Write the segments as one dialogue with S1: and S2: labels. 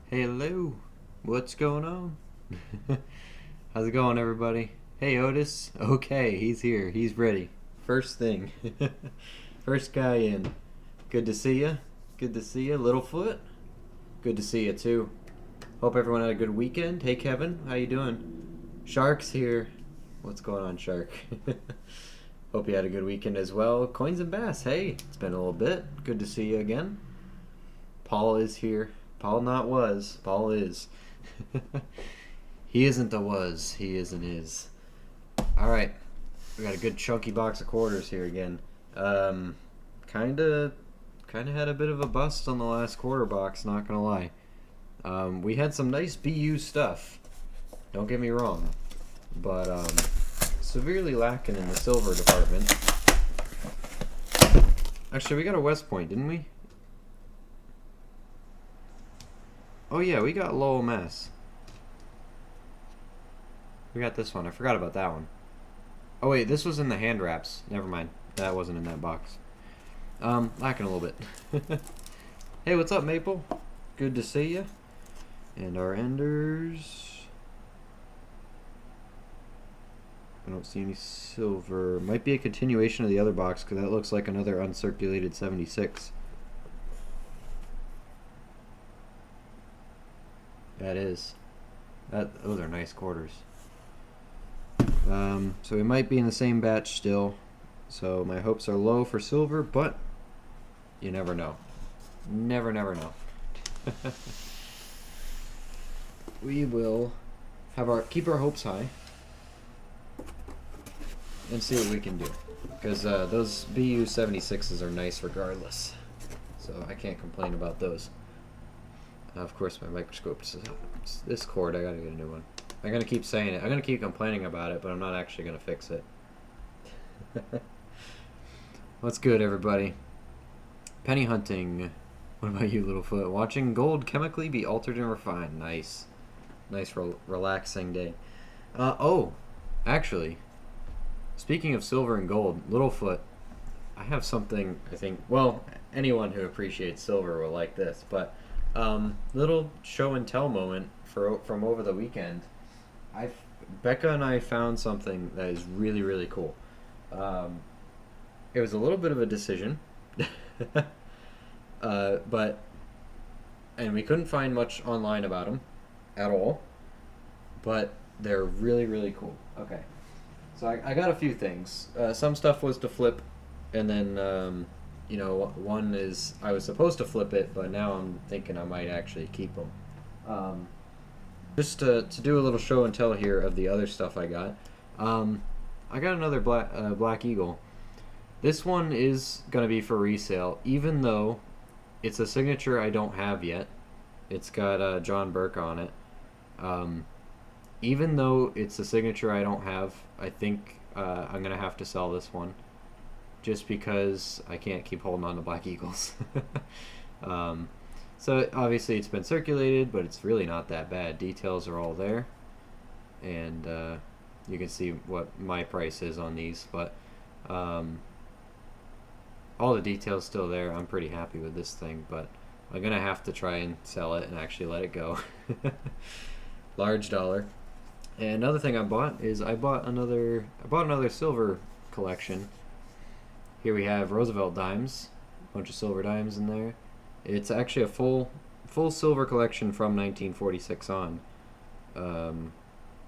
S1: Hello, what's going on? How's it going, everybody? Hey, Otis. Okay, he's here. He's ready. First thing. First guy in. Good to see you. Good to see you, Littlefoot. Good to see you too. Hope everyone had a good weekend. Hey, Kevin, how you doing? Shark's here. What's going on, Shark? Hope you had a good weekend as well. Coins and Bass. Hey, it's been a little bit. Good to see you again. Paul is here. Paul not was. Paul is. He isn't a was. He is and is. All right. We got a good chunky box of quarters here again. Kinda had a bit of a bust on the last quarter box. Not gonna lie. We had some nice BU stuff. Don't get me wrong, but severely lacking in the silver department. Actually, we got a West Point, didn't we? Oh yeah, we got Lowell, Mass. We got this one. I forgot about that one. Oh wait, this was in the hand wraps. Never mind. That wasn't in that box. Lacking a little bit. Hey, what's up, Maple? Good to see you. And our enders. I don't see any silver. Might be a continuation of the other box because that looks like another uncirculated 76. That is. Those are nice quarters. So we might be in the same batch still. So my hopes are low for silver, but you never know. Never know. We will keep our hopes high and see what we can do. Because those BU 76s are nice regardless. So I can't complain about those. Of course, my microscope says, this cord, I gotta get a new one. I'm gonna keep saying it. I'm gonna keep complaining about it, but I'm not actually gonna fix it. What's good, everybody? Penny hunting. What about you, Littlefoot? Watching gold chemically be altered and refined. Nice. Nice, relaxing day. Oh, actually, speaking of silver and gold, Littlefoot, I have something, I think, well, anyone who appreciates silver will like this, but little show and tell moment from over the weekend. Becca and I found something that is really cool. It was a little bit of a decision, but we couldn't find much online about them at all. But they're really cool. Okay, so I got a few things. Some stuff was to flip, and then one is I was supposed to flip it, but now I'm thinking I might actually keep them. Just to do a little show and tell here of the other stuff I got. I got another Black Eagle. This one is going to be for resale, even though it's a signature I don't have yet. It's got John Burke on it. Even though it's a signature I don't have, I think I'm going to have to sell this one. Just because I can't keep holding on to Black Eagles. So obviously it's been circulated, but it's really not that bad. Details are all there. And you can see what my price is on these. But all the details still there. I'm pretty happy with this thing, but I'm going to have to try and sell it and actually let it go. Large dollar. And another thing I bought is I bought another silver collection. Here we have Roosevelt dimes, a bunch of silver dimes in there. It's actually a full silver collection from 1946 on.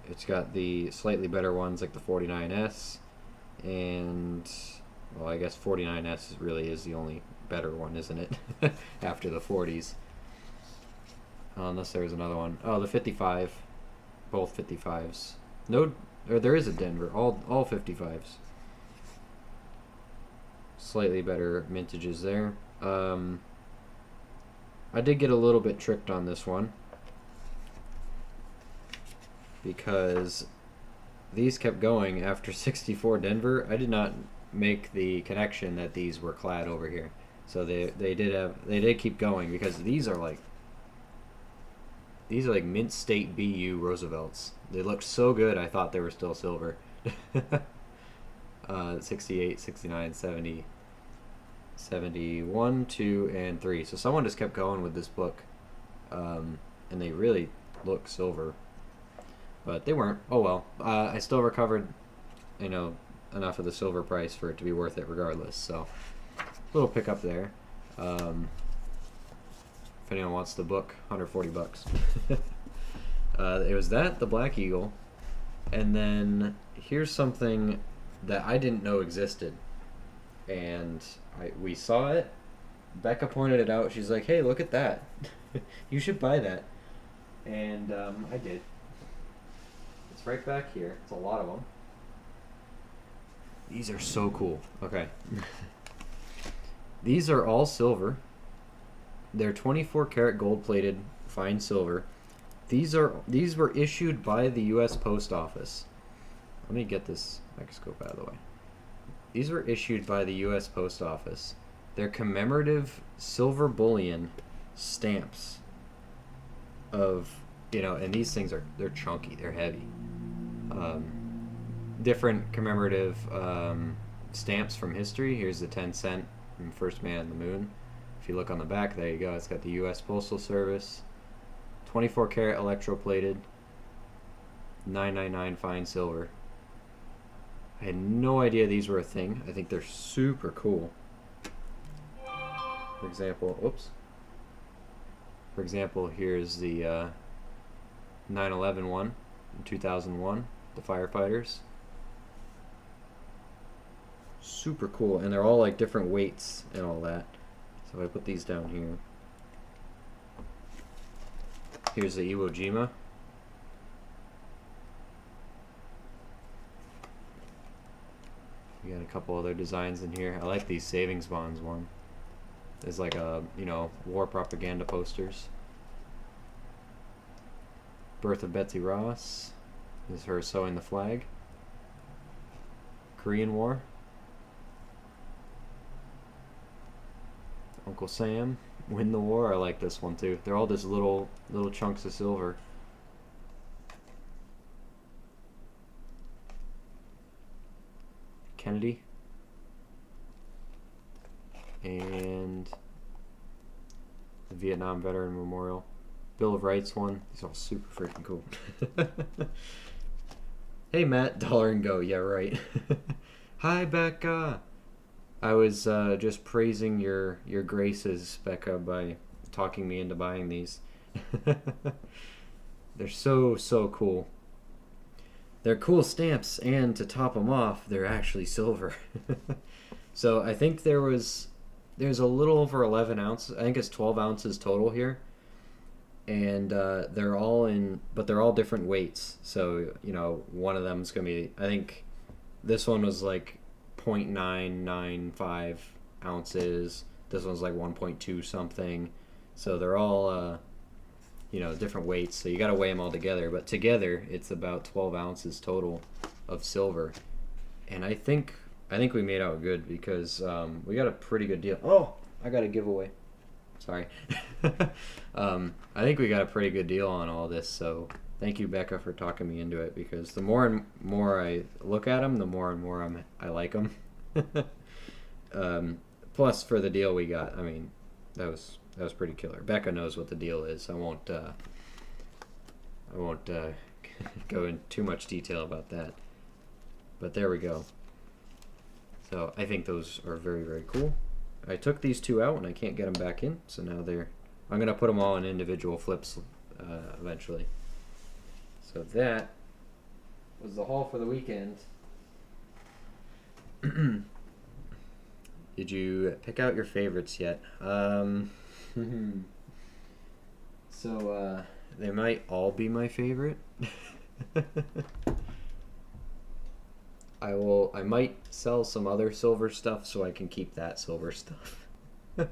S1: It's got the slightly better ones like the 49S, and well, I guess 49S really is the only better one, isn't it? After the 40s, unless there's another one. Oh, the 55, both 55s. No, or there is a Denver. All 55s. Slightly better mintages there. I did get a little bit tricked on this one because these kept going after 64 Denver. I did not make the connection that these were clad over here, so they did keep going because these are like mint state BU Roosevelts. They looked so good I thought they were still silver. 68, 69, 70, 71, 2, and 3. So someone just kept going with this book. and they really look silver, but they weren't. Oh well. I still recovered, enough of the silver price for it to be worth it regardless. So, little pickup there. If anyone wants the book, $140. It was that, the Black Eagle, and then here's something that I didn't know existed, and we saw it. Becca pointed it out. She's like, "Hey, look at that! You should buy that." And I did. It's right back here. It's a lot of them. These are so cool. Okay. These are all silver. They're 24 karat gold plated fine silver. These were issued by the U.S. Post Office. Let me get this microscope out of the way. These were issued by the U.S. Post Office. They're commemorative silver bullion stamps of, and these things they're chunky, they're heavy. Different commemorative stamps from history. Here's the 10-cent from First Man on the Moon. If you look on the back, there you go. It's got the U.S. Postal Service. 24 karat electroplated. 999 fine silver. I had no idea these were a thing. I think they're super cool. For example, here's the 9/11 one in 2001, the firefighters. Super cool, and they're all like different weights and all that. So I put these down here. Here's the Iwo Jima. We got a couple other designs in here. I like these savings bonds one. There's like a, war propaganda posters. Birth of Betsy Ross. This is her sewing the flag. Korean War. Uncle Sam, win the war. I like this one too. They're all just little chunks of silver. Kennedy. And the Vietnam Veteran Memorial. Bill of Rights one. These are all super freaking cool. Hey Matt, dollar and go. Yeah, right. Hi Becca. I was just praising your graces, Becca, by talking me into buying these. They're so cool. They're cool stamps, and to top them off, they're actually silver. So I think there's a little over 11 ounces. I think it's 12 ounces total here, and they're all different weights. So one of them's gonna be. I think this one was like 0.995 ounces. This one's like 1.2 something. So they're all different weights. So you got to weigh them all together. But together, it's about 12 ounces total of silver. And I think we made out good because we got a pretty good deal. Oh, I got a giveaway. Sorry. I think we got a pretty good deal on all this. So thank you, Becca, for talking me into it, because the more and more I look at them, the more and more I like them. Plus, for the deal we got, I mean, that was pretty killer. Becca knows what the deal is. I won't go into too much detail about that. But there we go. So I think those are very, very cool. I took these two out and I can't get them back in, so now I'm gonna put them all in individual flips eventually. So that was the haul for the weekend. Did you pick out your favorites yet? So they might all be my favorite. I might sell some other silver stuff so I can keep that silver stuff. I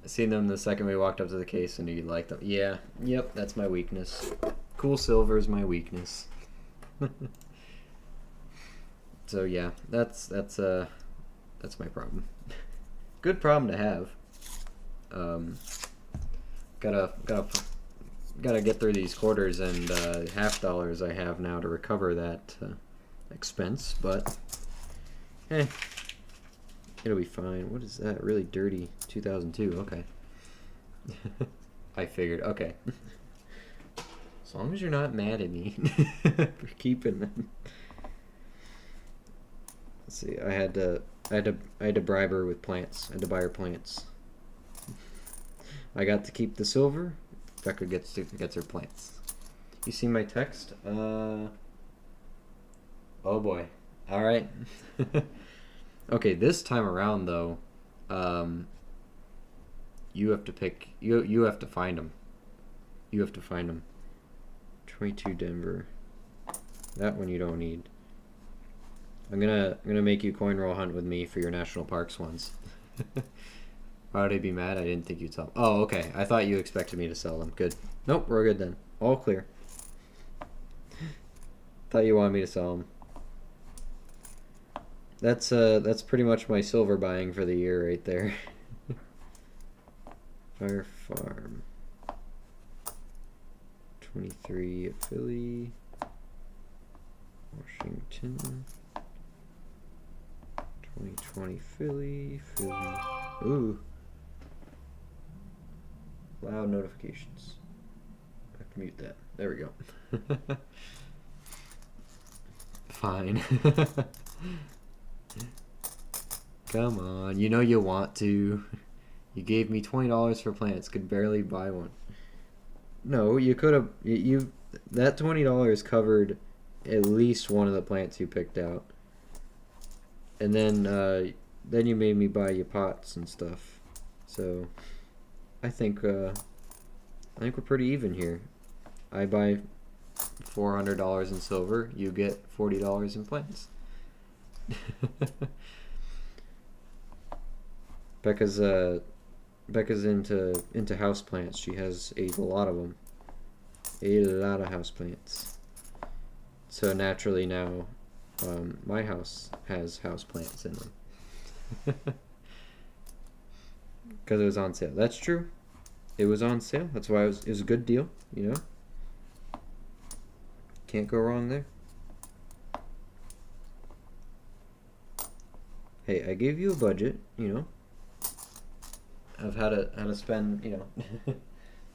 S1: seen them the second we walked up to the case and you liked them. Yeah, yep, that's my weakness. Cool silver is my weakness. So yeah, that's my problem. Good problem to have. Gotta get through these quarters and half dollars I have now to recover that expense, but hey, it'll be fine. What is that? Really dirty 2002. Okay. I figured. Okay. As long as you're not mad at me for keeping them. Let's see. I had to bribe her with plants. I had to buy her plants. I got to keep the silver. Becca gets her plants. You see my text? Oh boy. All right. Okay, this time around though, you have to pick. You have to find them. You have to find them. 22 Denver. That one you don't need. I'm gonna make you coin roll hunt with me for your national parks ones. Why would I be mad? I didn't think you'd sell. Oh, okay. I thought you expected me to sell them. Good. Nope, we're good then. All clear. Thought you wanted me to sell them. That's pretty much my silver buying for the year right there. Fire Farm. 23 Philly. Washington. 2020 Philly. Ooh. Loud notifications. I have to mute that. There we go. Fine. Come on, you know you want to. You gave me $20 for plants, could barely buy one. No, you could have. You that $20 covered at least one of the plants you picked out, and then you made me buy you pots and stuff. So, I think we're pretty even here. I buy $400 in silver. You get $40 in plants. Becca's into house plants. She has a lot of them. A lot of house plants. So naturally now, my house has house plants in them. Because it was on sale. That's true. It was on sale. That's why it was a good deal. You know. Can't go wrong there. Hey, I gave you a budget. You know. Of how to spend, you know.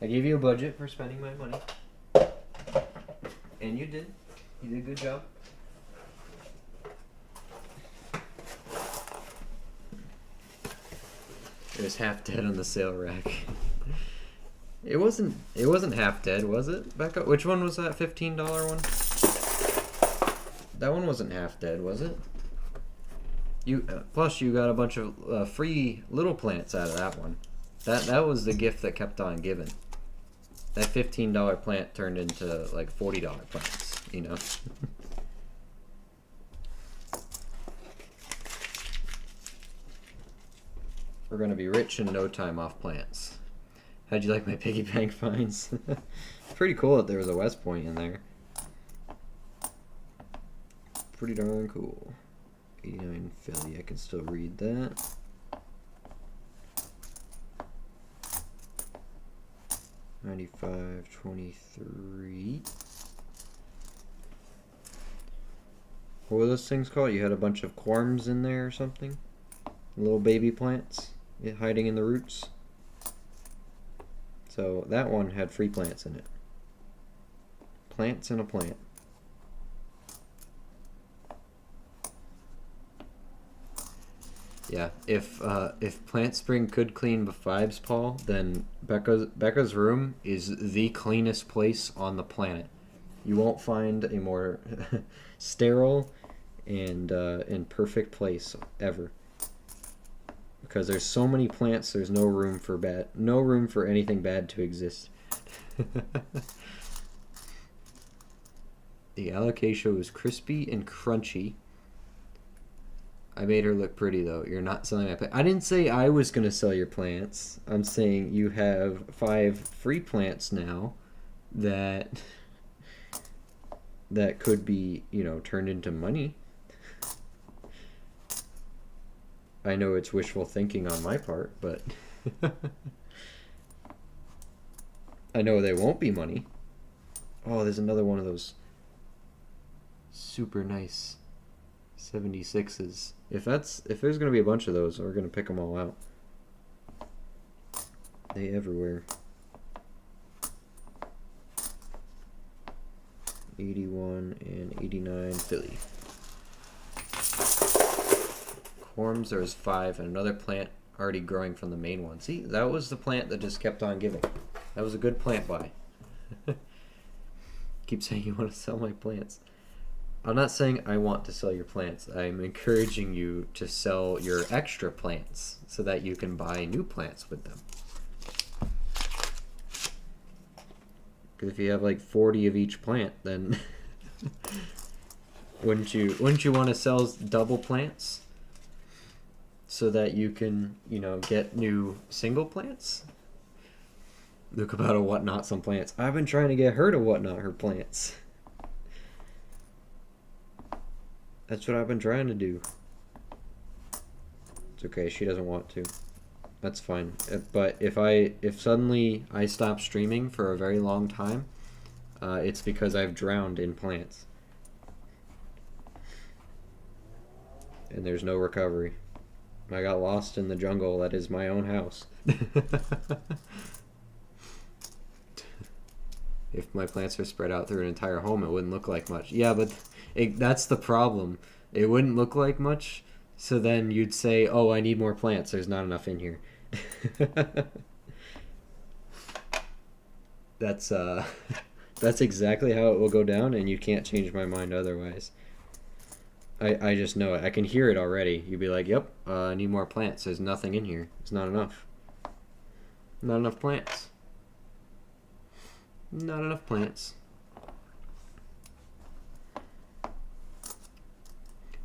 S1: I gave you a budget for spending my money. And you did. You did a good job. It was half dead on the sale rack. It wasn't half dead, was it, Becca? Which one was that $15 one? That one wasn't half dead, was it? You plus you got a bunch of free little plants out of that one. That was the gift that kept on giving. That $15 plant turned into like $40 plants, you know. We're gonna be rich in no time off plants. How'd you like my piggy bank finds? Pretty cool that there was a West Point in there. Pretty darn cool. 89 Philly, I can still read that. $95, $23. What were those things called? You had a bunch of corms in there or something? Little baby plants hiding in the roots. So that one had free plants in it. Plants in a plant. Yeah, if Plant Spring could clean vibes, Paul, then Becca's room is the cleanest place on the planet. You won't find a more sterile and perfect place ever. Because there's so many plants, there's no room for anything bad to exist. The alocasia was crispy and crunchy. I made her look pretty though. You're not selling my plant. I didn't say I was gonna sell your plants. I'm saying you have 5 free plants now that could be, you know, turned into money. I know it's wishful thinking on my part, but I know they won't be money. Oh, there's another one of those super nice 76s. If there's gonna be a bunch of those, we're gonna pick them all out. They everywhere. 81 and 89 Philly. Corms, there was 5, and another plant already growing from the main one. See, that was the plant that just kept on giving. That was a good plant buy. Keep saying you want to sell my plants. I'm not saying I want to sell your plants. I'm encouraging you to sell your extra plants so that you can buy new plants with them. Because if you have like 40 of each plant, then wouldn't you want to sell double plants so that you can, you know, get new single plants? Look about a whatnot some plants. I've been trying to get her to whatnot her plants. That's what I've been trying to do. It's okay, she doesn't want to. That's fine. But if suddenly I stop streaming for a very long time, it's because I've drowned in plants. And there's no recovery. I got lost in the jungle that is my own house. If my plants were spread out through an entire home, it wouldn't look like much. Yeah, but that's the problem. It wouldn't look like much, so then you'd say, oh, I need more plants. There's not enough in here. That's exactly how it will go down, and you can't change my mind otherwise. I just know it. I can hear it already. You'd be like, yep, I need more plants. There's nothing in here. It's not enough. Not enough plants. Not enough plants.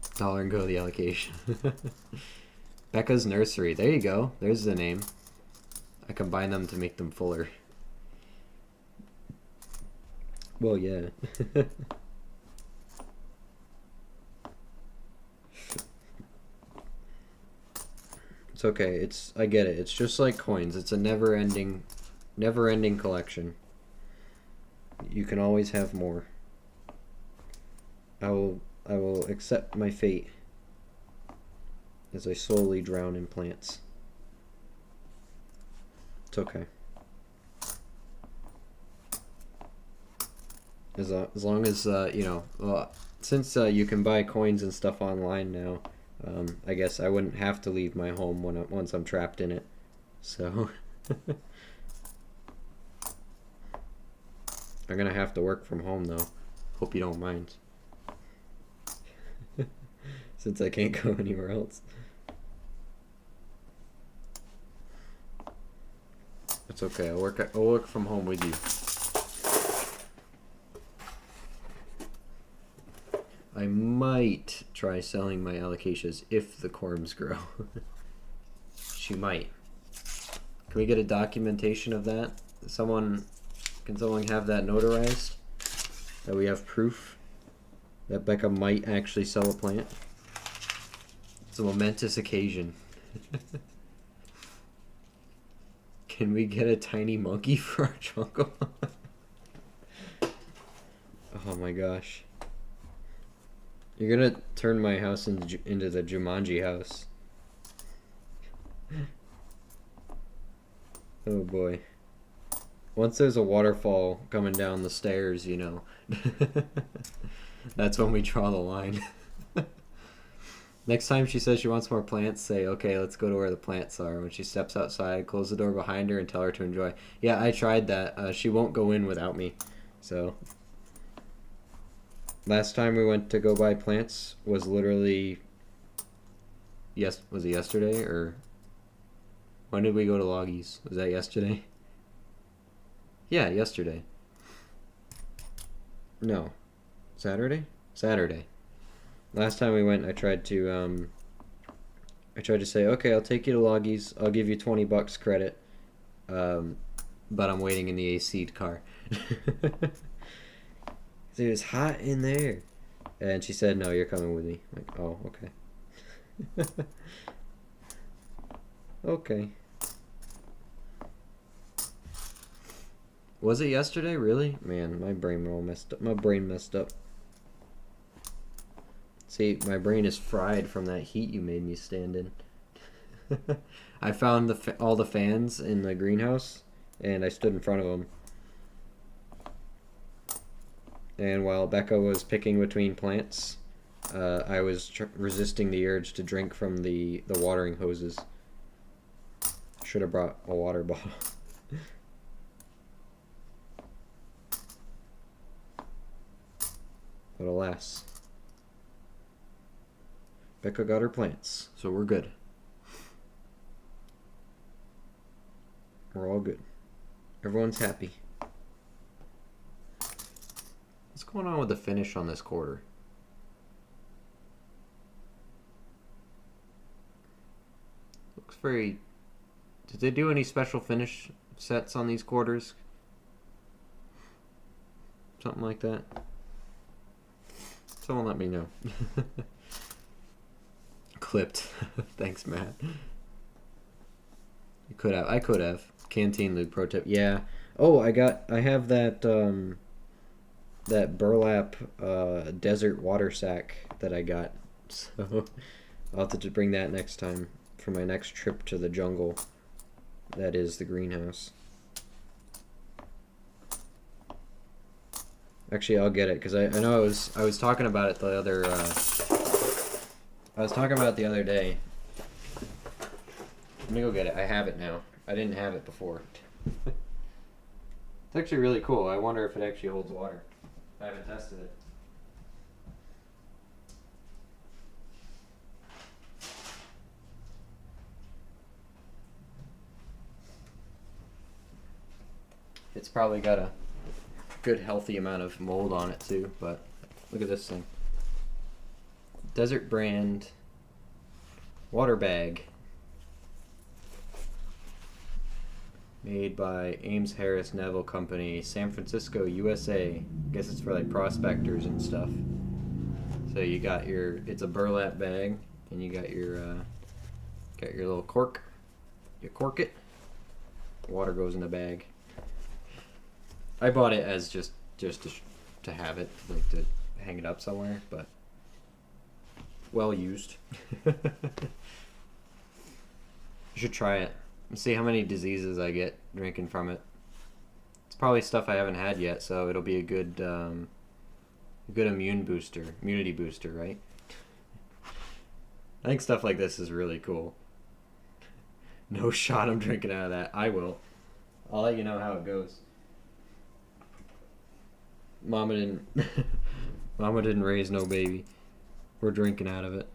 S1: $1 and go the allocation. Becca's Nursery. There you go. There's the name. I combine them to make them fuller. Well, yeah. It's okay. I get it. It's just like coins. It's a never-ending collection. You can always have more. I will accept my fate as I slowly drown in plants. It's okay. As long as you know, well, since you can buy coins and stuff online now, I guess I wouldn't have to leave my home once I'm trapped in it. So I'm gonna have to work from home though. Hope you don't mind. Since I can't go anywhere else. It's okay. I'll work from home with you. I might try selling my alocasias if the corms grow. She might. Can we get a documentation of that? Can someone have that notarized? That we have proof that Becca might actually sell a plant? It's a momentous occasion. Can we get a tiny monkey for our jungle? Oh my gosh. You're gonna turn my house into the Jumanji house. Oh boy. Once there's a waterfall coming down the stairs, you know. That's when we draw the line. Next time she says she wants more plants, say, okay, let's go to where the plants are. When she steps outside, close the door behind her and tell her to enjoy. Yeah, I tried that. She won't go in without me. So, last time we went to go buy plants was literally, was it yesterday? Or when did we go to Loggies? Was that yesterday? Yeah, yesterday. No. Saturday? Saturday. Last time we went, I tried to say, okay, I'll take you to Loggies. I'll give you $20 credit. But I'm waiting in the AC'd car. It was hot in there. And she said, no, you're coming with me. I'm like, oh, okay. Okay. Was it yesterday? Really? Man, my brain all messed up. My brain messed up. See, my brain is fried from that heat you made me stand in. I found all the fans in the greenhouse, and I stood in front of them. And while Becca was picking between plants, I was resisting the urge to drink from the watering hoses. Should have brought a water bottle. But alas, Becca got her plants, so we're good. We're all good. Everyone's happy. What's going on with the finish on this quarter? Looks very... Did they do any special finish sets on these quarters? Something like that? Someone let me know. Clipped. Thanks, Matt. You could have. I could have. Canteen lube pro tip. Yeah. Oh, I have that that burlap desert water sack that I got. So I'll have to bring that next time for my next trip to the jungle. That is the greenhouse. Actually, I'll get it because I know I was talking about it the other I was talking about it the other day. Let me go get it. I have it now. I didn't have it before. It's actually really cool. I wonder if it actually holds water. I haven't tested it. It's probably got a good healthy amount of mold on it too, but look at this thing. Desert brand water bag. Made by Ames Harris Naval Company, San Francisco, USA. I guess it's for like prospectors and stuff. So you got it's a burlap bag, and you got your little cork. You cork it. Water goes in the bag. I bought it as just to have it, like to hang it up somewhere, but well used. You should try it. See how many diseases I get drinking from it. It's probably stuff I haven't had yet, so it'll be a good immunity booster, right? I think stuff like this is really cool. No shot I'm drinking out of that. I will. I'll let you know how it goes. Mama didn't raise no baby. We're drinking out of it.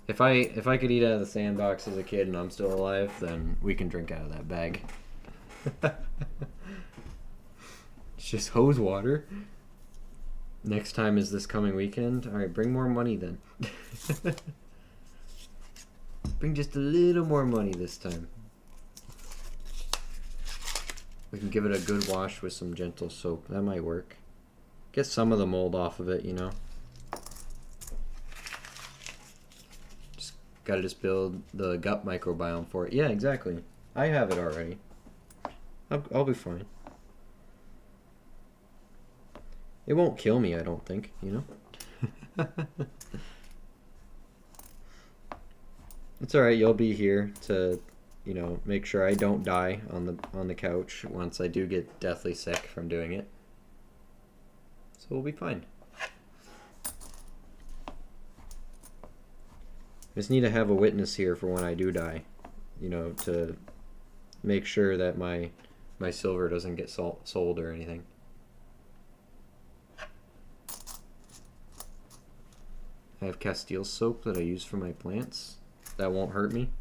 S1: If I could eat out of the sandbox as a kid and I'm still alive, then we can drink out of that bag. It's just hose water. Next time is this coming weekend. Alright, bring more money then. Bring just a little more money this time. We can give it a good wash with some gentle soap. That might work. Get some of the mold off of it, you know. Gotta just build the gut microbiome for it. Yeah, exactly. I have it already. I'll be fine. It won't kill me, I don't think, you know? It's alright, you'll be here to, you know, make sure I don't die on the couch once I do get deathly sick from doing it. So we'll be fine. Just need to have a witness here for when I do die, you know, to make sure that my silver doesn't get sold or anything. I have Castile soap that I use for my plants. That won't hurt me.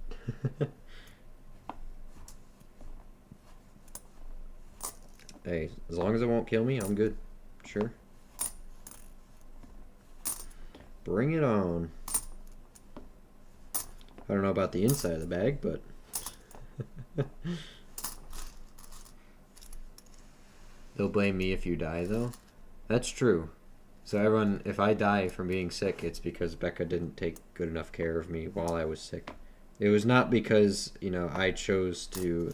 S1: Hey, as long as it won't kill me, I'm good. Sure. Bring it on. I don't know about the inside of the bag, but they'll blame me if you die, though. That's true. So everyone, if I die from being sick, it's because Becca didn't take good enough care of me while I was sick. It was not because, you know, I chose to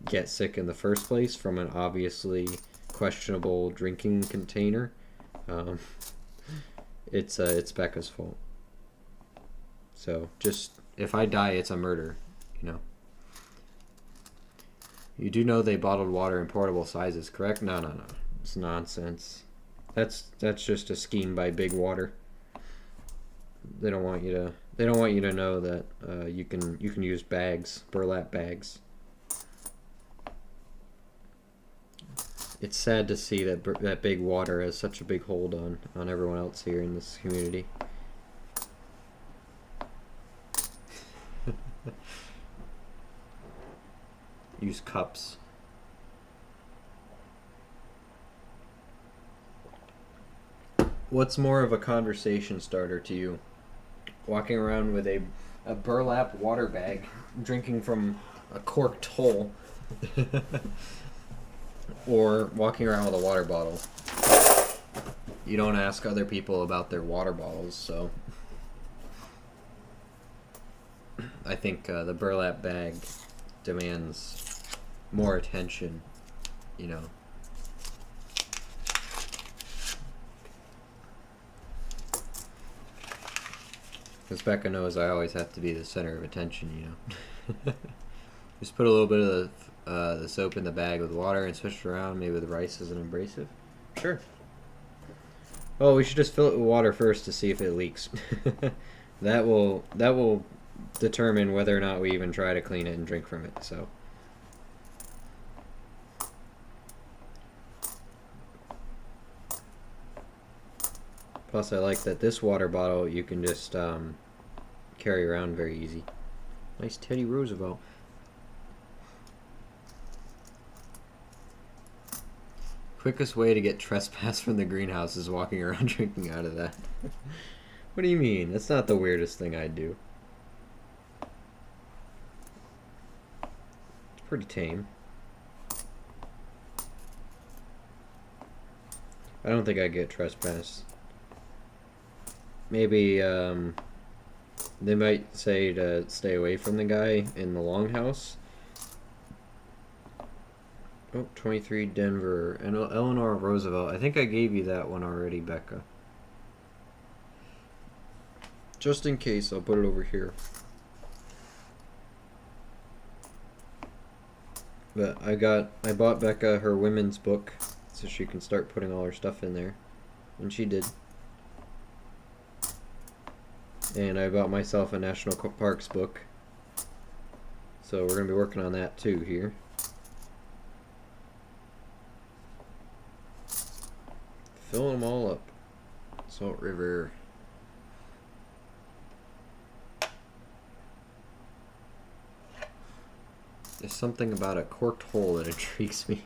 S1: get sick in the first place from an obviously questionable drinking container. It's Becca's fault. So just if I die, it's a murder, you know. You do know they bottled water in portable sizes, correct? No, no, no. It's nonsense. That's just a scheme by Big Water. They don't want you to. They don't want you to know that you can use bags, burlap bags. It's sad to see that Big Water has such a big hold on everyone else here in this community. Use cups. What's more of a conversation starter to you? Walking around with a burlap water bag, drinking from a corked hole, or walking around with a water bottle. You don't ask other people about their water bottles, so I think the burlap bag demands more attention, you know. Because Becca knows I always have to be the center of attention, you know. Just put a little bit of the soap in the bag with water and switch it around, maybe with rice as an abrasive. Sure. Oh, we should just fill it with water first to see if it leaks. That will determine whether or not we even try to clean it and drink from it. So. Plus, I like that this water bottle you can just carry around very easy. Nice Teddy Roosevelt. Quickest way to get trespass from the greenhouse is walking around drinking out of that. What do you mean? That's not the weirdest thing I'd do. It's pretty tame. I don't think I'd get trespassed. Maybe they might say to stay away from the guy in the longhouse. Oh, 23 Denver and Eleanor Roosevelt. I think I gave you that one already, Becca. Just in case, I'll put it over here. But I bought Becca her women's book so she can start putting all her stuff in there, and she did. And I bought myself a National Parks book, so we're gonna be working on that too here. Fill them all up. Salt River. There's something about a corked hole that intrigues me.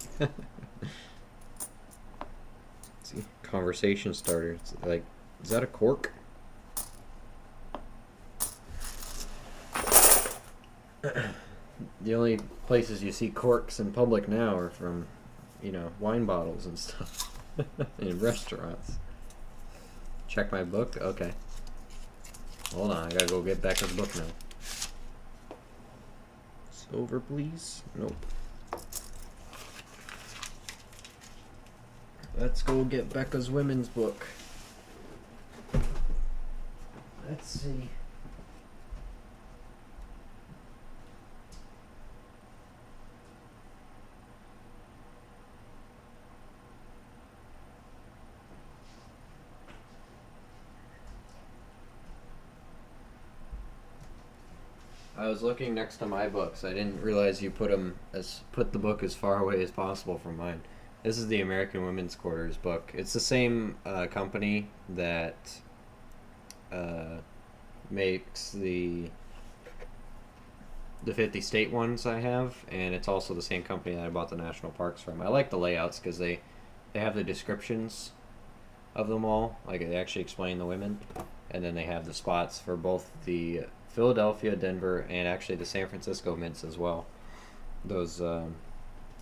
S1: See, conversation starter. It's like, is that a cork? The only places you see corks in public now are from, you know, wine bottles and stuff. In restaurants. Check my book? Okay. Hold on, I gotta go get Becca's book now. Silver, please? Nope. Let's go get Becca's women's book. Let's see. I was looking next to my books. I didn't realize you put the book as far away as possible from mine. This is the American Women's Quarters book. It's the same company that makes the 50 state ones I have, and it's also the same company that I bought the national parks from. I like the layouts because they have the descriptions of them all. Like, they actually explain the women, and then they have the spots for both the Philadelphia, Denver, and actually the San Francisco mints as well. Those, so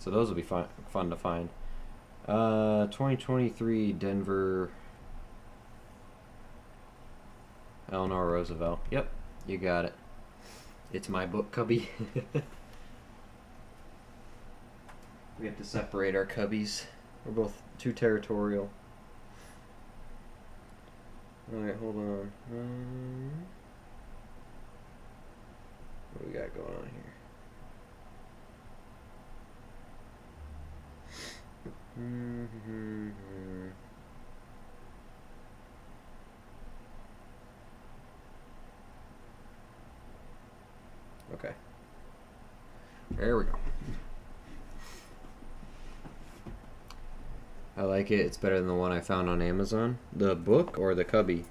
S1: those will be fun to find. 2023 Denver, Eleanor Roosevelt. Yep, you got it. It's my book cubby. We have to separate our cubbies. We're both too territorial. Alright, hold on. What do we got going on here? Okay. There we go. I like it. It's better than the one I found on Amazon. The book or the cubby?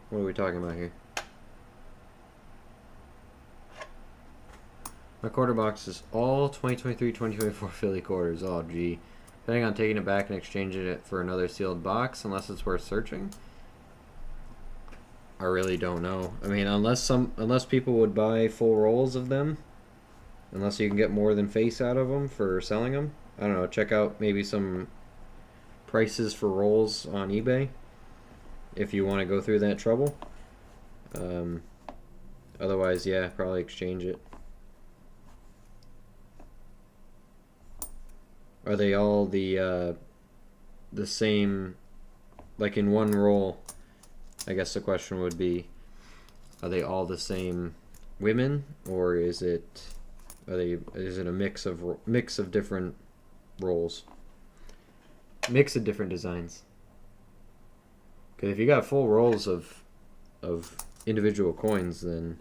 S1: What are we talking about here? My quarter box is all 2023-2024 Philly quarters. Oh, gee. Planning on taking it back and exchanging it for another sealed box unless it's worth searching? I really don't know. I mean, unless people would buy full rolls of them, unless you can get more than face out of them for selling them. I don't know. Check out maybe some prices for rolls on eBay if you want to go through that trouble. Otherwise, yeah, probably exchange it. Are they all the same, like in one roll? I guess the question would be, are they all the same women, or is it a mix of different rolls, mix of different designs? Because if you got full rolls of individual coins, then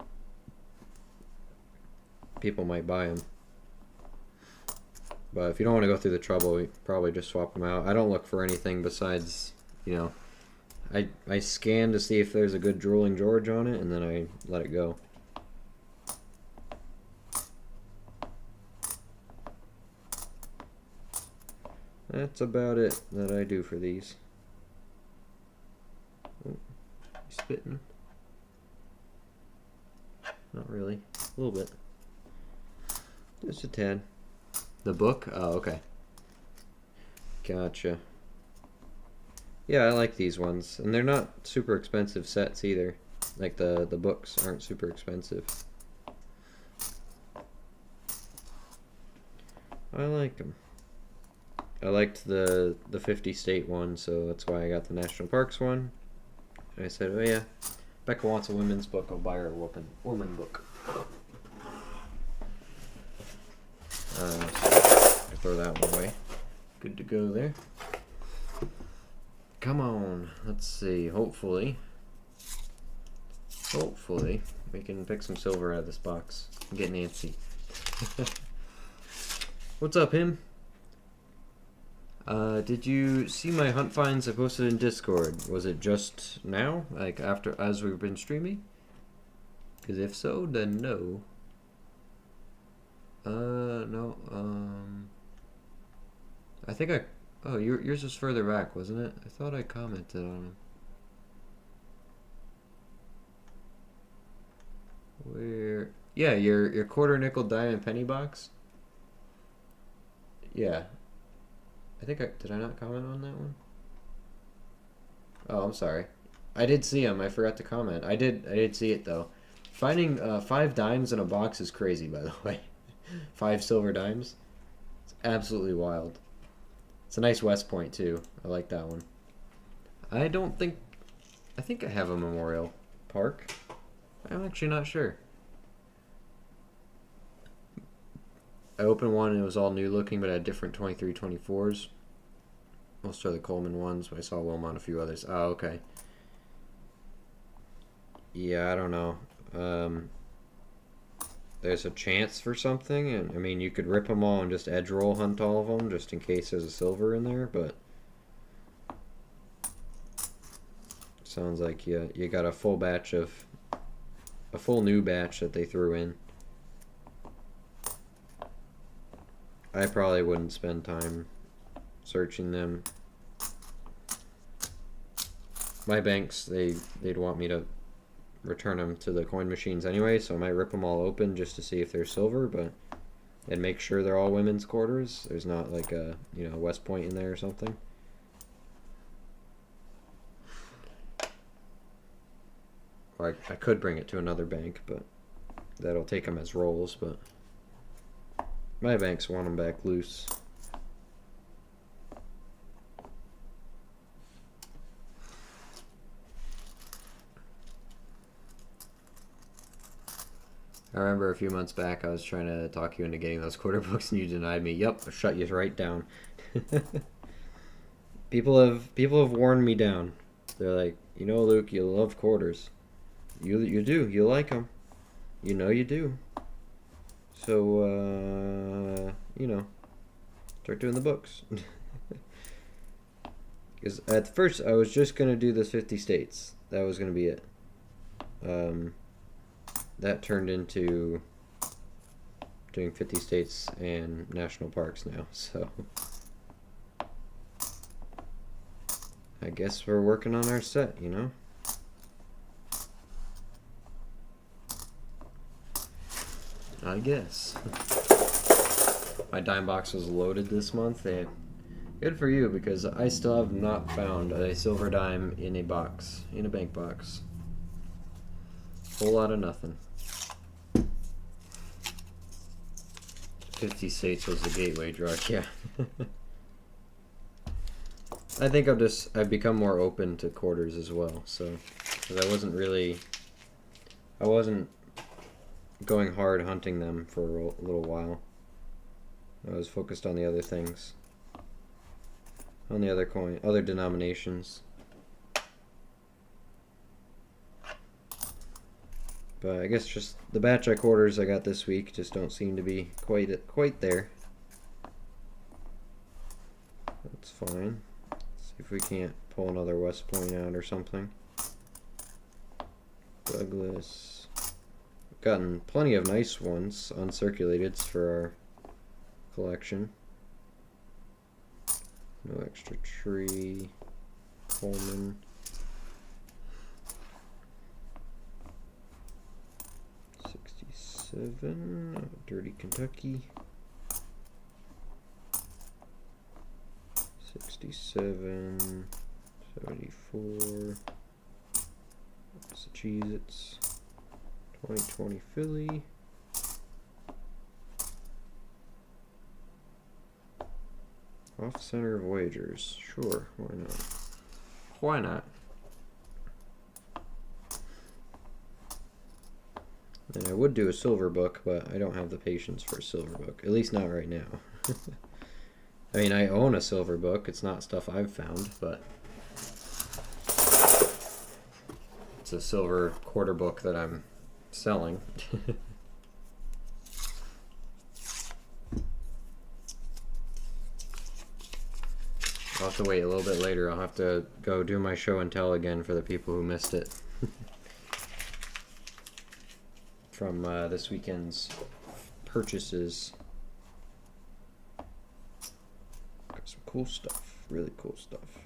S1: people might buy them. But if you don't want to go through the trouble, you probably just swap them out. I don't look for anything besides, you know, I scan to see if there's a good Drooling George on it, and then I let it go. That's about it that I do for these. Oh, spitting. Not really. A little bit. Just a tad. The book? Oh, okay. Gotcha. Yeah, I like these ones. And they're not super expensive sets either. Like the books aren't super expensive. I like them. I liked the 50 state one, so that's why I got the national parks one. And I said, oh yeah, Becca wants a women's book, I'll buy her a woman book. Throw that one away. Good to go there. Come on, let's see. Hopefully we can pick some silver out of this box and get Nancy. What's up, him? Did you see my hunt finds I posted in Discord? Was it just now, like as we've been streaming? Because if so, then no. No. I think oh, yours was further back, wasn't it? I thought I commented on them. Where? Yeah, your quarter nickel diamond penny box. Yeah. I think did I not comment on that one? Oh, I'm sorry. I did see them. I forgot to comment. I did see it though. Finding 5 dimes in a box is crazy, by the way. 5 silver dimes. It's absolutely wild. It's a nice West Point too. I like that one. I think I have a Memorial Park. I'm actually not sure. I opened one and it was all new looking, but had different 23, 24s. Most are the Coleman ones, but I saw Wilmot and a few others. Oh, okay. Yeah, I don't know. There's a chance for something, and I mean, you could rip them all and just edge roll hunt all of them, just in case there's a silver in there, but sounds like you got a full new batch that they threw in. I probably wouldn't spend time searching them. My banks, they'd want me to return them to the coin machines anyway, so I might rip them all open just to see if they're silver, but and make sure they're all women's quarters. There's not like a West Point in there or something. Or I could bring it to another bank, but that'll take them as rolls, but my banks want them back loose. I remember a few months back I was trying to talk you into getting those quarter books and you denied me. Yep, I shut you right down. People have worn me down. They're like, you know, Luke, you love quarters. You do. You like them. You know you do. So start doing the books. Because at first I was just gonna do the 50 states. That was gonna be it. That turned into doing 50 states and national parks now. So I guess we're working on our set, you know? I guess. My dime box was loaded this month. Good for you, because I still have not found a silver dime in a box, in a bank box. Whole lot of nothing. 50 states was the gateway drug, yeah. I think I've become more open to quarters as well, so, because I wasn't going hard hunting them for a little while. I was focused on the other things, on the other denominations. But I guess just the batch of quarters I got this week just don't seem to be quite there. That's fine. Let's see if we can't pull another West Point out or something. Douglas. We've gotten plenty of nice ones, uncirculated for our collection. No extra tree. Coleman. 67. Dirty Kentucky. 67. 74. Massachusetts. 2020 Philly. Off center Voyagers. Sure, why not? Why not? And I would do a silver book, but I don't have the patience for a silver book. At least not right now. I mean, I own a silver book. It's not stuff I've found, but it's a silver quarter book that I'm selling. I'll have to wait a little bit later. I'll have to go do my show and tell again for the people who missed it. From this weekend's purchases. Got some cool stuff. Really cool stuff.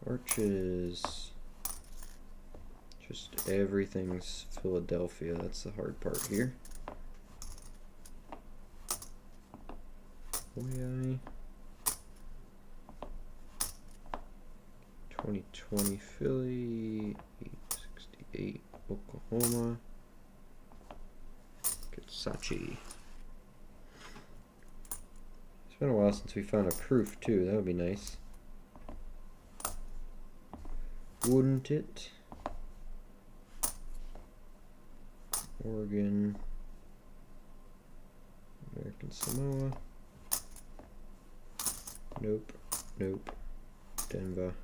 S1: Arches. Just everything's Philadelphia. That's the hard part here. Boy, 2020 Philly, 868 Oklahoma, Kitsachi. It's been a while since we found a proof too. That would be nice, wouldn't it? Oregon, American Samoa. Nope, nope. Denver,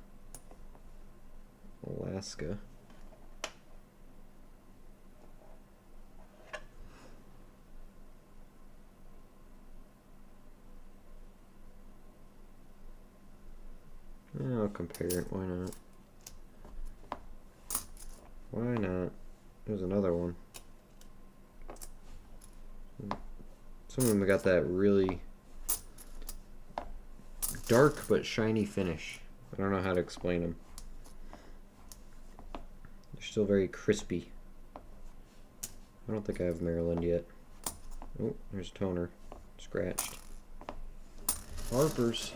S1: Alaska. I'll compare it. Why not? Why not? There's another one. Some of them got that really dark but shiny finish. I don't know how to explain them. They're still very crispy. I don't think I have Maryland yet. Oh, there's toner. Scratched. Harper's.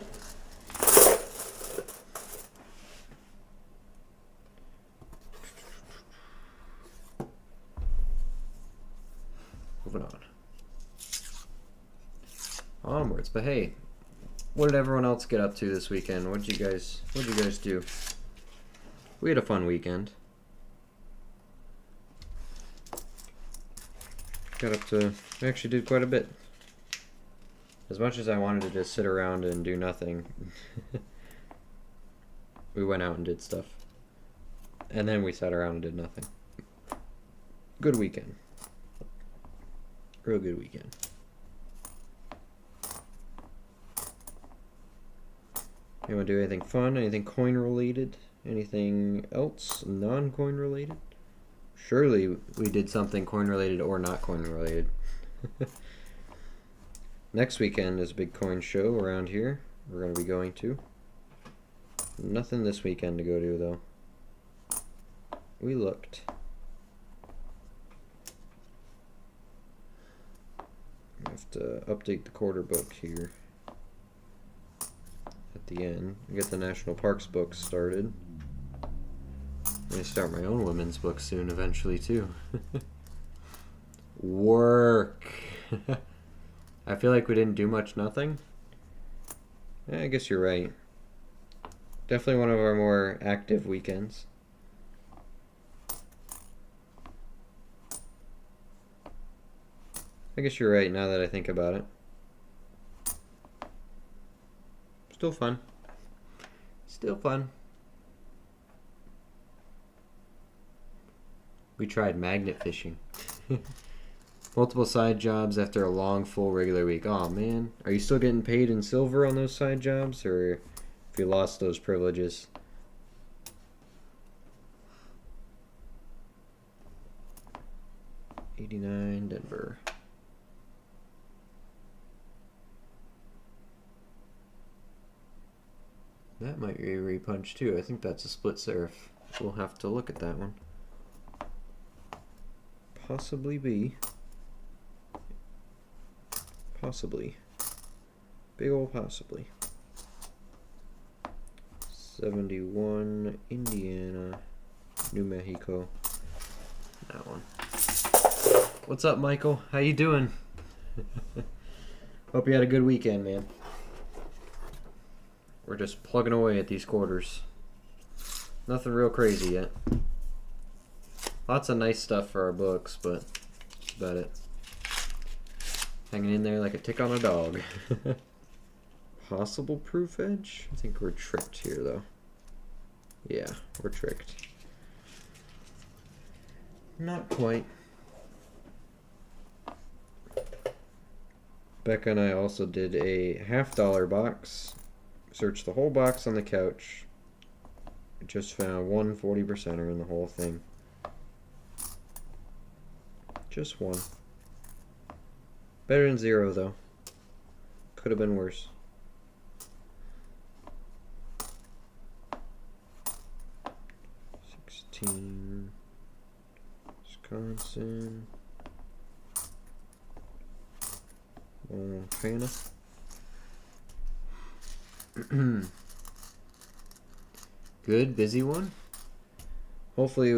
S1: Moving on. Onwards. But hey, what did everyone else get up to this weekend? What'd you guys do? We had a fun weekend. got up to, we actually did quite a bit. As much as I wanted to just sit around and do nothing, we went out and did stuff. And then we sat around and did nothing. Good weekend. Real good weekend. You want to do anything fun? Anything coin related? Anything else non-coin related? Surely we did something coin related or not coin related. Next weekend is a big coin show around here. We're going to be going to. Nothing this weekend to go to though. We looked. I have to update the quarter book here at the end. Get the National Parks book started. I'm going to start my own women's book soon eventually too. Work. I feel like we didn't do much nothing. I guess you're right. Definitely one of our more active weekends. I guess you're right now that I think about it. Still fun. Still fun. We tried magnet fishing. Multiple side jobs after a long, full, regular week. Oh man, are you still getting paid in silver on those side jobs, or if you lost those privileges? $89 Denver. That might be a repunch too. I think that's a split serif. We'll have to look at that one. Possibly be. Possibly. Big ol' possibly. 71 Indiana, New Mexico. That one. What's up, Michael? How you doing? Hope you had a good weekend, man. We're just plugging away at these quarters. Nothing real crazy yet. Lots of nice stuff for our books, but that's about it. Hanging in there like a tick on a dog. Possible proof edge? I think we're tricked here, though. Yeah, we're tricked. Not quite. Becca and I also did a $50 box. Searched the whole box on the couch. Just found one 40%er in the whole thing. Just one. Better than zero, though. Could have been worse. Wisconsin. Montana. Good, busy one. Hopefully it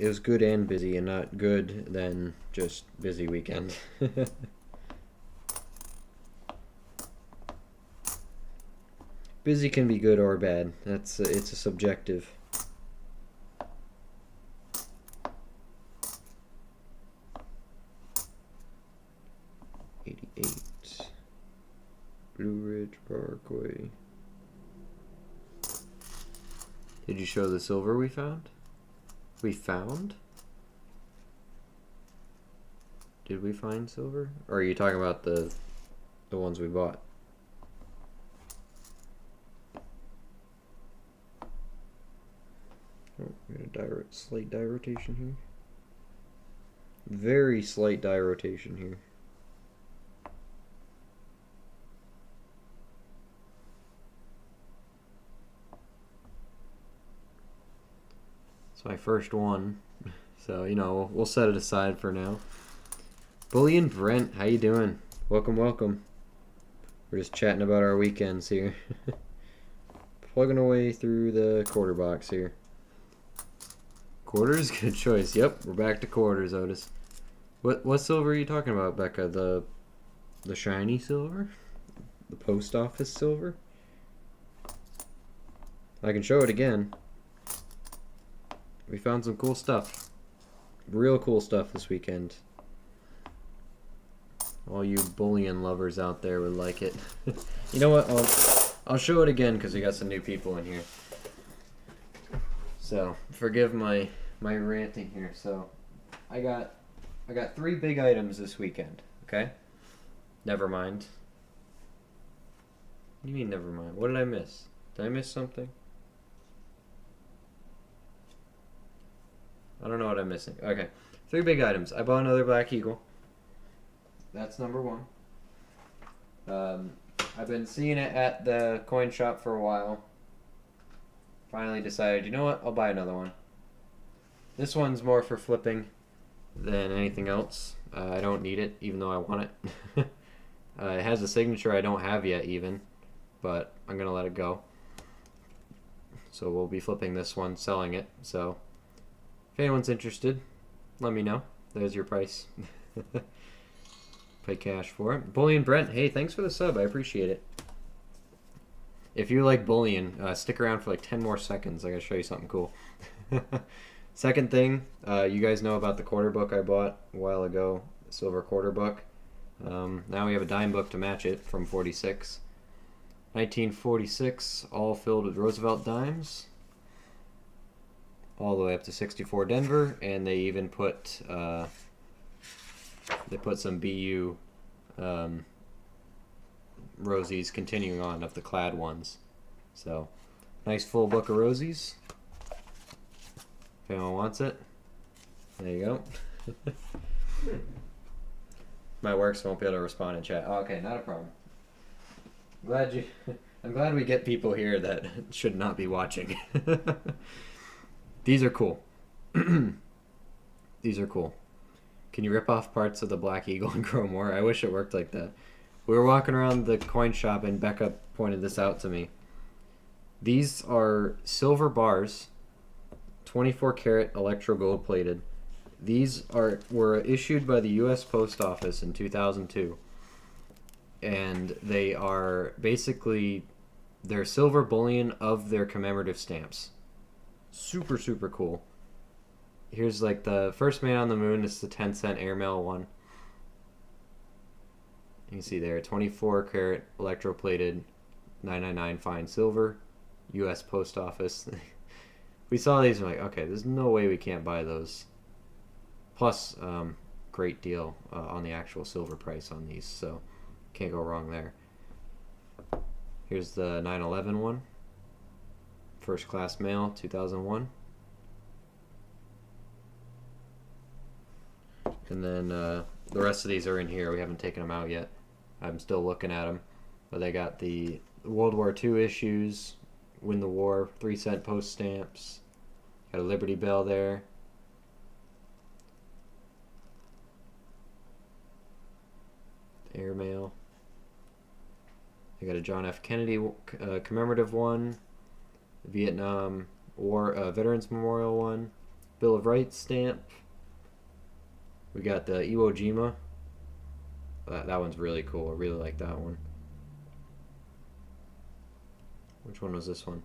S1: was good and busy, and not good then just busy weekend. Busy can be good or bad. It's a subjective. Blue Ridge Parkway. Did you show the silver we found? We found? Did we find silver? Or are you talking about the ones we bought? Oh, we got a slight die rotation here. Very slight die rotation here. It's my first one, so you know we'll set it aside for now. Bully and Brent, how you doing? Welcome, welcome. We're just chatting about our weekends here. Plugging away through the quarter box here. Quarters, good choice. Yep, we're back to quarters, Otis. What silver are you talking about, Becca? The shiny silver? The post office silver? I can show it again. We found some cool stuff. Real cool stuff this weekend. All you bullion lovers out there would like it. You know what? I'll show it again because we got some new people in here. So forgive my ranting here. So I got 3 big items this weekend. Okay. Never mind. What do you mean never mind? What did I miss? Did I miss something? I don't know what I'm missing. Okay. 3 big items. I bought another Black Eagle. That's number 1. I've been seeing it at the coin shop for a while. Finally decided, you know what? I'll buy another one. This one's more for flipping than anything else. I don't need it, even though I want it. It has a signature I don't have yet, even. But I'm going to let it go. So we'll be flipping this one, selling it. So if anyone's interested, let me know. There's your price. Pay cash for it. Bullion Brent, hey, thanks for the sub. I appreciate it. If you like bullion, stick around for like 10 more seconds. I gotta show you something cool. Second thing, you guys know about the quarter book I bought a while ago, the silver quarter book. Now we have a dime book to match it from 46. 1946, all filled with Roosevelt dimes. All the way up to 64 Denver, and they even put some BU Rosies continuing on of the clad ones. So, nice full book of Rosies. If anyone wants it, there you go. My works won't be able to respond in chat. Oh, okay, not a problem. I'm glad we get people here that should not be watching. These are cool. These are cool. Can you rip off parts of the Black Eagle and grow more? I wish it worked like that. We were walking around the coin shop and Becca pointed this out to me. These are silver bars, 24 karat electro gold plated. These were issued by the U.S. Post Office in 2002. And they are basically, they're silver bullion of their commemorative stamps. Super, super cool. Here's like the first man on the moon. This is the 10-cent airmail one. You can see there, 24 karat electroplated 999 fine silver, U.S. Post Office. We saw these and we're like, okay, there's no way we can't buy those. Plus, great deal on the actual silver price on these, so can't go wrong there. Here's the 9/11 one. First class mail, 2001. And then the rest of these are in here. We haven't taken them out yet. I'm still looking at them. But they got the World War II issues, Win the War, 3-cent post stamps. Got a Liberty Bell there. Airmail. They got a John F. Kennedy commemorative one. Vietnam War Veterans Memorial one. Bill of Rights stamp. We got the Iwo Jima. That one's really cool. I really like that one. Which one was this one?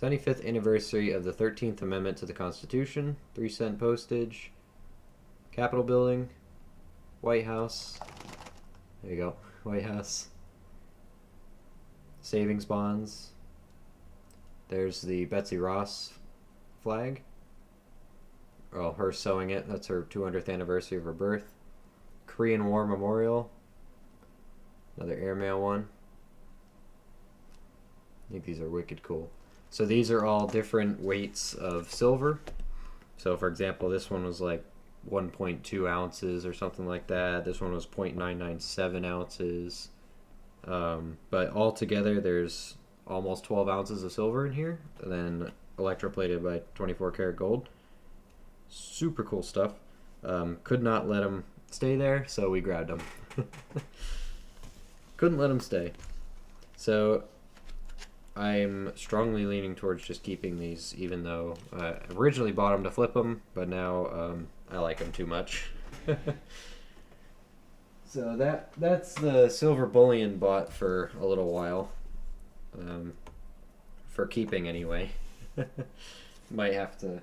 S1: 75th anniversary of the 13th Amendment to the Constitution. 3-cent postage. Capitol Building. White House. There you go. White House. Savings bonds. There's the Betsy Ross flag. Oh, her sewing it. That's her 200th anniversary of her birth. Korean War Memorial. Another airmail one. I think these are wicked cool. So these are all different weights of silver. So for example, this one was like 1.2 ounces or something like that. This one was 0.997 ounces. But all together, there's almost 12 ounces of silver in here. And then electroplated by 24 karat gold. Super cool stuff. Could not let them stay there, so we grabbed them. Couldn't let them stay. So I'm strongly leaning towards just keeping these, even though I originally bought them to flip them, but now I like them too much. So that's the silver bullion bought for a little while, for keeping anyway. Might have to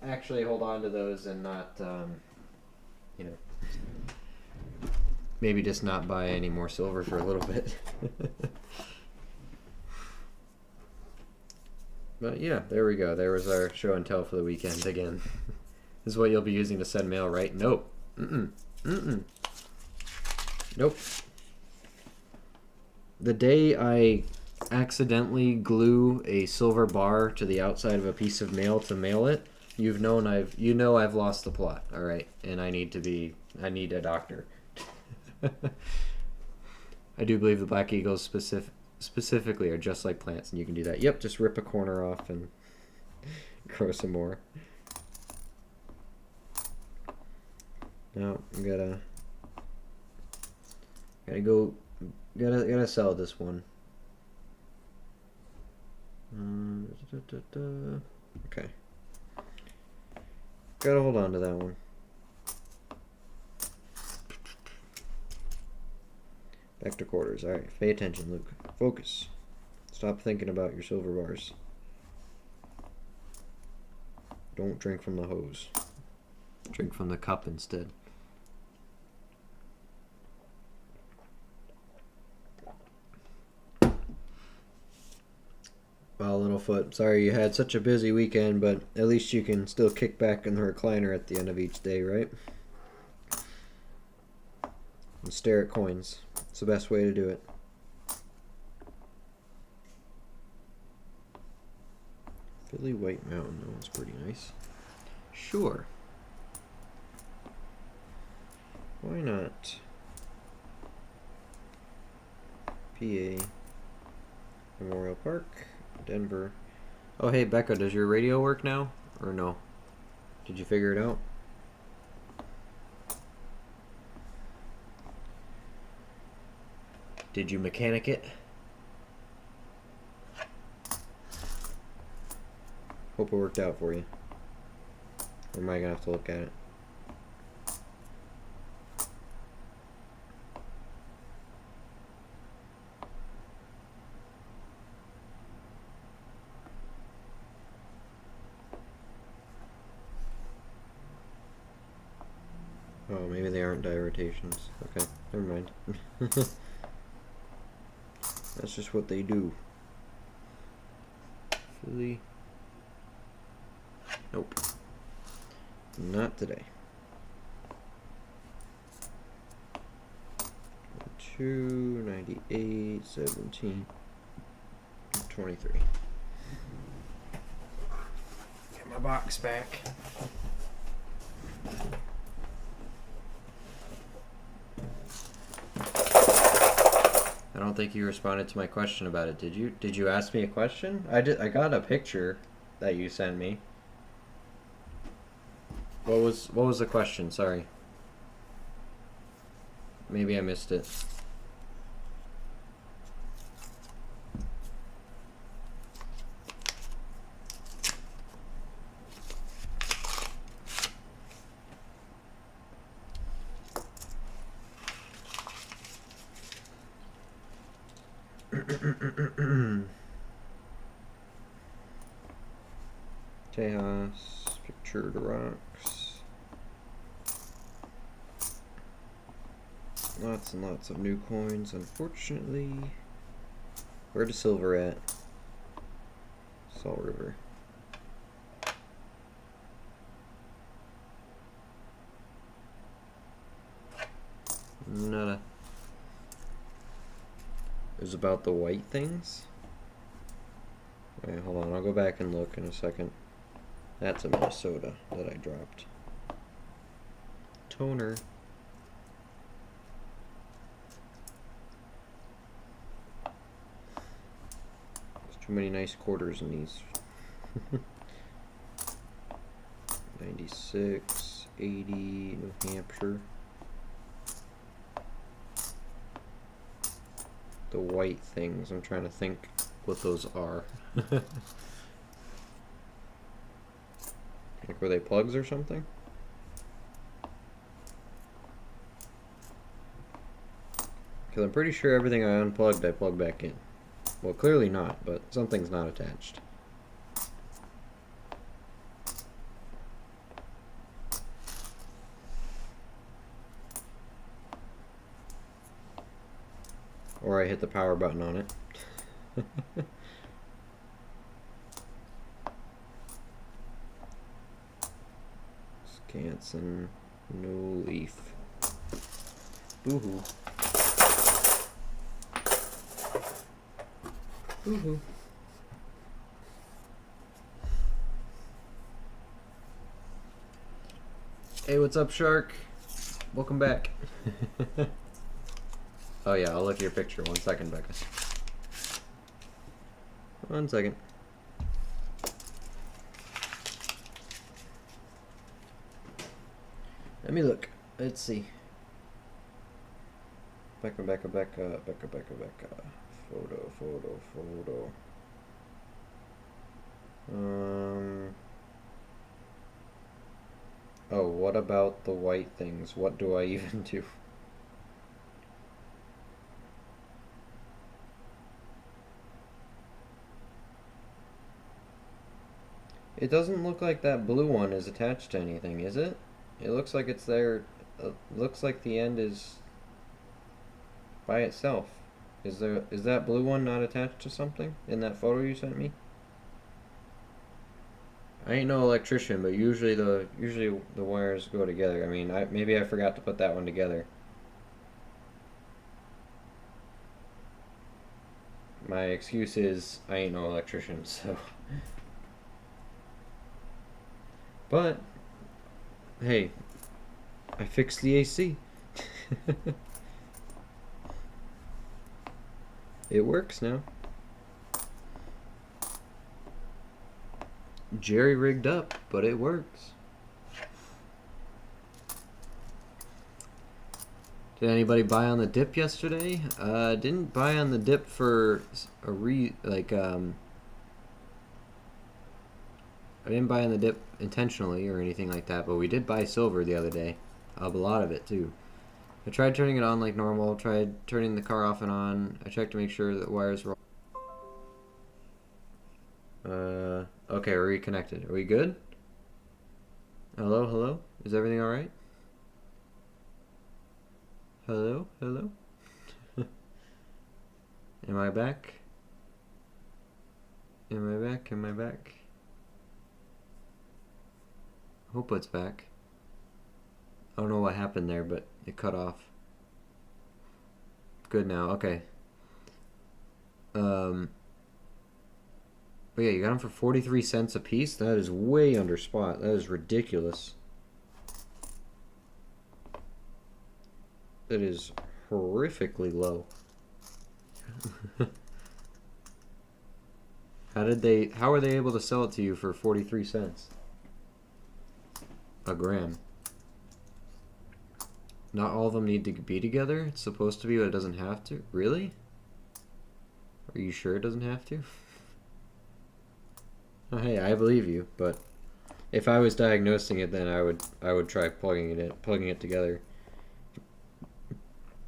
S1: actually hold on to those and not, maybe just not buy any more silver for a little bit. But yeah, there we go. There was our show and tell for the weekend again. This is what you'll be using to send mail, right? Nope. Nope. The day I accidentally glue a silver bar to the outside of a piece of mail to mail it, you know I've lost the plot, all right? And I need a doctor. I do believe the Black Eagles specifically are just like plants, and you can do that. Yep, just rip a corner off and grow some more. No, gotta sell this one. Okay. Gotta hold on to that one. Back to quarters. Alright, pay attention, Luke. Focus. Stop thinking about your silver bars. Don't drink from the hose. Drink from the cup instead. Well, Littlefoot, sorry you had such a busy weekend, but at least you can still kick back in the recliner at the end of each day, right? And stare at coins. It's the best way to do it. Philly White Mountain, that one's pretty nice. Sure. Why not? PA. Memorial Park. Denver. Oh, hey, Becca, does your radio work now? Or no? Did you figure it out? Did you mechanic it? Hope it worked out for you. Or am I gonna have to look at it? Oh, maybe they aren't die rotations. Okay, never mind. That's just what they do. Philly. Nope. Not today. 298, 17, 23. Get my box back. I don't think you responded to my question about it, did you? Did you ask me a question? I got a picture that you sent me. What was the question? Sorry. Maybe I missed it. Tejas, picture the rocks. Lots and lots of new coins, unfortunately. Where the silver at? Salt River. Nada. It was about the white things? Wait, hold on, I'll go back and look in a second. That's a Minnesota that I dropped. Toner. There's too many nice quarters in these. 96, 80, New Hampshire. The white things, I'm trying to think what those are. Like, were they plugs or something? Because I'm pretty sure everything I unplugged, I plugged back in. Well, clearly not, but something's not attached. Or I hit the power button on it. Scanson, no leaf. Boo-hoo. Boo-hoo. Hey, what's up, Shark? Welcome back. Oh yeah, I'll look at your picture. 1 second, Becca. 1 second. Let me look. Let's see. Becca. Photo. Oh, what about the white things? What do I even do? It doesn't look like that blue one is attached to anything, is it? It looks like it's there. Looks like the end is by itself. Is that blue one not attached to something in that photo you sent me? I ain't no electrician, but usually the wires go together. I mean, maybe I forgot to put that one together. My excuse is I ain't no electrician, so. But hey, I fixed the AC. It works now. Jerry rigged up, but it works. Did anybody buy on the dip yesterday? Didn't buy on the dip for a I didn't buy on the dip intentionally or anything like that, but we did buy silver the other day. A lot of it too. I tried turning it on like normal, tried turning the car off and on. I checked to make sure that the wires were okay, we're reconnected. Are we good? Hello? Is everything alright? Hello? Am I back? Am I back? Hope it's back. I don't know what happened there, but it cut off. Good now, okay. But yeah, you got them for 43 cents a piece? That is way under spot. That is ridiculous. That is horrifically low. How are they able to sell it to you for 43 cents? A gram. Not all of them need to be together? It's supposed to be, but it doesn't have to? Really? Are you sure it doesn't have to? Oh, hey, I believe you, but if I was diagnosing it, then I would try plugging it together.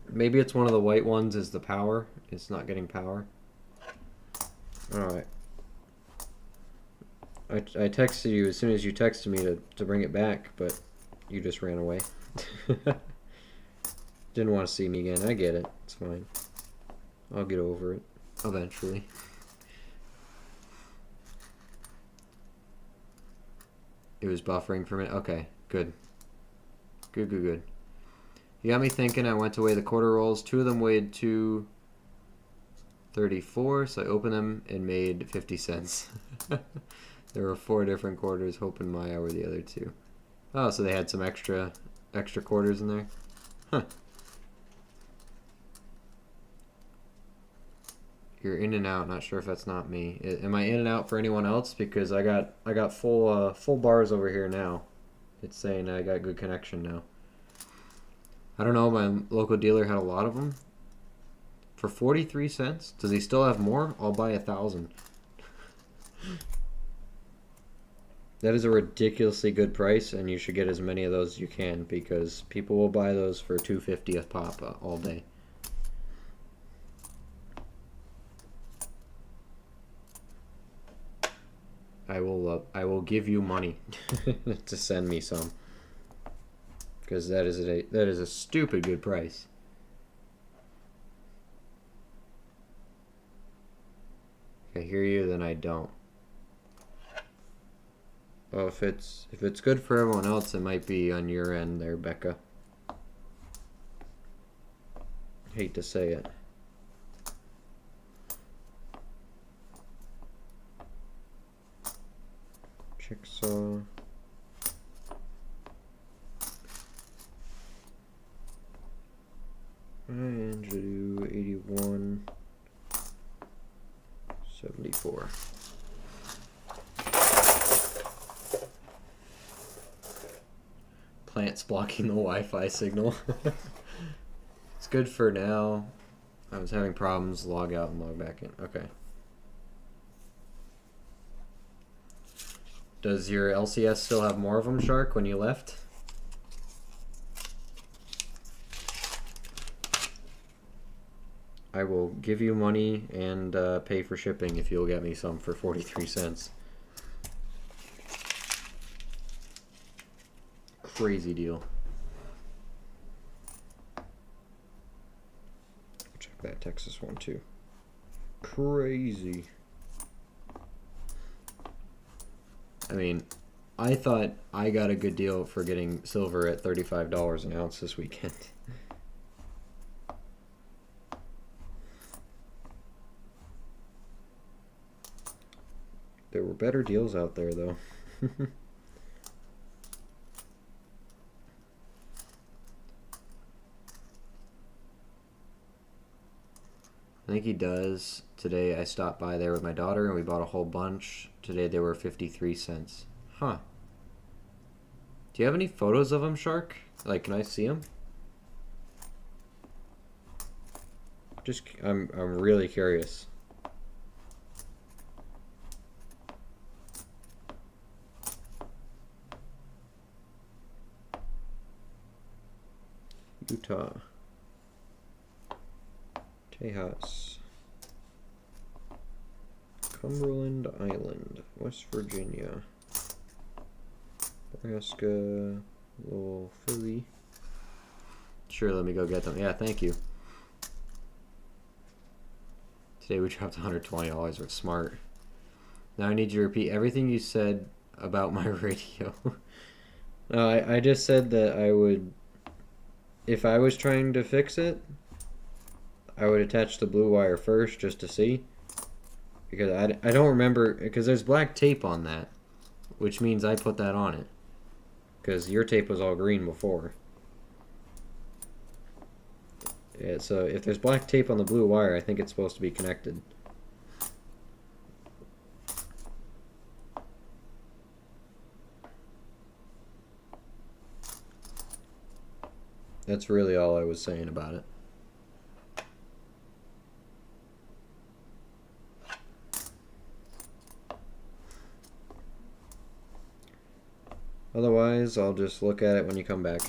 S1: Maybe it's one of the white ones is the power. It's not getting power. Alright. I texted you as soon as you texted me to bring it back, but you just ran away. Didn't want to see me again. I get it. It's fine. I'll get over it eventually. It was buffering for a minute. Okay, good. Good. You got me thinking. I went to weigh the quarter rolls. 2 of them weighed 234, so I opened them and made 50 cents. There were 4 different quarters. Hoping Maya were the other 2. Oh, so they had some extra quarters in there. Huh. You're in and out. Not sure if that's not me. Am I in and out for anyone else? Because I got full bars over here now. It's saying I got good connection now. I don't know. My local dealer had a lot of them for 43 cents. Does he still have more? I'll buy 1,000. That is a ridiculously good price, and you should get as many of those as you can because people will buy those for $2.50 a pop all day. I will give you money to send me some because that is a stupid good price. I hear you, then I don't. Well, if it's good for everyone else, it might be on your end there, Becca. Hate to say it. Jigsaw. And do 81, 74. Plants blocking the Wi-Fi signal. It's good for now. I was having problems. Log out and log back in. Okay. Does your LCS still have more of them, Shark, when you left? I will give you money and pay for shipping if you'll get me some for 43 cents. Crazy deal. Check that Texas one too. Crazy. I mean, I thought I got a good deal for getting silver at $35 an ounce this weekend. There were better deals out there, though. I think he does. Today I stopped by there with my daughter and we bought a whole bunch. Today they were 53 cents. Huh. Do you have any photos of them, Shark? Like, can I see them? I'm really curious. Utah. Tejas. Cumberland Island. West Virginia. Nebraska. Little Philly. Sure, let me go get them. Yeah, thank you. Today we dropped $120. We're smart. Now I need you to repeat everything you said about my radio. No, I just said that I would... If I was trying to fix it, I would attach the blue wire first just to see. Because I don't remember... Because there's black tape on that. Which means I put that on it. Because your tape was all green before. Yeah, so if there's black tape on the blue wire, I think it's supposed to be connected. That's really all I was saying about it. Otherwise, I'll just look at it when you come back.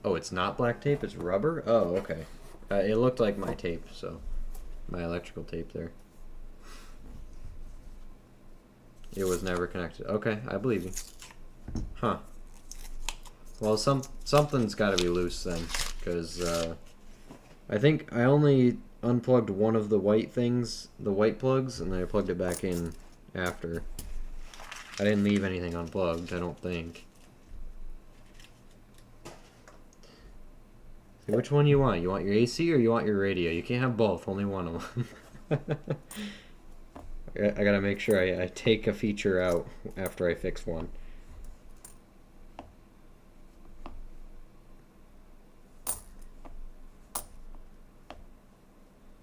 S1: Oh, it's not black tape, it's rubber? Oh, okay. It looked like my tape, so my electrical tape there. It was never connected. Okay, I believe you. Huh. Well, something's got to be loose then, because I think I only unplugged one of the white things, the white plugs, and then I plugged it back in after. I didn't leave anything unplugged, I don't think. So which one you want? You want your AC or you want your radio? You can't have both, only one of them. I gotta make sure I take a feature out after I fix one.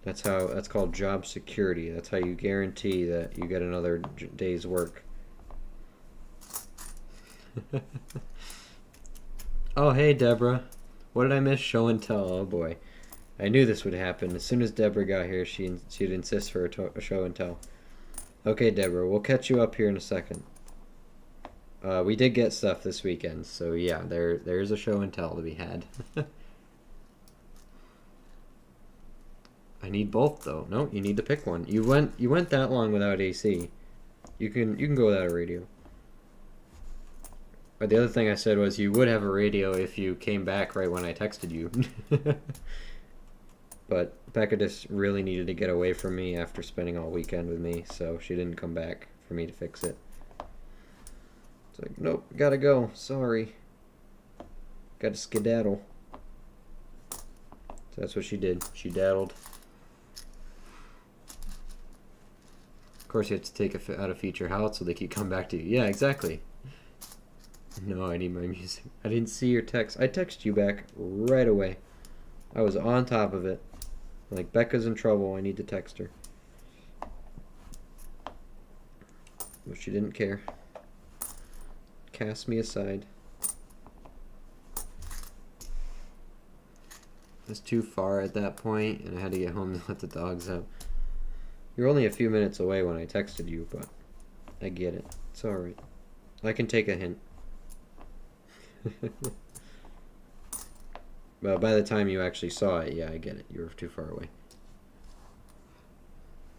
S1: That's called job security. That's how you guarantee that you get another day's work. Oh, hey, Deborah. What did I miss? Show and tell. Oh, boy. I knew this would happen. As soon as Deborah got here, she'd insist for a show and tell. Okay, Deborah, we'll catch you up here in a second. We did get stuff this weekend, so yeah, there's a show and tell to be had. I need both though. No, you need to pick one. You went that long without AC. You can go without a radio. But the other thing I said was you would have a radio if you came back right when I texted you. But Becca just really needed to get away from me after spending all weekend with me, so she didn't come back for me to fix it. It's like, nope, gotta go. Sorry. Gotta skedaddle. So that's what she did. She daddled. Of course, you have to take it out of feature house so they keep coming back to you. Yeah, exactly. No, I need my music. I didn't see your text. I texted you back right away. I was on top of it. Like, Becca's in trouble. I need to text her. But she didn't care. Cast me aside. It was too far at that point, and I had to get home to let the dogs out. You're only a few minutes away when I texted you, but I get it. It's alright. I can take a hint. Well, by the time you actually saw it, yeah, I get it. You were too far away.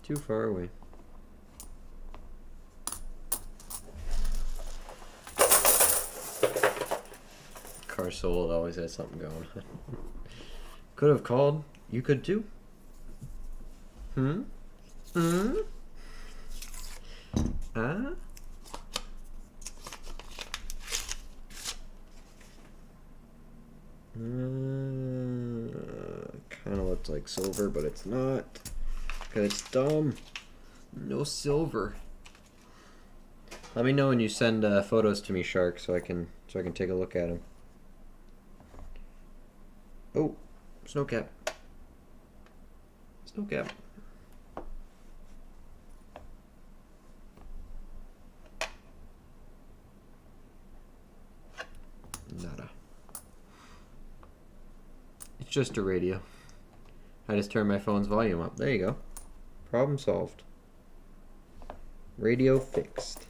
S1: Too far away. Car sold always has something going on. Could have called. You could too. Hmm? Hmm? Huh? Kind of looks like silver, but it's not. Because it's dumb. No silver. Let me know when you send photos to me, Shark, so I can take a look at them. Oh, snowcap. Snowcap. Nada. It's just a radio. I just turned my phone's volume up. There you go. Problem solved. Radio fixed.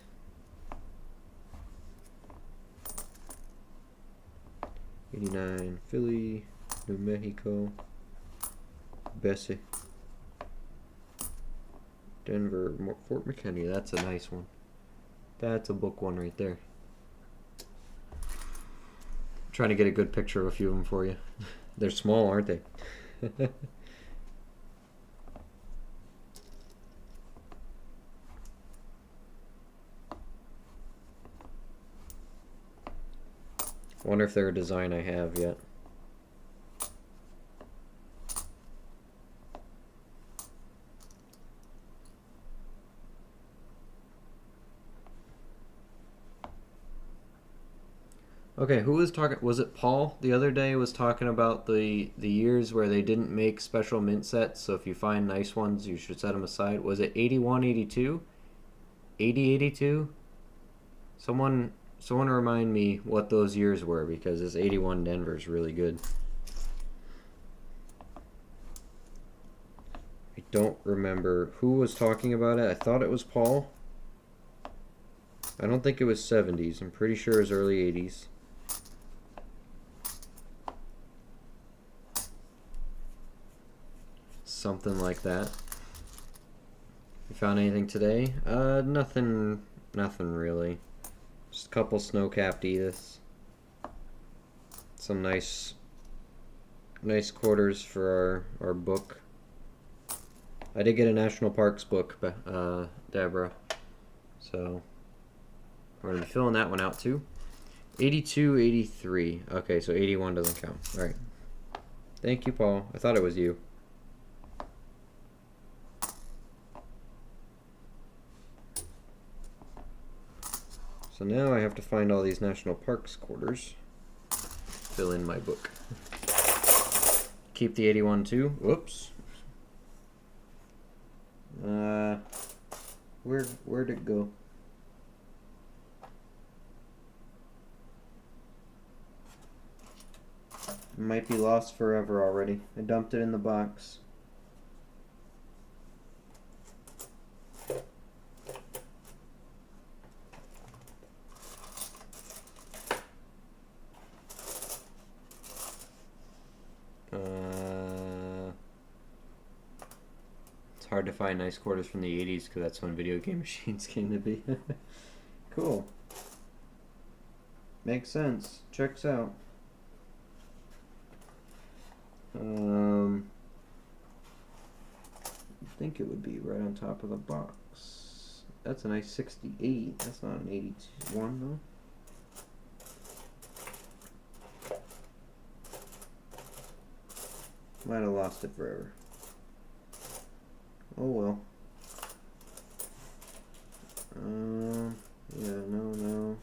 S1: '89 Philly, New Mexico, Bessie, Denver, Fort McHenry. That's a nice one. That's a book one right there. Trying to get a good picture of a few of them for you. They're small, aren't they? I wonder if they're a design I have yet. Okay, who was talking? Was it Paul the other day was talking about the years where they didn't make special mint sets, so if you find nice ones, you should set them aside. Was it 81, 82? 80, 82? Someone remind me what those years were, because this 81 Denver is really good. I don't remember who was talking about it. I thought it was Paul. I don't think it was 70s. I'm pretty sure it was early 80s. Something like that. You found anything today? Nothing really. Just a couple snow-capped Ediths. Some nice quarters for our book. I did get a National Parks book, Deborah. So we're gonna be filling that one out too. 82, 83. Okay, so 81 doesn't count. All right. Thank you, Paul. I thought it was you. So now I have to find all these national parks quarters. Fill in my book. Keep the 81 too. Whoops. Where'd it go? It might be lost forever already. I dumped it in the box. It's hard to find nice quarters from the 80s because that's when video game machines came to be. Cool. Makes sense. Checks out. think it would be right on top of the box. That's a nice 68. That's not an 81 though. Might have lost it forever. Oh well. Yeah, no.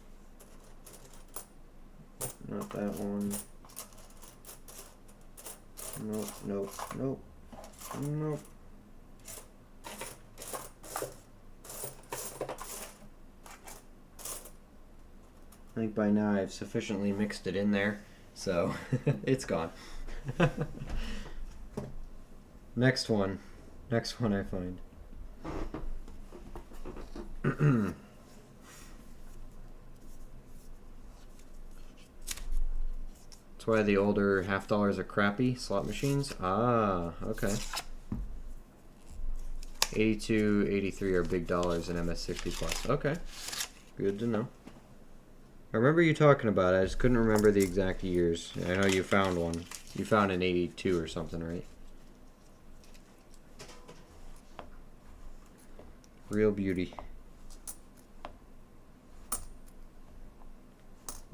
S1: Not that one. Nope. I think by now I've sufficiently mixed it in there, so it's gone. Next one I find. That's why the older half dollars are crappy slot machines. Ah, okay. 82, 83 are big dollars in MS60 plus. Okay, good to know. I remember you talking about it. I just couldn't remember the exact years. I know you found one. You found an 82 or something, right? Real beauty.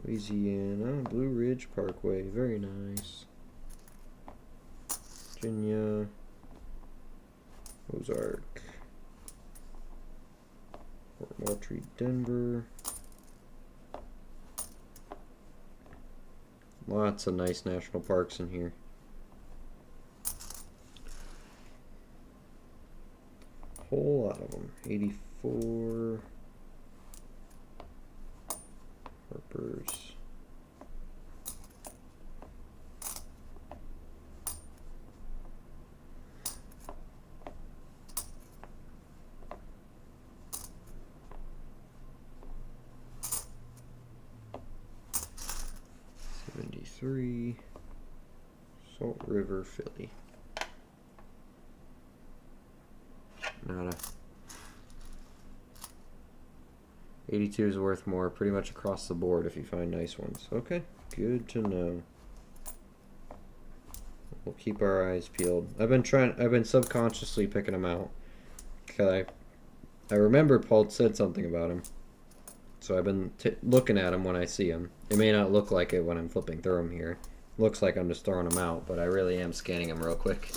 S1: Louisiana, Blue Ridge Parkway, very nice. Virginia, Ozark, Fort Moultrie, Denver. Lots of nice national parks in here. Whole lot of them. 84. Harper's. Salt River, Philly. Nada. 82 is worth more pretty much across the board if you find nice ones. Okay, good to know. We'll keep our eyes peeled. I've been subconsciously picking them out. Cause I remember Paul said something about him. So I've been looking at them when I see them. It may not look like it when I'm flipping through them here. Looks like I'm just throwing them out, but I really am scanning them real quick.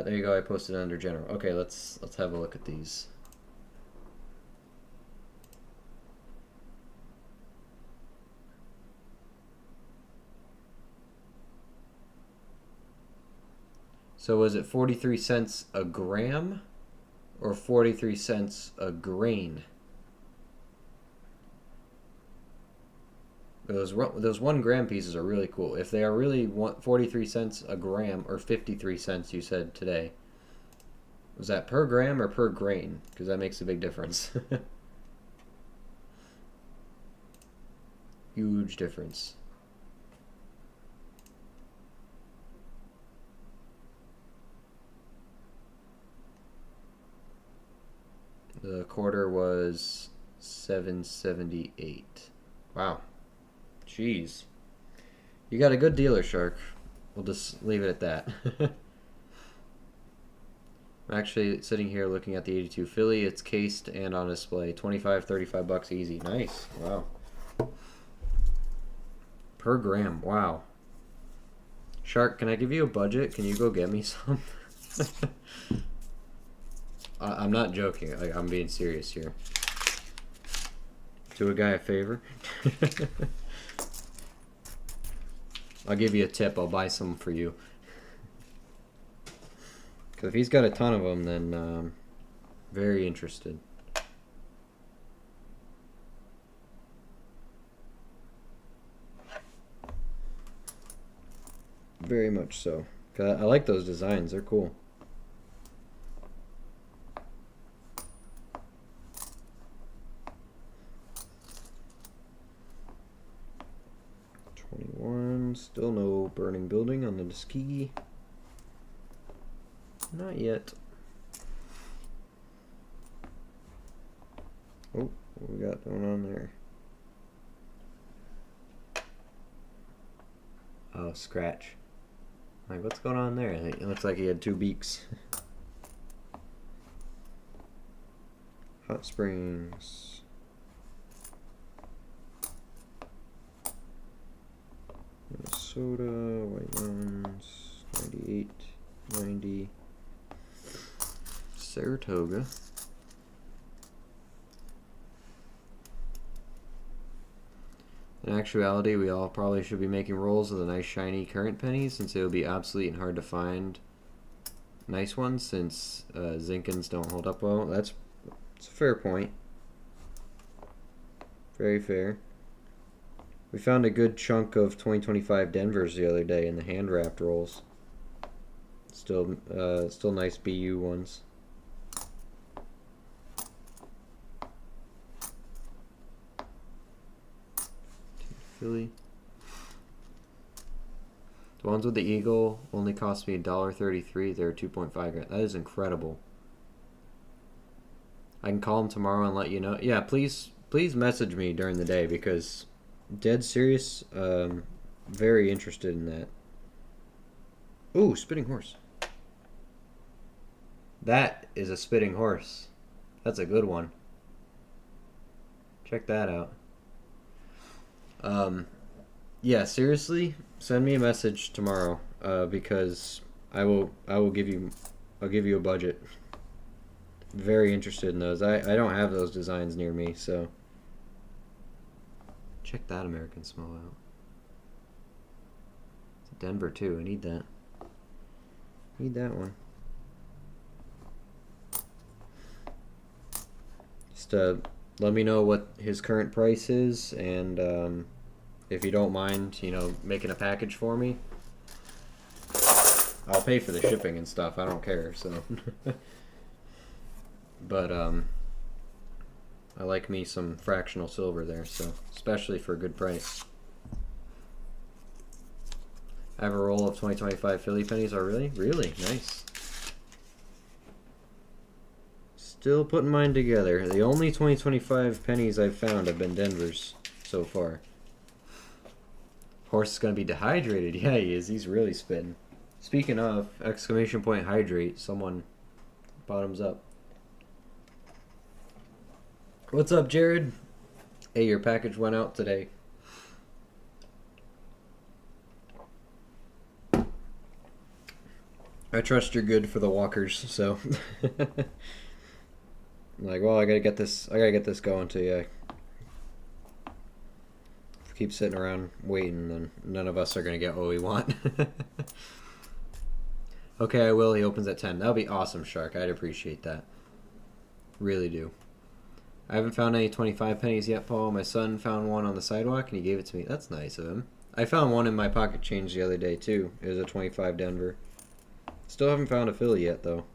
S1: There you go. I posted it under general. Okay, let's have a look at these. So was it 43 cents a gram or 43 cents a grain? Those 1 gram pieces are really cool. If they are really 43 cents a gram or 53 cents you said today, was that per gram or per grain? Because that makes a big difference. Huge difference. The quarter was 7.78. Wow. Jeez. You got a good dealer, Shark. We'll just leave it at that. I'm actually sitting here looking at the 82 Philly. It's cased and on display. 25, 35 bucks easy. Nice. Wow. Per gram. Wow. Shark, can I give you a budget? Can you go get me some? I'm not joking. I'm being serious here. Do a guy a favor. I'll give you a tip. I'll buy some for you. Because if he's got a ton of them, then very interested. Very much so. 'Cause I like those designs. They're cool. Still no burning building on the ski. Not yet. Oh, what we got going on there? Oh, scratch. Like, what's going on there? It looks like he had two beaks. Hot Springs. Minnesota, White Mountains, 98, 90. Saratoga. In actuality, we all probably should be making rolls of the nice shiny current pennies, since it would be obsolete and hard to find nice ones, since Zinkins don't hold up well. That's a fair point. Very fair. We found a good chunk of 2025 Denvers the other day in the hand wrapped rolls. Still nice BU ones. Philly. The ones with the eagle only cost me $1.33. They're 2.5 grand. That is incredible. I can call them tomorrow and let you know. Yeah, please message me during the day, because dead serious. Very interested in that. Ooh, spitting horse. That is a spitting horse. That's a good one. Check that out. Yeah, seriously, send me a message tomorrow, because I'll give you a budget. Very interested in those. I don't have those designs near me, so check that American Small out. It's Denver too. I need that. Need that one. Just let me know what his current price is, and if you don't mind, making a package for me, I'll pay for the shipping and stuff. I don't care. So, but I like me some fractional silver there, so especially for a good price. I have a roll of 2025 Philly pennies. Oh, really? Really nice. Still putting mine together. The only 2025 pennies I've found have been Denver's so far. Horse is going to be dehydrated. Yeah, he is. He's really spitting. Speaking of, exclamation point hydrate. Someone bottoms up. What's up, Jared? Hey, your package went out today. I trust you're good for the walkers, so like, well, I gotta get this going to you. If we keep sitting around waiting, then none of us are gonna get what we want. Okay, I will. He opens at 10. That'll be awesome, Shark. I'd appreciate that. Really do. I haven't found any 25 pennies yet, Paul. My son found one on the sidewalk and he gave it to me. That's nice of him. I found one in my pocket change the other day too. It was a 25 Denver. Still haven't found a Philly yet though.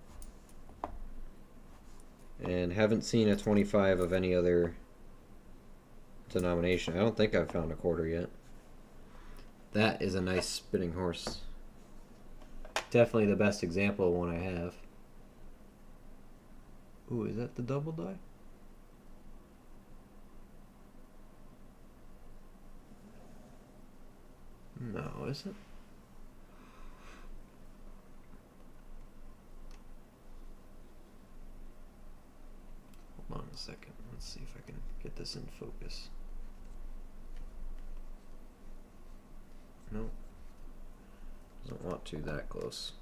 S1: And haven't seen a 25 of any other denomination. I don't think I've found a quarter yet. That is a nice spitting horse. Definitely the best example of one I have. Ooh, is that the double die? No, is it? Hold on a second. Let's see if I can get this in focus. Nope. Doesn't want to that close.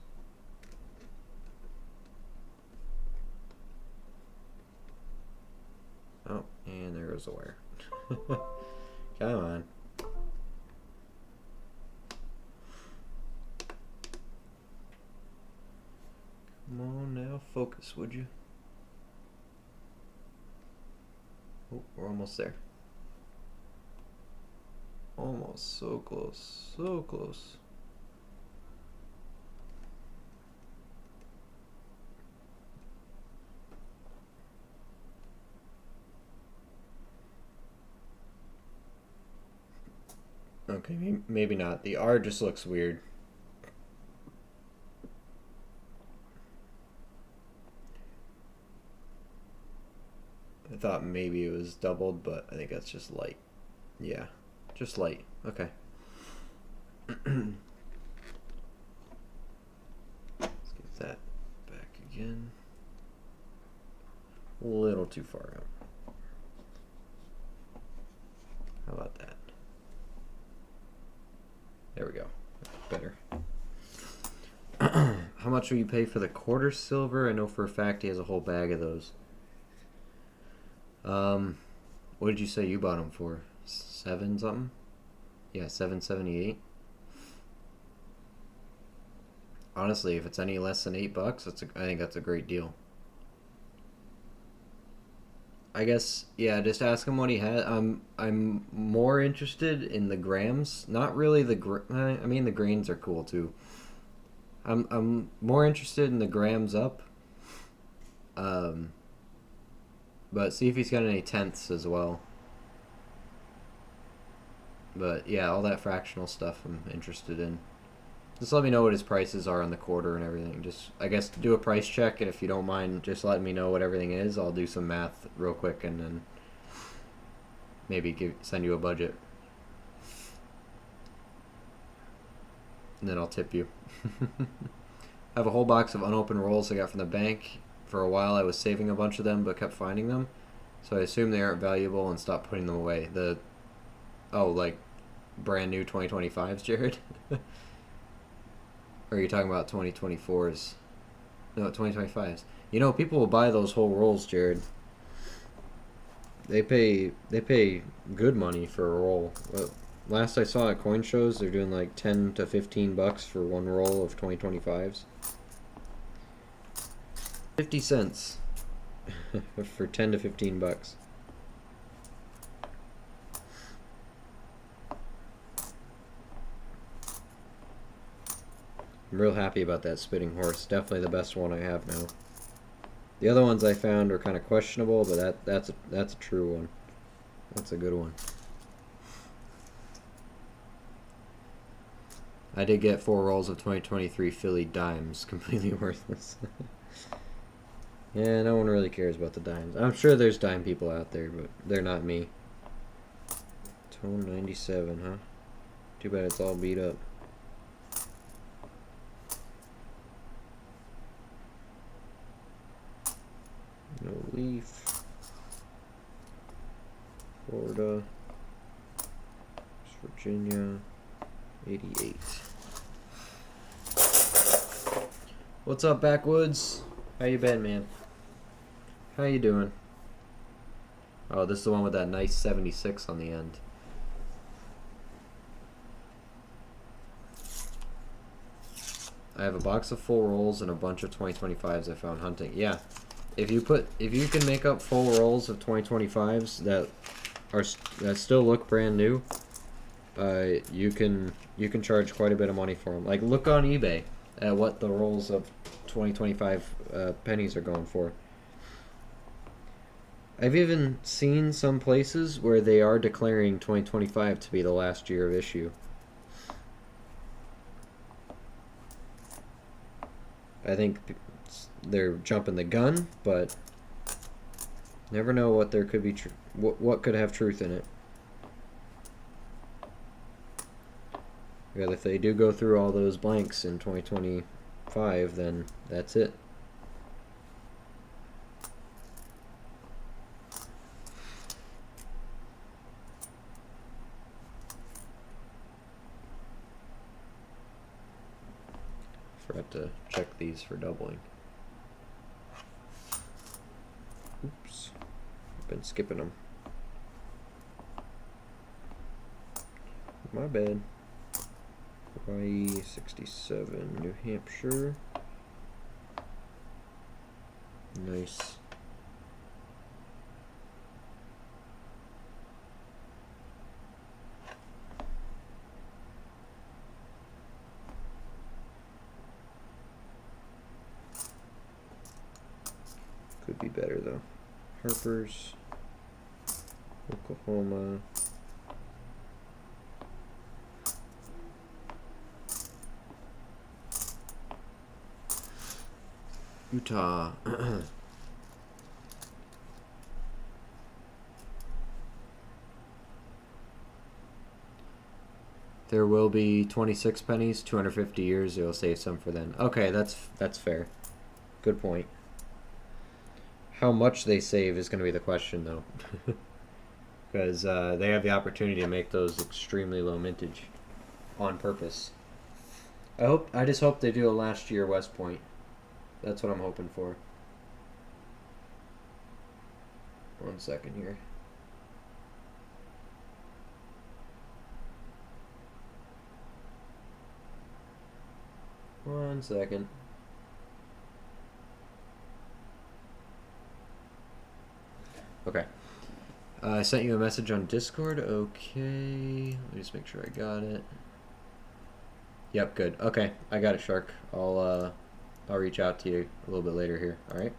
S1: Oh, and there goes the wire. Come on. Come on now, focus, would you? Oh, we're almost there. Almost, so close, so close. Okay, maybe not. The R just looks weird. I thought maybe it was doubled, but I think that's just light. Yeah, just light. Okay. again. A little too far out. How about that? There we go. Better. How much will you pay for the quarter silver? I know for a fact he has a whole bag of those. What did you say you bought them for? 7 something? Yeah, $7.78. Honestly, if it's any less than $8, I think that's a great deal. I guess, yeah, just ask him what he has. I'm more interested in the grams. Not really I mean, the grains are cool too. I'm more interested in the grams up. But see if he's got any tenths as well. But yeah, all that fractional stuff I'm interested in. Just let me know what his prices are on the quarter and everything. Just, I guess, do a price check, and if you don't mind just letting me know what everything is, I'll do some math real quick and then maybe send you a budget. And then I'll tip you. I have a whole box of unopened rolls I got from the bank. For a while I was saving a bunch of them but kept finding them. So I assume they aren't valuable and stopped putting them away. Like brand new 2025s, Jared? Or are you talking about 2024s? No, 2025s. You know, people will buy those whole rolls, Jared. They pay good money for a roll. Last I saw at coin shows, they're doing like 10 to 15 bucks for one roll of 2025s. 50 cents for 10 to 15 bucks. I'm real happy about that spitting horse. Definitely the best one I have now. The other ones I found were kind of questionable, but that's a true one. That's a good one. I did get 4 rolls of 2023 Philly dimes. Completely worthless. Yeah, no one really cares about the dimes. I'm sure there's dime people out there, but they're not me. Tone 97, huh? Too bad it's all beat up. No leaf. Florida. Virginia. 88. What's up, Backwoods? How you been, man? How you doing? Oh, this is the one with that nice 76 on the end. I have a box of full rolls and a bunch of 2025s I found hunting. Yeah. If you can make up full rolls of 2025s that still look brand new, you can charge quite a bit of money for them. Like, look on eBay at what the rolls of 2025 pennies are going for. I've even seen some places where they are declaring 2025 to be the last year of issue. I think they're jumping the gun, but never know what there could be what could have truth in it. But if they do go through all those blanks in 2025, then that's it. Forgot to check these for doubling. Oops. I've been skipping them. My bad. Hawaii 67, New Hampshire. Nice. Could be better though. Harper's, Oklahoma. Utah. There will be 26 pennies, 250 years. You'll save some for then. Okay, that's fair. Good point. How much they save is going to be the question, though. Because they have the opportunity to make those extremely low mintage on purpose. I just hope they do a last year West Point. That's what I'm hoping for. 1 second here. One second. Okay. I sent you a message on Discord. Okay. Let me just make sure I got it. Yep, good. Okay, I got it, Shark. I'll reach out to you a little bit later here. All right.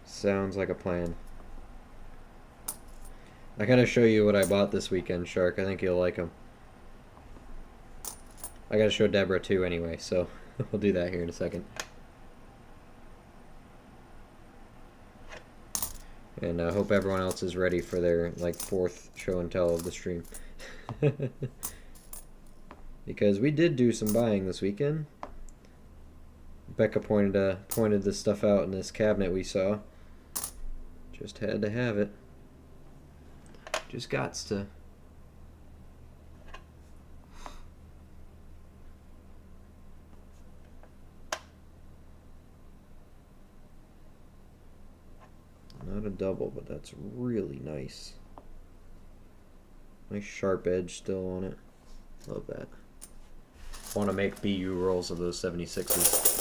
S1: Sounds like a plan. I gotta show you what I bought this weekend, Shark. I think you'll like them. I gotta show Deborah too, anyway. So we'll do that here in a second. And I hope everyone else is ready for their like 4th show and tell of the stream. Because we did do some buying this weekend. Becca pointed this stuff out in this cabinet we saw. Just had to have it. Just gots to. Not a double, but that's really nice. Nice sharp edge still on it. Love that. Want to make BU rolls of those 76s.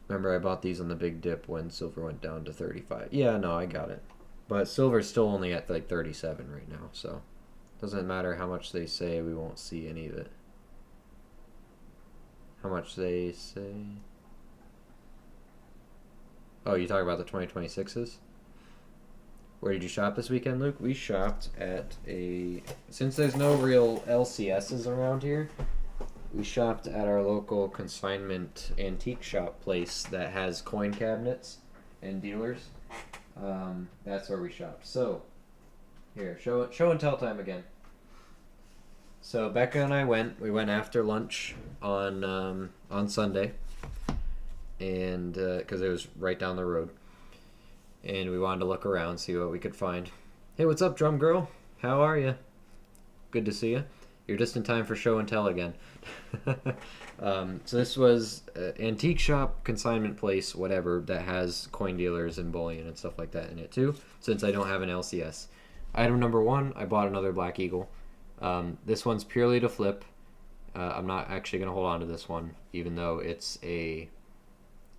S1: Remember, I bought these on the big dip when silver went down to 35. Yeah, no, I got it. But silver's still only at like 37 right now, so doesn't matter how much they say, we won't see any of it. How much they say? Oh, you talk about the 2026s? Where did you shop this weekend, Luke? We shopped at since there's no real LCSs around here, we shopped at our local consignment antique shop place that has coin cabinets and dealers. That's where we shopped. So, here, show and tell time again. So Becca and I we went after lunch on Sunday, and because it was right down the road, and we wanted to look around, see what we could find. Hey, what's up, drum girl? How are you? Good to see you. You're just in time for show and tell again. So this was antique shop, consignment place, whatever, that has coin dealers and bullion and stuff like that in it too, since I don't have an LCS. Item number 1, I bought another Black Eagle. This one's purely to flip. I'm not actually going to hold on to this one, even though it's a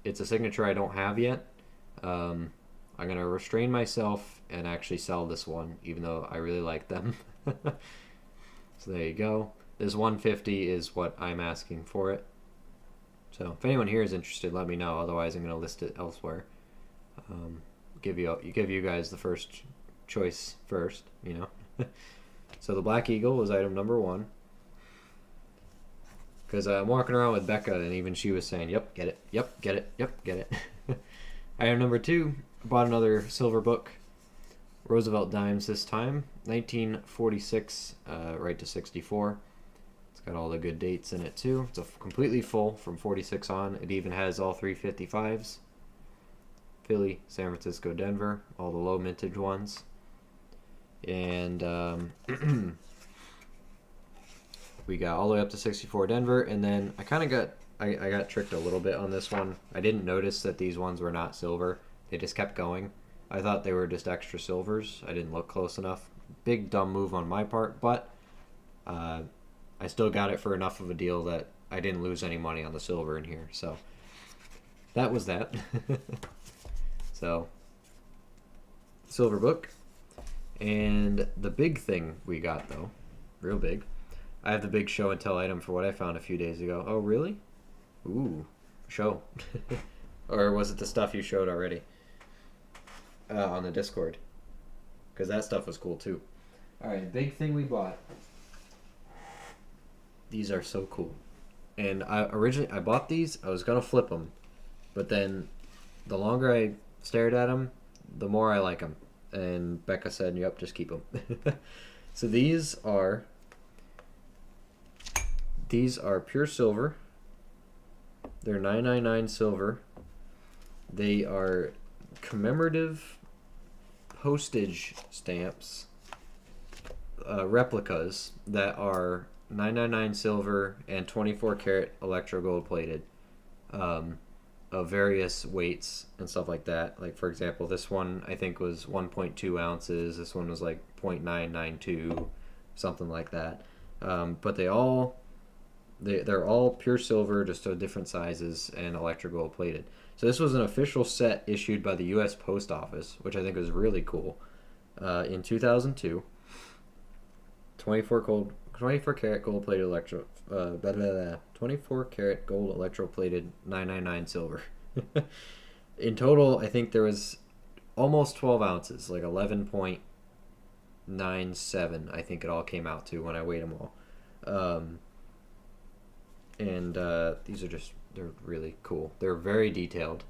S1: signature I don't have yet. I'm going to restrain myself and actually sell this one, even though I really like them. So there you go. This 150 is what I'm asking for it. So if anyone here is interested, let me know. Otherwise, I'm going to list it elsewhere. Give you guys the first choice first, you know. So the Black Eagle was item number 1. Because I'm walking around with Becca, and even she was saying, "Yep, get it. Yep, get it. Yep, get it." Item number 2, bought another silver book. Roosevelt dimes this time, 1946 right to 64. It's got all the good dates in it too. It's completely full from 46 on. It even has all 355s. Philly, San Francisco, Denver, all the low mintage ones. And we got all the way up to 64 Denver, and then I got tricked a little bit on this one. I didn't notice that these ones were not silver. They just kept going. I thought they were just extra silvers. I didn't look close enough. Big dumb move on my part, but I still got it for enough of a deal that I didn't lose any money on the silver in here. So that was that. So silver book. And the big thing we got, though, real big, I have the big show and tell item for what I found a few days ago. Oh, really? Ooh, show. Or was it the stuff you showed already on the Discord? Because that stuff was cool, too. All right, big thing we bought. These are so cool. And I bought these. I was going to flip them. But then the longer I stared at them, the more I like them. And Becca said, "Yep, just keep them." So these are pure silver. They're 999 silver. They are commemorative postage stamps, replicas that are 999 silver and 24 karat electro gold plated, of various weights and stuff like that. Like, for example, this one I think was 1.2 ounces. This one was like 0.992, something like that. But they're all pure silver, just of different sizes and electro gold plated. So this was an official set issued by the U.S. Post Office, which I think was really cool. In 2002, 24 karat gold plated 24 karat gold electro plated 999 silver. In total, I think there was almost 12 ounces, like 11.97. I think it all came out to when I weighed them all. These are they're really cool. They're very detailed,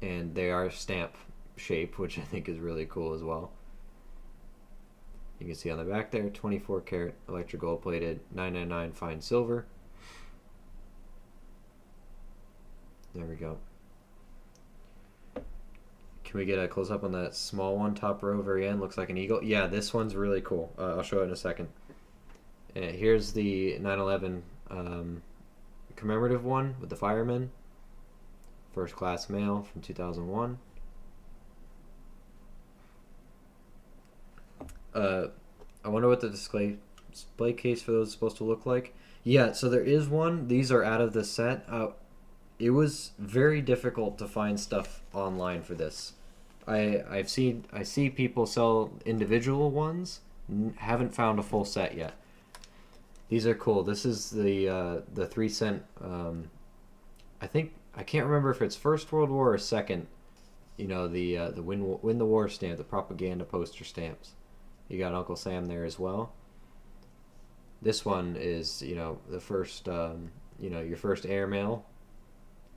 S1: and they are stamp shape, which I think is really cool as well. You can see on the back there, 24 karat electro gold plated 999 fine silver. There we go. Can we get a close up on that small one, top row, very end? Looks like an eagle. Yeah, this one's really cool. I'll show it in a second. Here's the 9/11 commemorative one with the fireman. First class mail from 2001. I wonder what the display case for those is supposed to look like. Yeah, so there is one. These are out of the set. It was very difficult to find stuff online for this. I see people sell individual ones. Haven't found a full set yet. These are cool. This is the 3 cent. I can't remember if it's First World War or Second. You know, the win the war stamp, the propaganda poster stamps. You got Uncle Sam there as well. This one is, the first, your first airmail.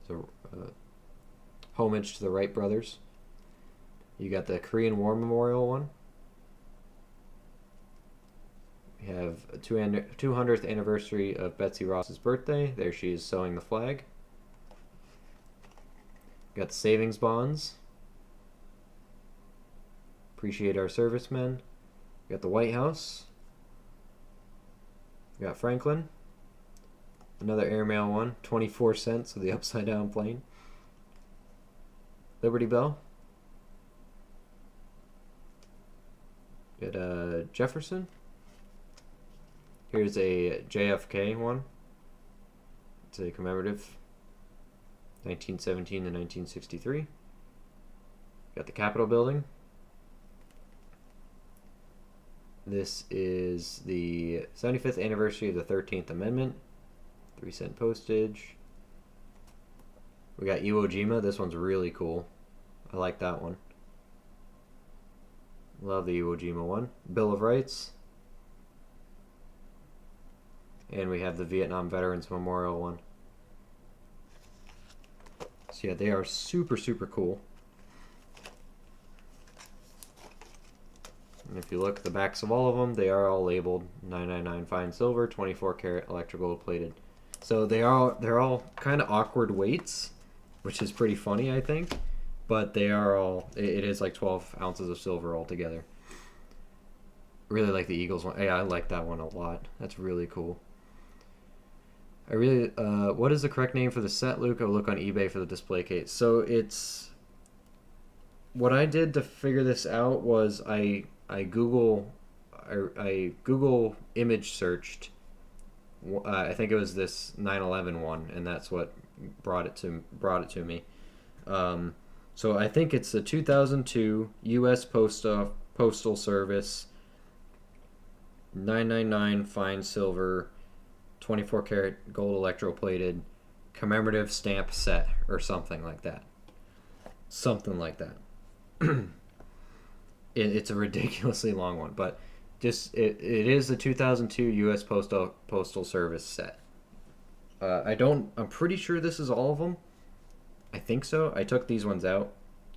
S1: So, homage to the Wright brothers. You got the Korean War Memorial one. We have a 200th anniversary of Betsy Ross's birthday. There she is sewing the flag. Got the savings bonds. Appreciate our servicemen. We got the White House. We got Franklin. Another airmail one, 24 cents with the upside down plane. Liberty Bell. Got Jefferson. Here's a JFK one. It's a commemorative, 1917 to 1963. Got the Capitol building. This is the 75th anniversary of the 13th Amendment. 3 cent postage. We got Iwo Jima. This one's really cool. I like that one. Love the Iwo Jima one. Bill of Rights. And we have the Vietnam Veterans Memorial one. So yeah, they are super, super cool. And if you look at the backs of all of them, they are all labeled 999 fine silver, 24 karat electro gold plated. So they're all kind of awkward weights, which is pretty funny, I think. But they are all, it is like 12 ounces of silver altogether. Really like the Eagles one. Yeah, I like that one a lot. That's really cool. What is the correct name for the set, Luke? I'll look on eBay for the display case. So it's, what I did to figure this out was I Google image searched. I think it was this 9/11 one, and that's what brought it to me. So I think it's the 2002 U.S. Postal Service 999 fine silver, 24 karat gold electroplated commemorative stamp set or something like that. It's a ridiculously long one, but it is the 2002 U.S. Postal Service set. I'm pretty sure this is all of them. I think so. I took these ones out,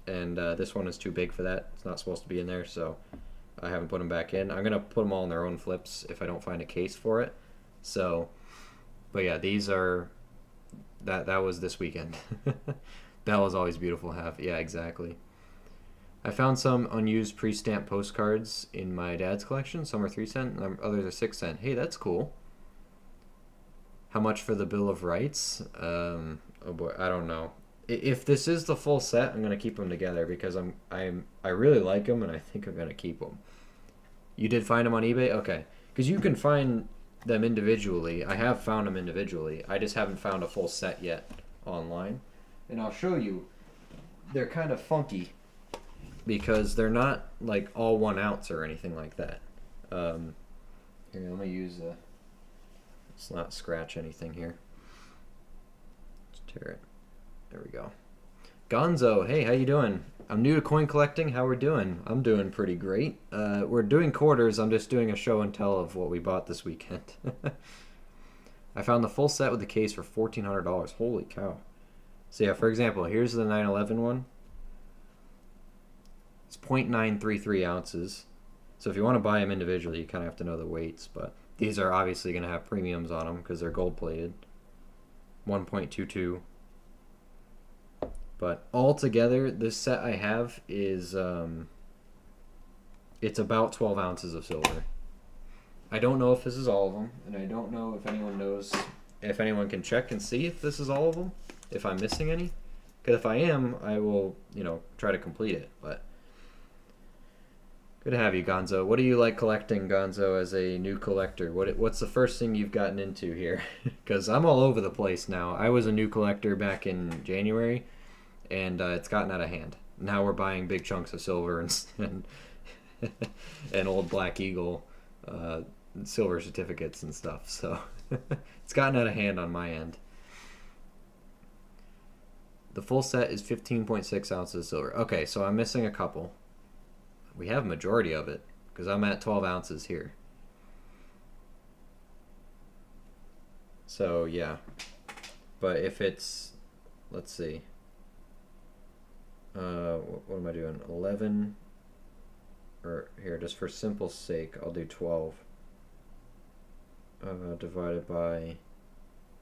S1: and this one is too big for that. It's not supposed to be in there, so I haven't put them back in. I'm gonna put them all in their own flips if I don't find a case for it. So, but yeah, these are that was this weekend. That was always beautiful to have. Yeah, exactly. I found some unused pre-stamped postcards in my dad's collection. Some are 3 cents, others are 6 cents. Hey, that's cool. How much for the Bill of Rights? Oh boy, I don't know. If this is the full set, I'm gonna keep them together because I really like them and I think I'm gonna keep them. You did find them on eBay, okay? Because you can find them individually. I have found them individually. I just haven't found a full set yet online, and I'll show you. They're kind of funky because they're not like all 1 ounce or anything like that. Here, let me use a. Let's not scratch anything here. Let's tear it. There we go. Gonzo, hey, how you doing? I'm new to coin collecting. How we're doing? I'm doing pretty great. We're doing quarters. I'm just doing a show and tell of what we bought this weekend. I found the full set with the case for $1,400. Holy cow. So yeah, for example, here's the 911 one. It's 0.933 ounces. So if you want to buy them individually, you kind of have to know the weights, but these are obviously going to have premiums on them because they're gold plated. 1.22. But altogether, this set I have is, it's about 12 ounces of silver. I don't know if this is all of them, and I don't know if anyone knows, if anyone can check and see if this is all of them, if I'm missing any. Because if I am, I will, try to complete it, but good to have you, Gonzo. What do you like collecting, Gonzo, as a new collector? What's the first thing you've gotten into here? Because I'm all over the place now. I was a new collector back in January, and it's gotten out of hand. Now we're buying big chunks of silver and old Black Eagle silver certificates and stuff. So it's gotten out of hand on my end. The full set is 15.6 ounces of silver. Okay, so I'm missing a couple. We have a majority of it because I'm at 12 ounces here. So yeah, but if it's, let's see, what am I doing? 11, or here, just for simple sake, I'll do 12 divided by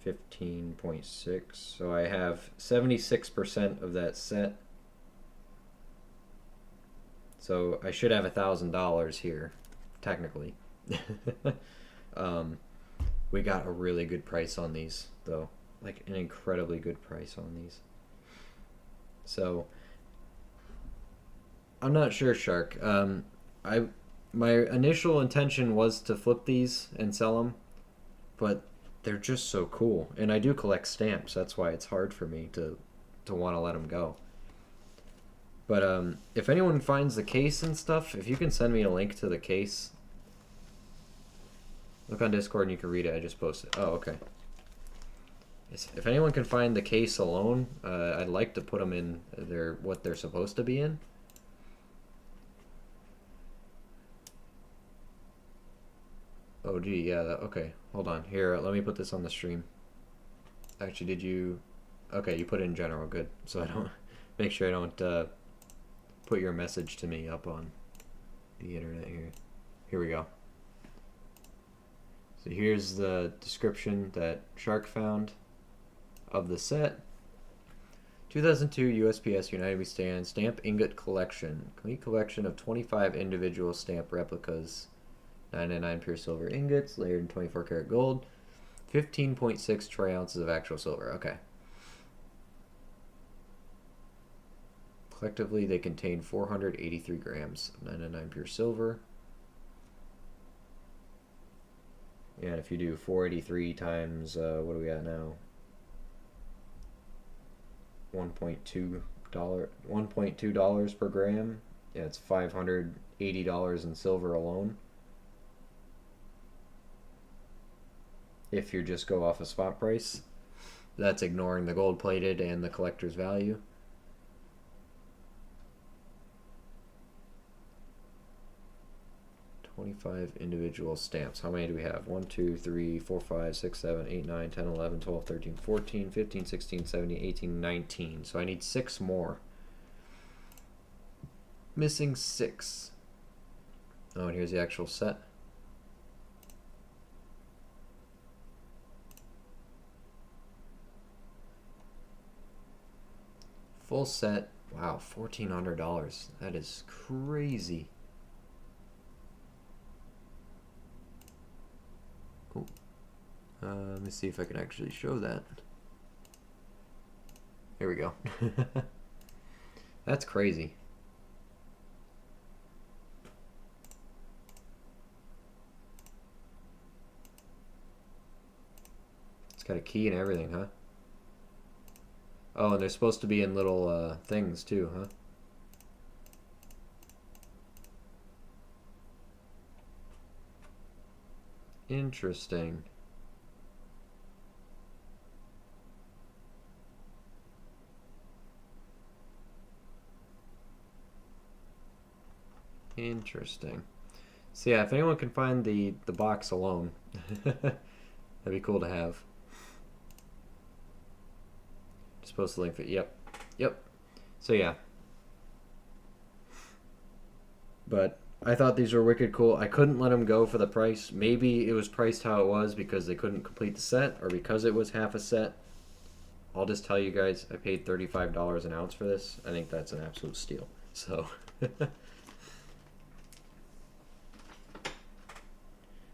S1: 15.6. So I have 76% of that set. So I should have $1,000 here, technically. We got a really good price on these, though, like an incredibly good price on these. So I'm not sure, Shark. My initial intention was to flip these and sell them, but they're just so cool, and I do collect stamps. That's why it's hard for me to want to let them go. But if anyone finds the case and stuff, if you can send me a link to the case, look on Discord and you can read it. I just posted. Oh, okay. If anyone can find the case alone, I'd like to put them in what they're supposed to be in. Oh, gee, yeah, okay. Hold on. Here, let me put this on the stream. Actually, did you... Okay, you put it in general. Good. So I don't... Make sure I don't put your message to me up on the internet here. Here we go. So here's the description that Shark found of the set. 2002 USPS United We Stand Stamp Ingot Collection. Complete collection of 25 individual stamp replicas. 99 pure silver ingots, layered in 24 karat gold. 15.6 troy ounces of actual silver. Okay. Collectively, they contain 483 grams of 99 pure silver. Yeah, and if you do 483 times, what are we at now? $1.2 per gram. Yeah, it's $580 in silver alone. If you just go off a spot price, that's ignoring the gold plated and the collector's value. $25 individual stamps. How many do we have? 1, 2, 3, 4, 5, 6, 7, 8, 9, 10, 11, 12, 13, 14, 15, 16, 17, 18, 19. So I need 6 more. Missing 6. Oh, and here's the actual set. Full set. Wow, $1,400. That is crazy. Cool. Let me see if I can actually show that. Here we go. That's crazy. It's got a key and everything, huh? Oh, and they're supposed to be in little things too, huh? Interesting. Interesting. So yeah, if anyone can find the box alone, that'd be cool to have. Just post the link for it. Yep. So yeah. But I thought these were wicked cool. I couldn't let them go for the price. Maybe it was priced how it was because they couldn't complete the set, or because it was half a set. I'll just tell you guys, I paid $35 an ounce for this. I think that's an absolute steal. So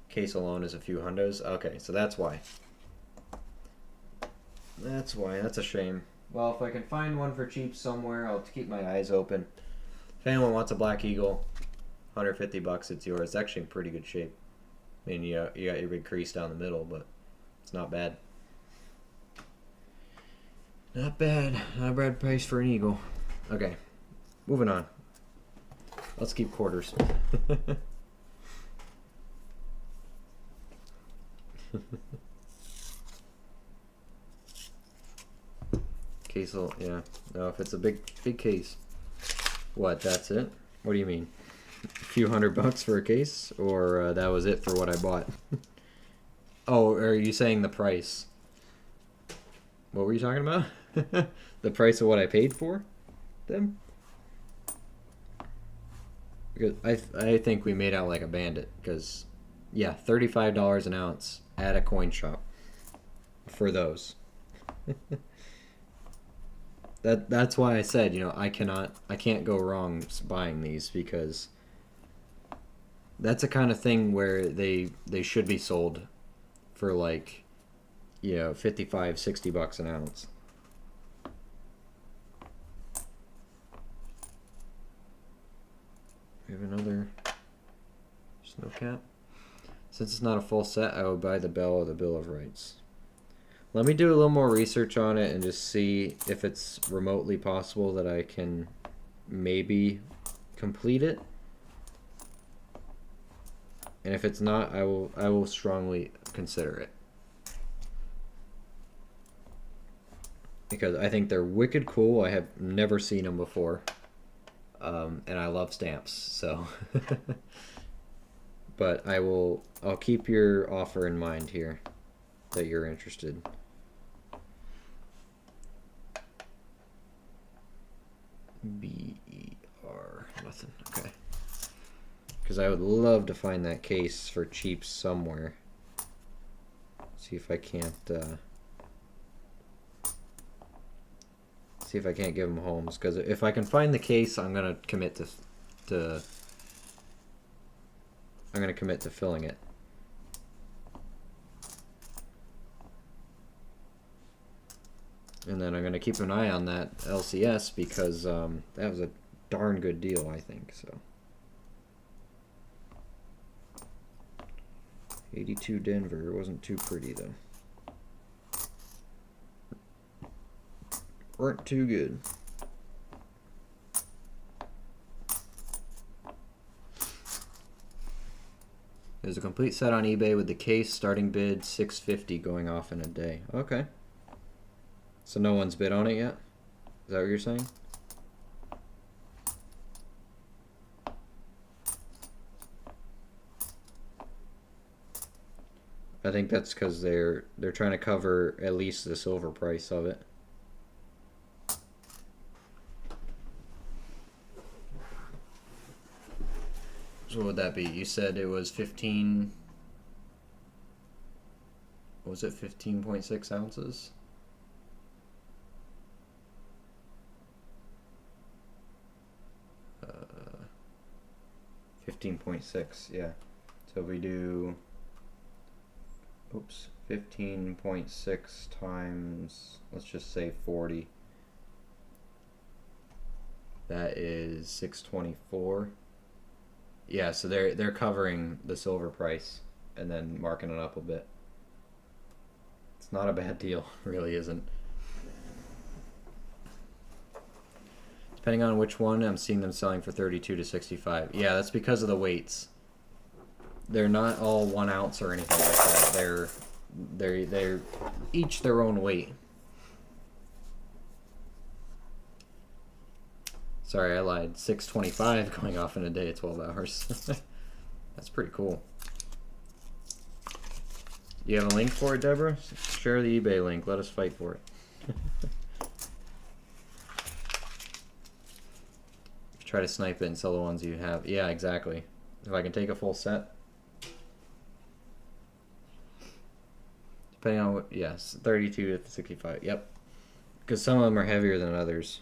S1: case alone is a few hundos. Okay, so that's why. That's why. That's a shame. Well, if I can find one for cheap somewhere, I'll keep my eyes open. If anyone wants a Black Eagle, $150, it's yours. It's actually in pretty good shape. I mean, you got your big crease down the middle, but it's not bad. Not bad. Not a bad price for an Eagle. Okay, moving on. Let's keep quarters. Case, yeah. No, if it's a big case. What, that's it? What do you mean? A few $100 for a case? Or that was it for what I bought? Oh, are you saying the price? What were you talking about? The price of what I paid for them? Because I think we made out like a bandit. Because, yeah, $35 an ounce at a coin shop for those. That's why I said, I can't go wrong buying these, because that's the kind of thing where they should be sold for like, $55, $60 an ounce. We have another snow cap. Since it's not a full set, I would buy the bell or the Bill of Rights. Let me do a little more research on it and just see if it's remotely possible that I can maybe complete it. And if it's not, I will strongly consider it. Because I think they're wicked cool. I have never seen them before. And I love stamps, so but I'll keep your offer in mind here that you're interested. BER, nothing. Okay. Because I would love to find that case for cheap somewhere. See if I can't give them homes. Because if I can find the case, I'm gonna commit to filling it. And then I'm going to keep an eye on that LCS, because that was a darn good deal, I think. So 82 Denver. It wasn't too pretty, though. Weren't too good. There's a complete set on eBay with the case, starting bid $650, going off in a day. Okay. So no one's bid on it yet? Is that what you're saying? I think that's because they're trying to cover at least the silver price of it. So what would that be? You said it was 15. What was it? 15.6 ounces? 15.6, yeah. So if we do, oops, 15.6 times, let's just say 40. That is 624. Yeah, so they're covering the silver price and then marking it up a bit. It's not a bad deal, really isn't. Depending on which one, I'm seeing them selling for 32 to 65. Yeah, that's because of the weights. They're not all 1 ounce or anything like that. They're each their own weight. Sorry, I lied. 625 going off in a day, 12 hours. That's pretty cool. You have a link for it, Deborah? Share the eBay link. Let us fight for it. Try to snipe it and sell the ones you have. Yeah, exactly. If I can take a full set. Depending on what, yes, 32 to 65. Yep. Because some of them are heavier than others.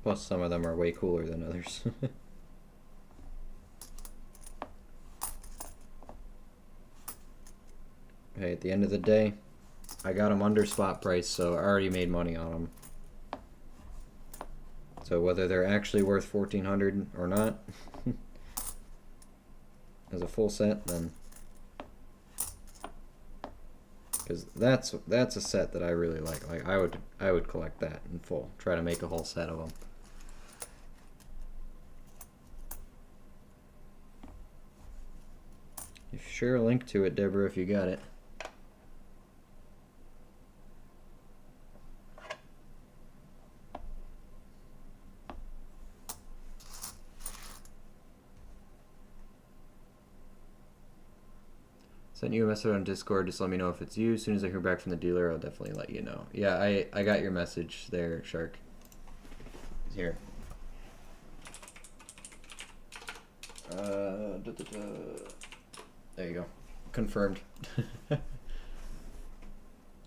S1: Plus some of them are way cooler than others. Hey, at the end of the day, I got them under spot price, so I already made money on them. So whether they're actually worth $1,400 or not, as a full set, then, because that's a set that I really like. Like I would collect that in full. Try to make a whole set of them. You share a link to it, Deborah, if you got it. Sent you a message on Discord. Just let me know if it's you. As soon as I hear back from the dealer, I'll definitely let you know. Yeah, I got your message there, Shark. Here. There you go. Confirmed.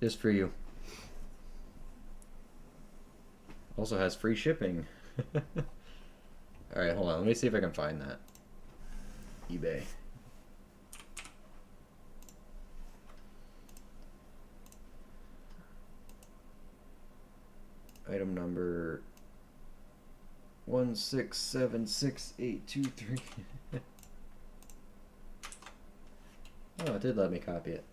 S1: Just for you. Also has free shipping. Alright, hold on. Let me see if I can find that. eBay. Item number 1676823. Oh, it did let me copy it.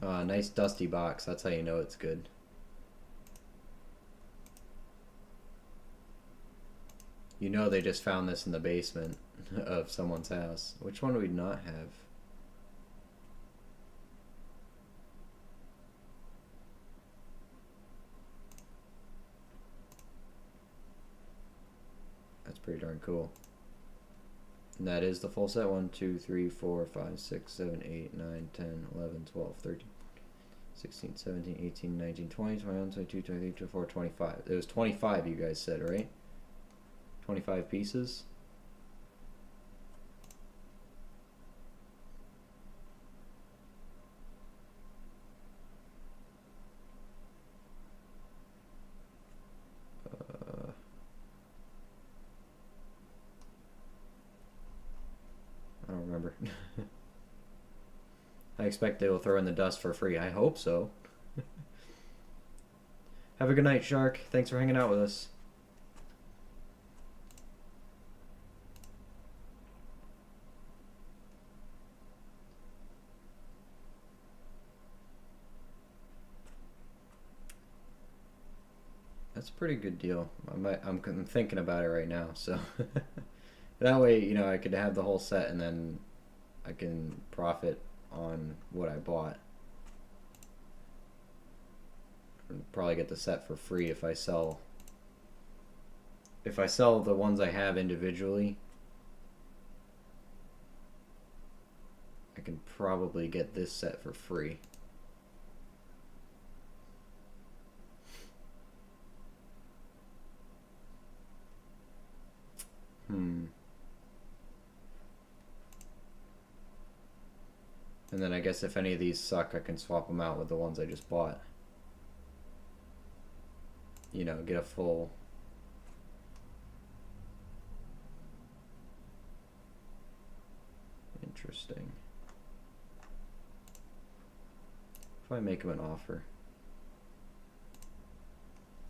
S1: Nice dusty box. That's how you know it's good. You know they just found this in the basement of someone's house. Which one do we not have? That's pretty darn cool. And that is the full set. 1, 2, 3, 4, 5, 6, 7, 8, 9, 10, 11, 12, 13, 16, 17, 18, 19, 20, 21, 22, 23, 24, 25. It was 25 you guys said, right? 25 pieces? I don't remember. I expect they will throw in the dust for free. I hope so. Have a good night, Shark. Thanks for hanging out with us. That's a pretty good deal. I'm thinking about it right now, so that way, you know, I could have the whole set and then I can profit on what I bought. And probably get the set for free if I sell. If I sell the ones I have individually, I can probably get this set for free. And then I guess if any of these suck, I can swap them out with the ones I just bought. You know, get a full... Interesting. If I make him an offer.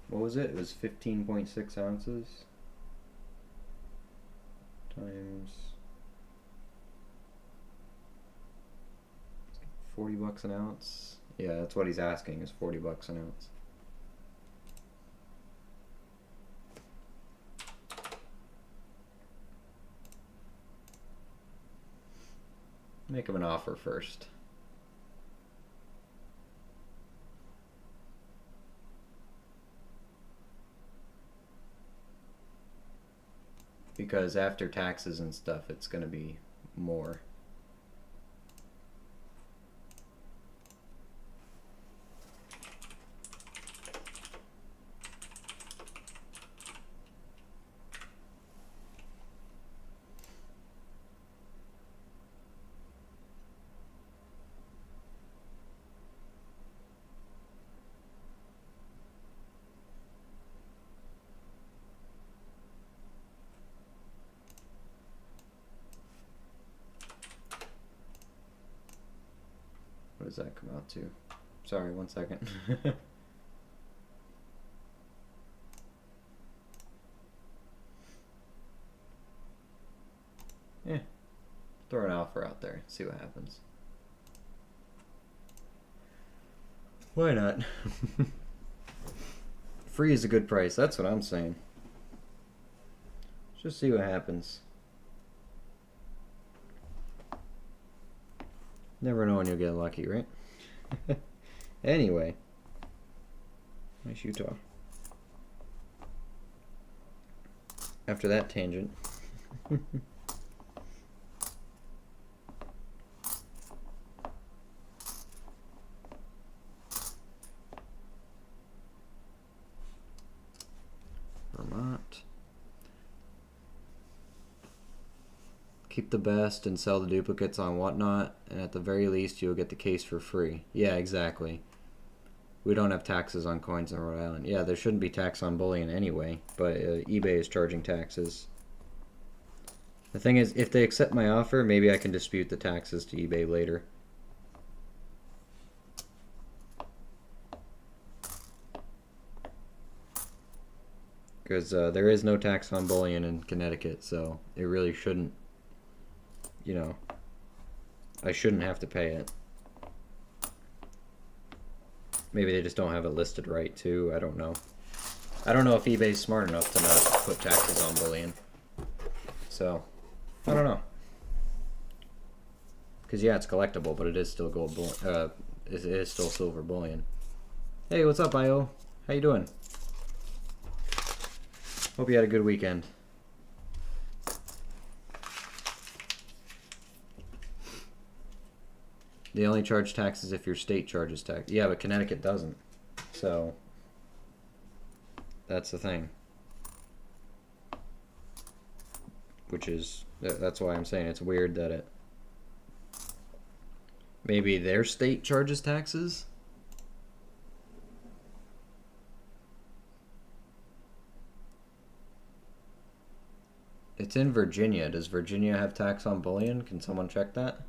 S1: What was it? It was 15.6 ounces times 40 bucks an ounce. Yeah, that's what he's asking, is 40 bucks an ounce. Make him an offer first. Because after taxes and stuff, it's going to be more. What does that come out to? Sorry, 1 second. Yeah, throw an offer out there, see what happens. Why not? Free is a good price, that's what I'm saying. Just see what happens. Never know when you'll get lucky, right? Anyway. Nice Utah. After that tangent. Vermont. Keep the best and sell the duplicates on Whatnot, and at the very least you'll get the case for free. Yeah, exactly. We don't have taxes on coins in Rhode Island. Yeah, there shouldn't be tax on bullion anyway, but eBay is charging taxes. The thing is, if they accept my offer, maybe I can dispute the taxes to eBay later. Because there is no tax on bullion in Connecticut, so it really shouldn't, you know, I shouldn't have to pay it. Maybe they just don't have it listed right, too. I don't know. I don't know if eBay's smart enough to not put taxes on bullion. So, I don't know. Because, yeah, it's collectible, but it is still gold bullion. It is still silver bullion. Hey, what's up, IO? How you doing? Hope you had a good weekend. They only charge taxes if your state charges tax. Yeah, but Connecticut doesn't. So, that's the thing. Which is, that's why I'm saying it's weird that it... Maybe their state charges taxes? It's in Virginia. Does Virginia have tax on bullion? Can someone check that?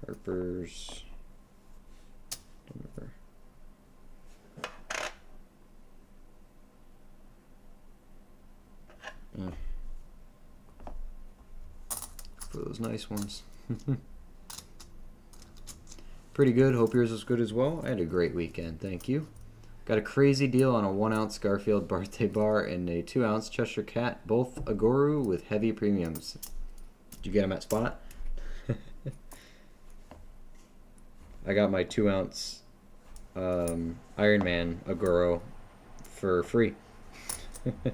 S1: Harper's. For those nice ones. Pretty good. Hope yours was good as well. I had a great weekend. Thank you. Got a crazy deal on a 1-ounce Garfield birthday bar and a 2-ounce Cheshire Cat, both Agoru with heavy premiums. Did you get them at Spot? I got my 2-ounce Iron Man Agoro for free. I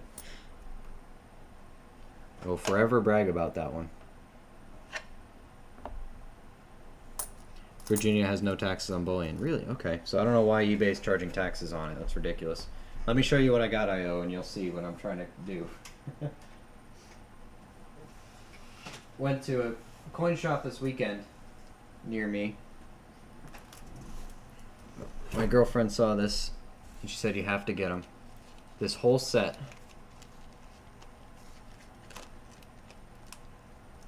S1: will forever brag about that one. Virginia has no taxes on bullion. Really? Okay. So I don't know why eBay's charging taxes on it. That's ridiculous. Let me show you what I got, IO, and you'll see what I'm trying to do. Went to a coin shop this weekend near me. My girlfriend saw this, and she said you have to get them. This whole set.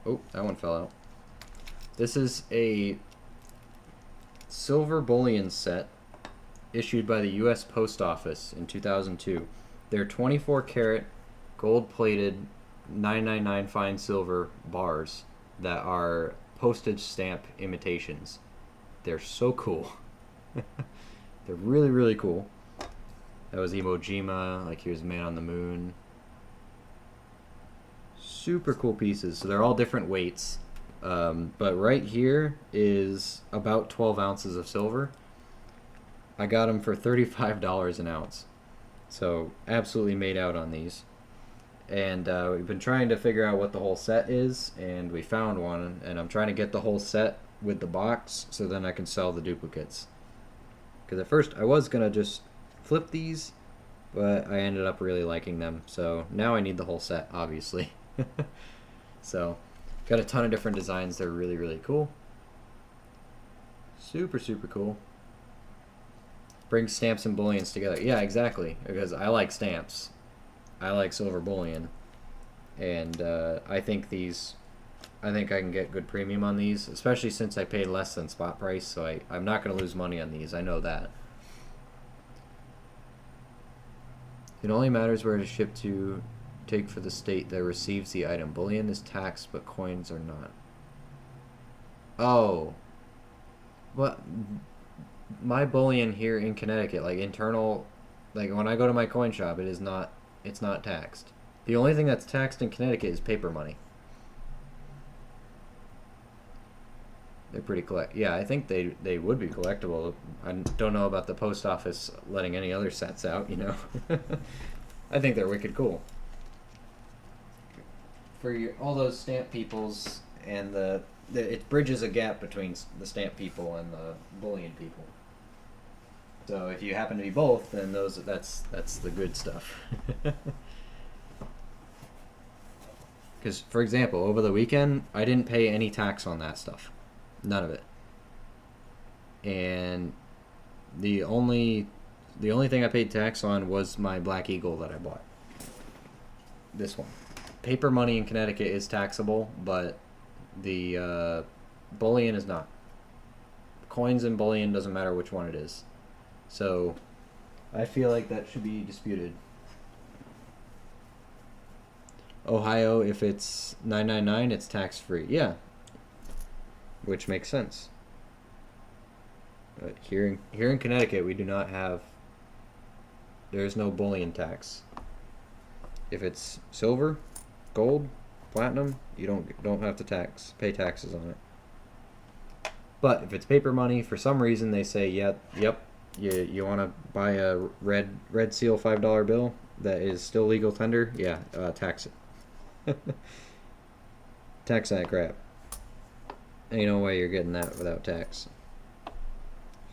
S1: Oh, that one fell out. This is a silver bullion set issued by the U.S. Post Office in 2002. They're 24 karat gold-plated 999 fine silver bars that are postage stamp imitations. They're so cool. They're really, really cool. That was Iwo Jima, like here's Man on the Moon. Super cool pieces. So they're all different weights. But right here is about 12 ounces of silver. I got them for $35 an ounce. So absolutely made out on these. And we've been trying to figure out what the whole set is, and we found one, and I'm trying to get the whole set with the box so then I can sell the duplicates. Because at first I was going to just flip these, but I ended up really liking them. So now I need the whole set, obviously. So, got a ton of different designs. They're really, really cool. Super, super cool. Brings stamps and bullions together. Yeah, exactly. Because I like stamps. I like silver bullion. And I think I can get good premium on these, especially since I paid less than spot price, so I'm not going to lose money on these. I know that. It only matters where it is shipped to. Take for the state that receives the item. Bullion is taxed, but coins are not. Oh. What? My bullion here in Connecticut, like internal, like when I go to my coin shop, it's not taxed. The only thing that's taxed in Connecticut is paper money. They're pretty collect. Yeah, I think they would be collectible. I don't know about the post office letting any other sets out, you know. I think they're wicked cool. For all those stamp peoples, and it bridges a gap between the stamp people and the bullion people. So if you happen to be both, then that's the good stuff. Because, for example, over the weekend, I didn't pay any tax on that stuff. None of it. And the only thing I paid tax on was my Black Eagle that I bought. This one. Paper money in Connecticut is taxable, but the bullion is not. Coins and bullion, doesn't matter which one it is. So I feel like that should be disputed. Ohio, if it's $9.99, it's tax-free. Yeah, which makes sense. But here in Connecticut, we do not have. There's no bullion tax. If it's silver, gold, platinum, you don't have to pay taxes on it. But if it's paper money, for some reason they say, yep, you want to buy a red seal $5 bill that is still legal tender, yeah, tax it. Tax that crap. Ain't no way you're getting that without tax. You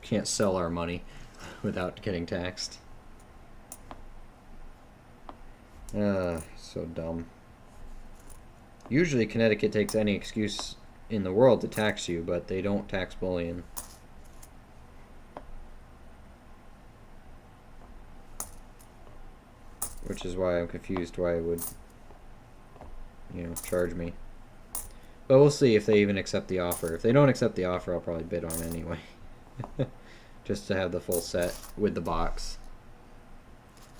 S1: can't sell our money without getting taxed. So dumb. Usually Connecticut takes any excuse in the world to tax you, but they don't tax bullion. Which is why I'm confused why it would, charge me. But we'll see if they even accept the offer. If they don't accept the offer, I'll probably bid on it anyway. Just to have the full set with the box.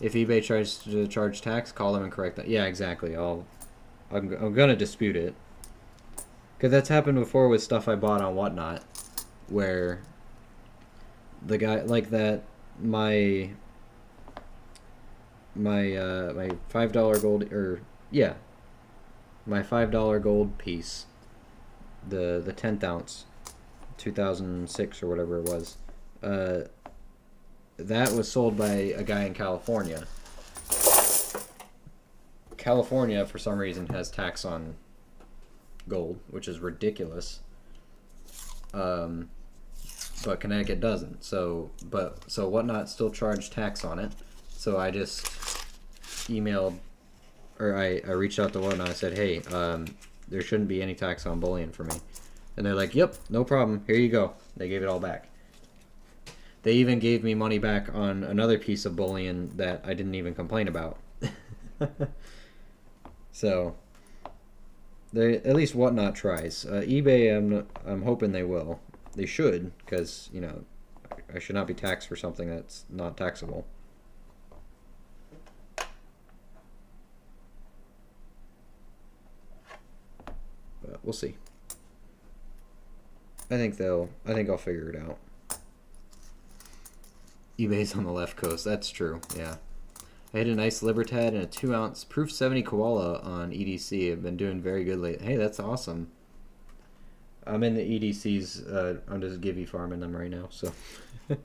S1: If eBay tries to charge tax, call them and correct that. Yeah, exactly. I'm gonna dispute it, because that's happened before with stuff I bought on Whatnot, where the guy like that my $5 gold my $5 gold piece, the 10th ounce, 2006 or whatever it was, that was sold by a guy in California. California, for some reason, has tax on gold, which is ridiculous. but Connecticut doesn't. So Whatnot still charged tax on it. So I just emailed, or I reached out to Whatnot. I said, hey, there shouldn't be any tax on bullion for me. And they're like, yep, no problem. Here you go. They gave it all back. They even gave me money back on another piece of bullion that I didn't even complain about. So, they at least Whatnot tries. eBay, I'm hoping they will. They should, because, you know, I should not be taxed for something that's not taxable. But we'll see. I think I'll figure it out. eBay's on the left coast. That's true. Yeah. I hit a nice Libertad and a 2-ounce Proof 70 Koala on EDC. I've been doing very good lately. Hey, that's awesome. I'm in the EDCs. I'm just Givey farming them right now. So, you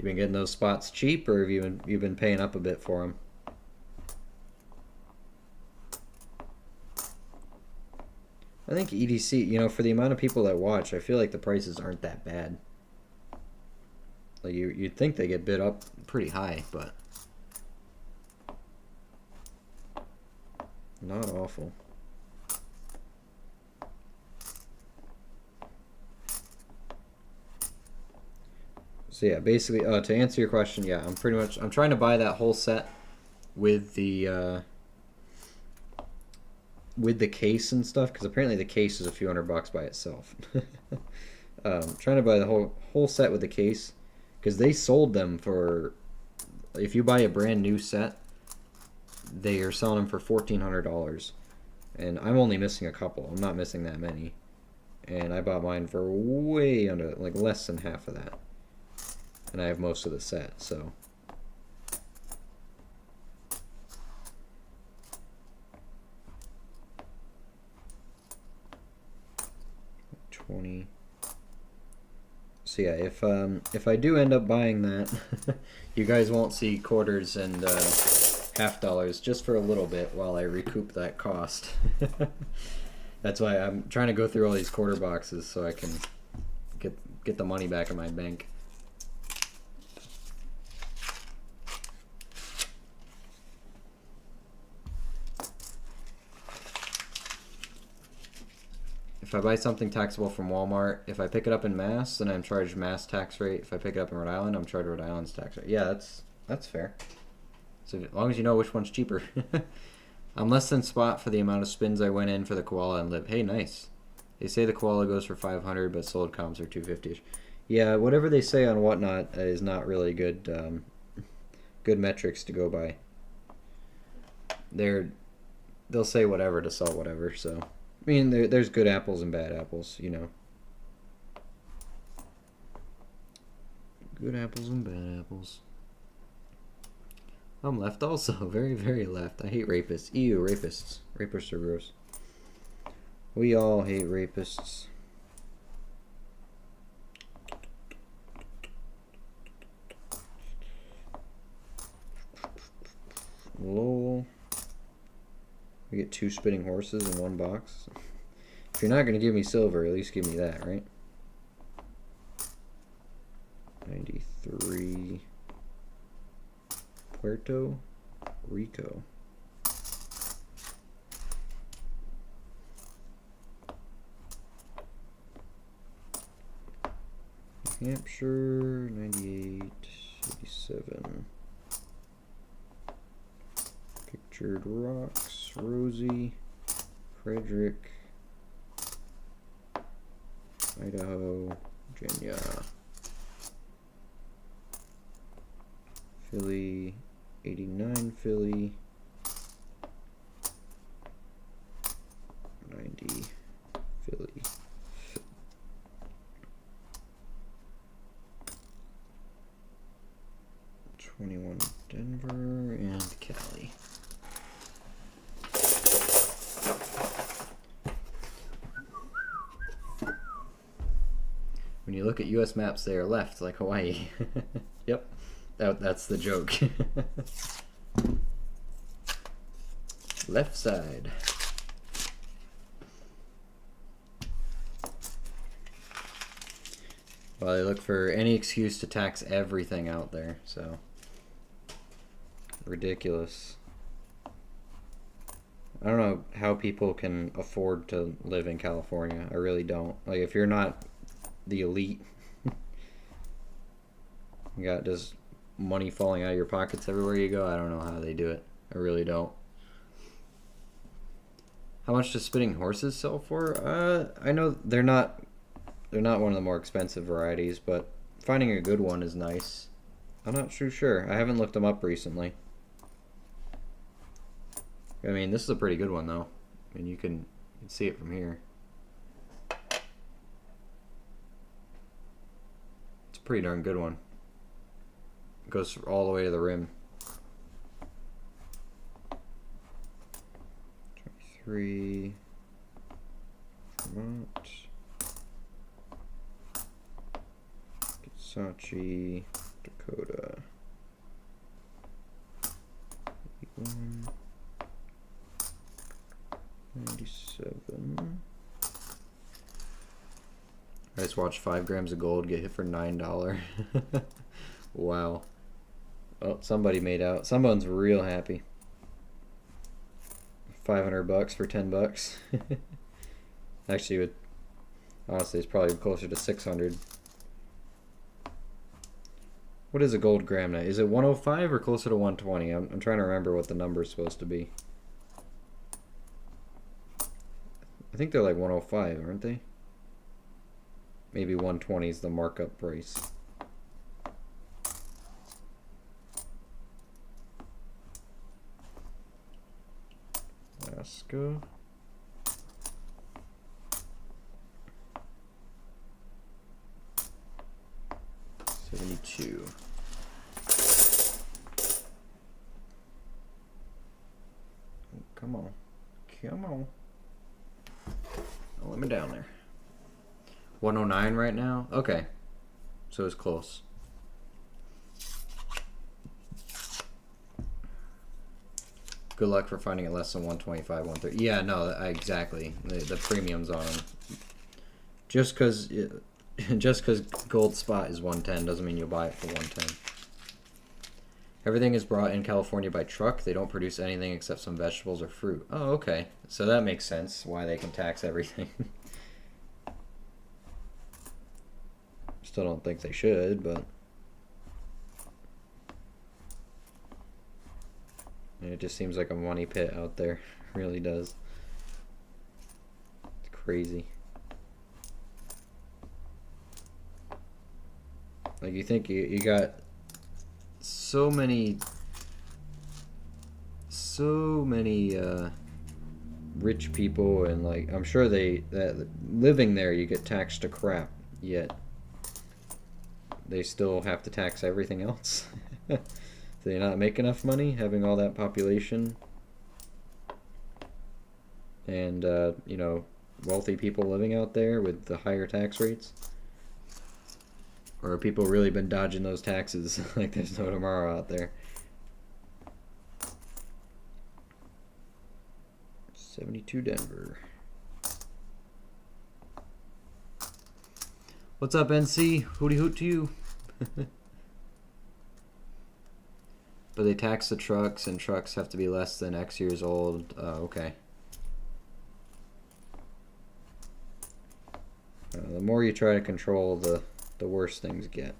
S1: been getting those spots cheap, or have you been paying up a bit for them? I think EDC, you know, for the amount of people that watch, I feel like the prices aren't that bad. Like you'd think they get bid up pretty high, but not awful. So yeah, basically, to answer your question, yeah, I'm trying to buy that whole set with the case and stuff, because apparently the case is a few $100 by itself. Trying to buy the whole set with the case, because they sold them for, if you buy a brand new set, they are selling them for $1,400, and I'm only missing a couple. I'm not missing that many, and I bought mine for way under, like less than half of that, and I have most of the set. So so yeah, if I do end up buying that, you guys won't see quarters and half dollars just for a little bit while I recoup that cost. That's why I'm trying to go through all these quarter boxes so I can get the money back in my bank. If I buy something taxable from Walmart, if I pick it up in Mass, then I'm charged Mass tax rate. If I pick it up in Rhode Island, I'm charged Rhode Island's tax rate. Yeah, that's fair. So as long as you know which one's cheaper. I'm less than spot for the amount of spins I went in for the koala and lib. Hey, nice. They say the koala goes for 500, but sold comps are 250-ish. Yeah, whatever they say on Whatnot is not really good good metrics to go by. They'll say whatever to sell whatever, so I mean, there's good apples and bad apples, you know. Good apples and bad apples. I'm left also. Very, very left. I hate rapists. Ew, rapists. Rapists are gross. We all hate rapists. Lol. We get 2 spinning horses in 1 box. If you're not going to give me silver, at least give me that, right? 93. Puerto Rico. Hampshire, 98, 87. Pictured Rocks, Rosie, Frederick, Idaho, Virginia, Philly, 89 Philly, 90 Philly, 21 Denver, and Cali. When you look at U.S. maps, they are left, like Hawaii. Yep, that's the joke. Left side. Well, they look for any excuse to tax everything out there, so. Ridiculous. I don't know how people can afford to live in California. I really don't. Like, if you're not the elite, you got just money falling out of your pockets everywhere you go. I don't know how they do it. I really don't. How much does spitting horses sell for? I know they're not one of the more expensive varieties, but finding a good one is nice. I'm not too sure. I haven't looked them up recently. I mean, this is a pretty good one, though. I mean, you can see it from here. It's a pretty darn good one. It goes all the way to the rim. 23. Vermont. Sachi, Dakota. 81. 97. I just watched 5 grams of gold get hit for $9. Wow. Oh, somebody made out. Someone's real happy. $500 for $10. Actually, honestly, it's probably closer to 600. What is a gold gram now? Is it 105 or closer to 120? I'm trying to remember what the number is supposed to be. I think they're like 105, aren't they? Maybe 120 is the markup price. Alaska. $72. Oh, come on. Come on. Don't let me down there. 109 right now? Okay. So it's close. Good luck for finding it less than 125, 130. Yeah, no, exactly. The premiums on them. Just because gold spot is 110 doesn't mean you'll buy it for 110. Everything is brought in California by truck. They don't produce anything except some vegetables or fruit. Oh, okay. So that makes sense why they can tax everything. Still don't think they should, but it just seems like a money pit out there. It really does. It's crazy. Like, you think you got so many rich people, and like I'm sure that living there you get taxed to crap, yet they still have to tax everything else. Do they not make enough money having all that population and you know, wealthy people living out there with the higher tax rates? Or have people really been dodging those taxes like there's no tomorrow out there? 72 Denver. What's up, NC? Hooty hoot to you. But they tax the trucks, and trucks have to be less than X years old. Okay. The more you try to control, the worse things get.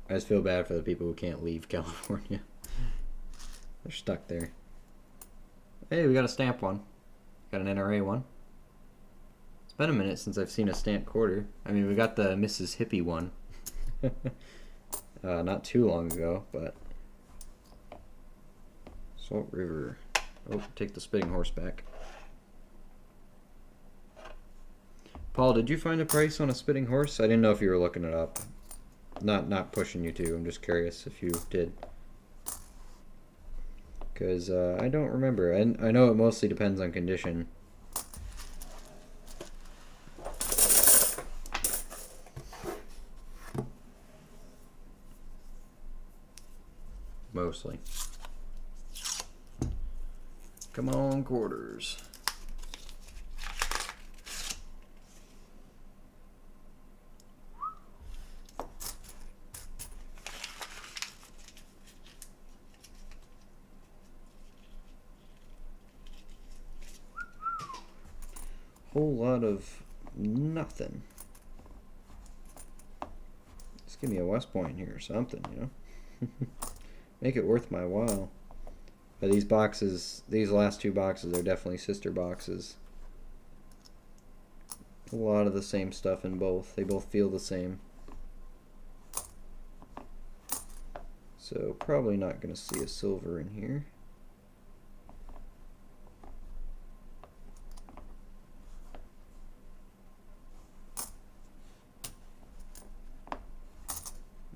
S1: I just feel bad for the people who can't leave California. They're stuck there. Hey, we got a stamp one. Got an NRA one. It's been a minute since I've seen a stamp quarter. I mean, we got the Mrs. Hippie one. Not too long ago, but... Salt River. Oh, take the spitting horse back. Paul, did you find a price on a spitting horse? I didn't know if you were looking it up. Not pushing you to. I'm just curious if you did. Because I don't remember. I know it mostly depends on condition. Mostly. Come on, quarters. Whole lot of nothing. Just give me a West Point here or something, you know. Make it worth my while. But these boxes, these last two boxes are definitely sister boxes. A lot of the same stuff in both. They both feel the same. So probably not going to see a silver in here.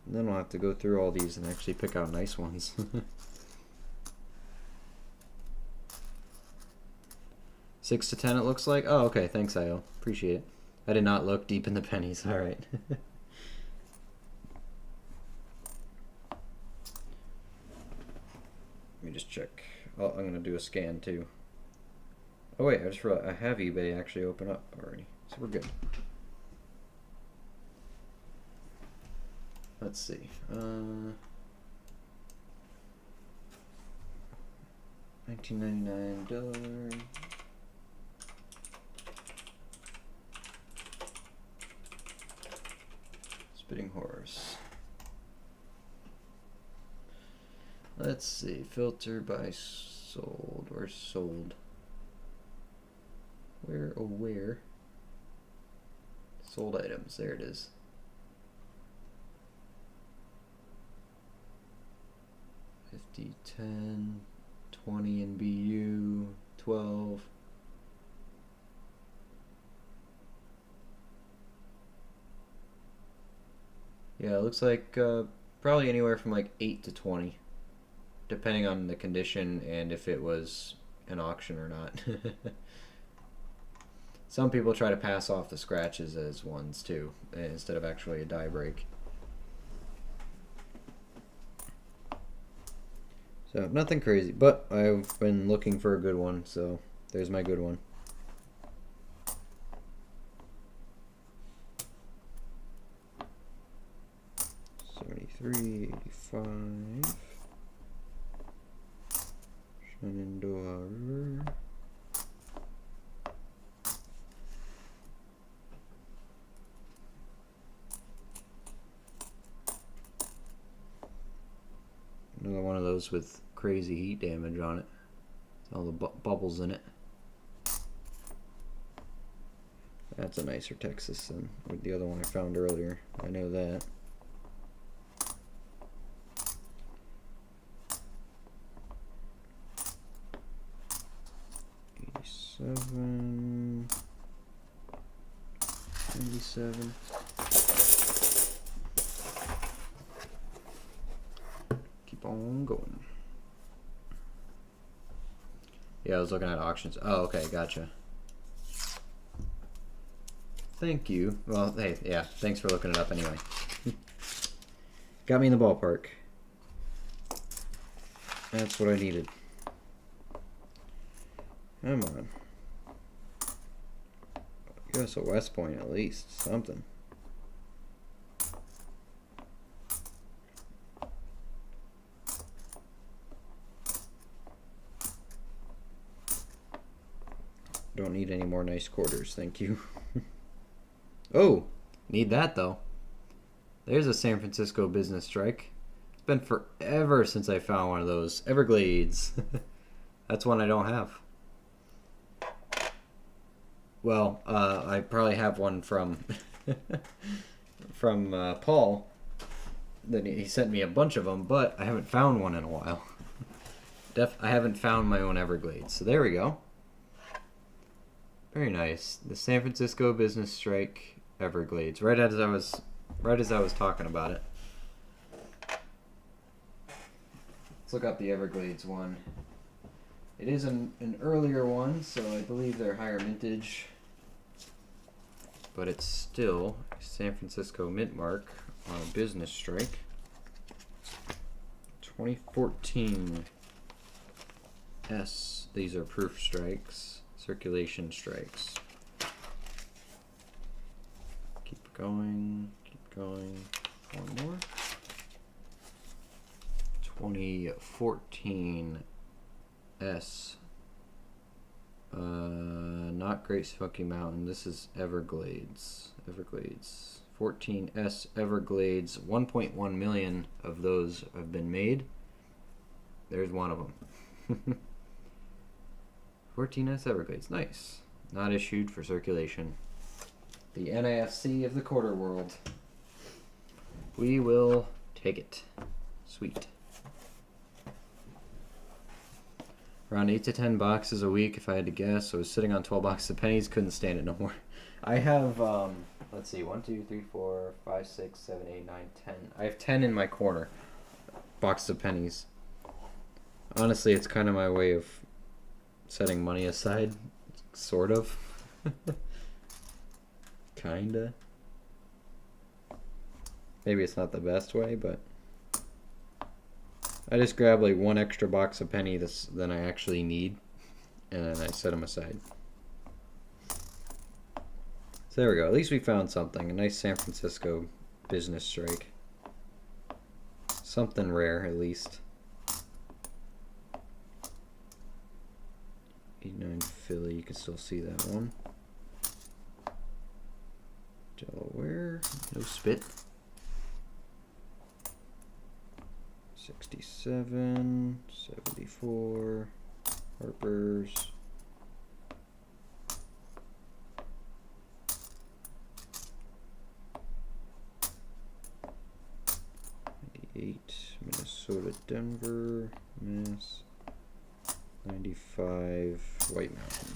S1: And then I'll have to go through all these and actually pick out nice ones. 6 to 10 it looks like. Oh, okay. Thanks, IO. Appreciate it. I did not look deep in the pennies. All right. Let me just check. Oh, I'm going to do a scan too. Oh, wait. I just realized I have eBay actually open up already. So we're good. Let's see. $19.99. Spitting horse. Let's see. Filter by sold. Where's sold? Where? Oh, where? Sold items. There it is. $50, $10, $20 in BU, $12. Yeah, it looks like probably anywhere from like 8 to 20, depending on the condition and if it was an auction or not. Some people try to pass off the scratches as ones too, instead of actually a die break. So nothing crazy, but I've been looking for a good one, so there's my good one. $73.85. Shenandoah River. Another one of those with crazy heat damage on it. All the bubbles in it. That's a nicer Texas than the other one I found earlier. I know that. $87. $97. Keep on going. Yeah, I was looking at auctions. Oh, okay, gotcha. Thank you. Well, hey, yeah, thanks for looking it up anyway. Got me in the ballpark. That's what I needed. Come on. Give us a West Point at least. Something. Don't need any more nice quarters, thank you. Oh, need that though. There's a San Francisco business strike. It's been forever since I found one of those. Everglades. That's one I don't have. Well, I probably have one from Paul. Then he sent me a bunch of them, but I haven't found one in a while. I haven't found my own Everglades. So there we go. Very nice. The San Francisco business strike Everglades. Right as I was talking about it. Let's look up the Everglades one. It is an earlier one, so I believe they're higher mintage. But it's still a San Francisco mint mark on a business strike. 2014 S. These are proof strikes, circulation strikes. Keep going, keep going. One more. 2014 S. Not Great Smoky Mountain. This is Everglades. Everglades. 14S Everglades. 1.1 million of those have been made. There's one of them. 14S Everglades. Nice. Not issued for circulation. The NAFC of the quarter world. We will take it. Sweet. Around 8 to 10 boxes a week, if I had to guess. I was sitting on 12 boxes of pennies, couldn't stand it no more. I have, let's see, 1, 2, 3, 4, 5, 6, 7, 8, 9, 10. I have 10 in my corner. Boxes of pennies. Honestly, it's kind of my way of setting money aside. Sort of. Kinda. Maybe it's not the best way, but I just grab like one extra box of penny than I actually need, and then I set them aside. So there we go. At least we found something. A nice San Francisco business strike. Something rare, at least. 89 Philly. You can still see that one. Delaware. No spit. 67, 74, Harper's. 98, Minnesota, Denver, Mass. 95, White Mountain.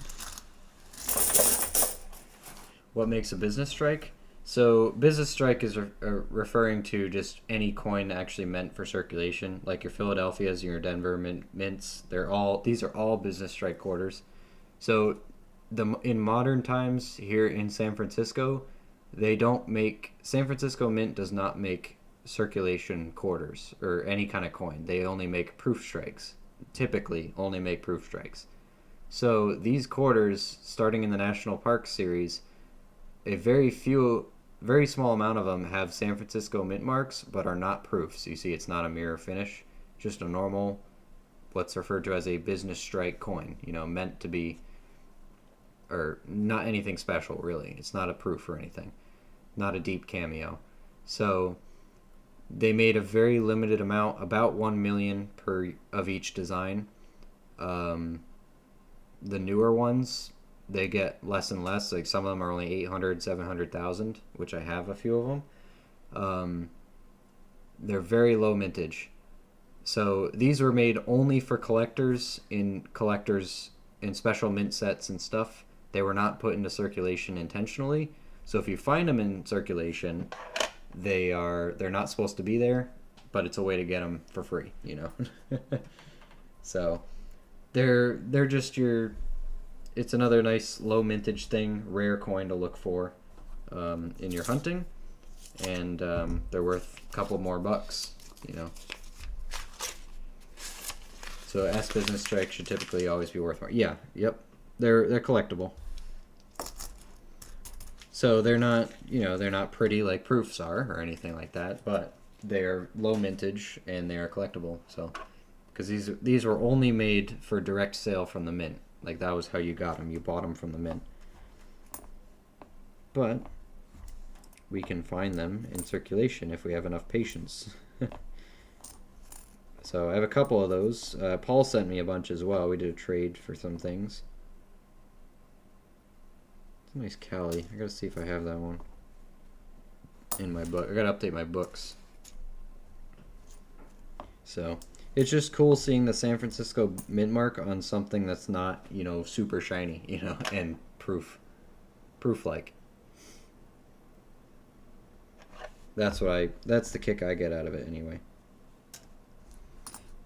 S1: What makes a business strike? So business strike is referring to just any coin actually meant for circulation, like your Philadelphias and your Denver mints. These are all business strike quarters. So in modern times here in San Francisco, San Francisco Mint does not make circulation quarters or any kind of coin. They only make proof strikes. Typically only make proof strikes. So these quarters, starting in the National Park series, a very small amount of them have San Francisco mint marks, but are not proofs. You see, it's not a mirror finish, just a normal, what's referred to as a business strike coin. Meant to be, or not anything special really. It's not a proof or anything, not a deep cameo. So they made a very limited amount, about 1 million per of each design. The newer ones, they get less and less. Like some of them are only 800, 700,000, which I have a few of them. They're very low mintage. So these were made only for collectors in special mint sets and stuff. They were not put into circulation intentionally. So if you find them in circulation, they're not supposed to be there, but it's a way to get them for free, So they're just it's another nice low mintage thing, rare coin to look for in your hunting, and they're worth a couple more bucks, So S business strike should typically always be worth more. Yeah, yep, they're collectible. So they're not, they're not pretty like proofs are or anything like that, but they're low mintage and they are collectible. So, because these were only made for direct sale from the mint. Like that was how you got them. You bought them from the mint. But we can find them in circulation if we have enough patience. So I have a couple of those. Paul sent me a bunch as well. We did a trade for some things. It's a nice Cali. I gotta see if I have that one in my book. I gotta update my books. So it's just cool seeing the San Francisco mint mark on something that's not, super shiny, and proof-like. That's the kick I get out of it anyway.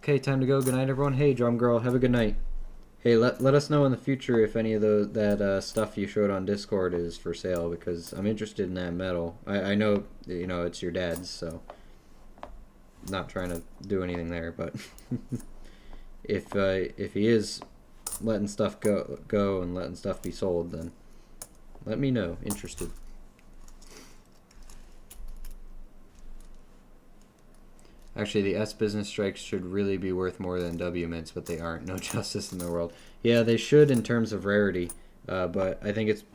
S1: Okay, time to go. Good night, everyone. Hey, Drum Girl, have a good night. Hey, let us know in the future if any of that stuff you showed on Discord is for sale, because I'm interested in that metal. I know, it's your dad's, so not trying to do anything there, but if he is letting stuff go and letting stuff be sold, then let me know. Interested. Actually, the S business strikes should really be worth more than W mints, but they aren't. No justice in the world. Yeah, they should in terms of rarity, but I think it's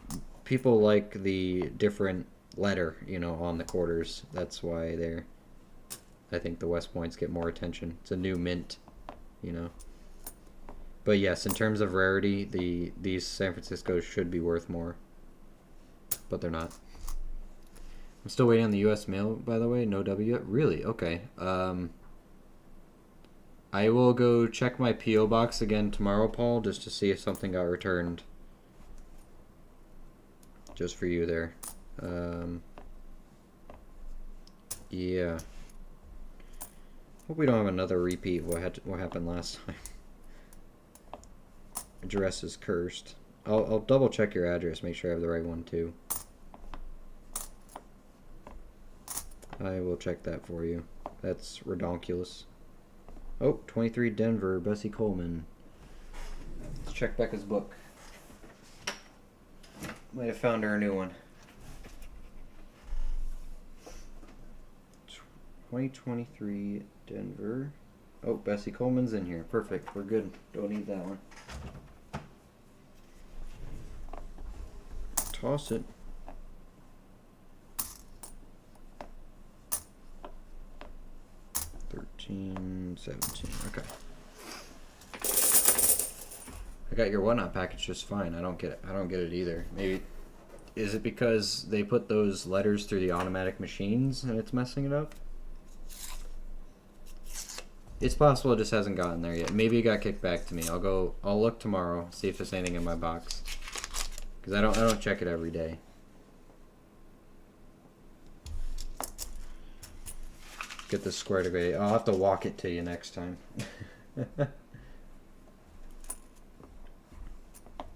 S1: people like the different letter, you know, on the quarters. That's why they're. I think the West Points get more attention. It's a new mint, you know. But yes, in terms of rarity, these San Franciscos should be worth more, but they're not. I'm still waiting on the U.S. mail, by the way. No W yet? Really? Okay. I will go check my P.O. box again tomorrow, Paul, just to see if something got returned. Just for you there. Yeah. Hope we don't have another repeat of what happened last time. Address is cursed. I'll double check your address, make sure I have the right one too. I will check that for you. That's redonkulous. Oh, 23 Denver, Bessie Coleman. Let's check Becca's book. Might have found her a new one. 2023 Denver. Oh, Bessie Coleman's in here. Perfect. We're good. Don't need that one. Toss it. $13, $17. Okay. I got your whatnot package just fine. I don't get it. I don't get it either. Maybe is it because they put those letters through the automatic machines and it's messing it up? It's possible it just hasn't gotten there yet. Maybe it got kicked back to me. I'll look tomorrow, see if there's anything in my box. Cuz I don't check it every day. Get this squared away. I'll have to walk it to you next time.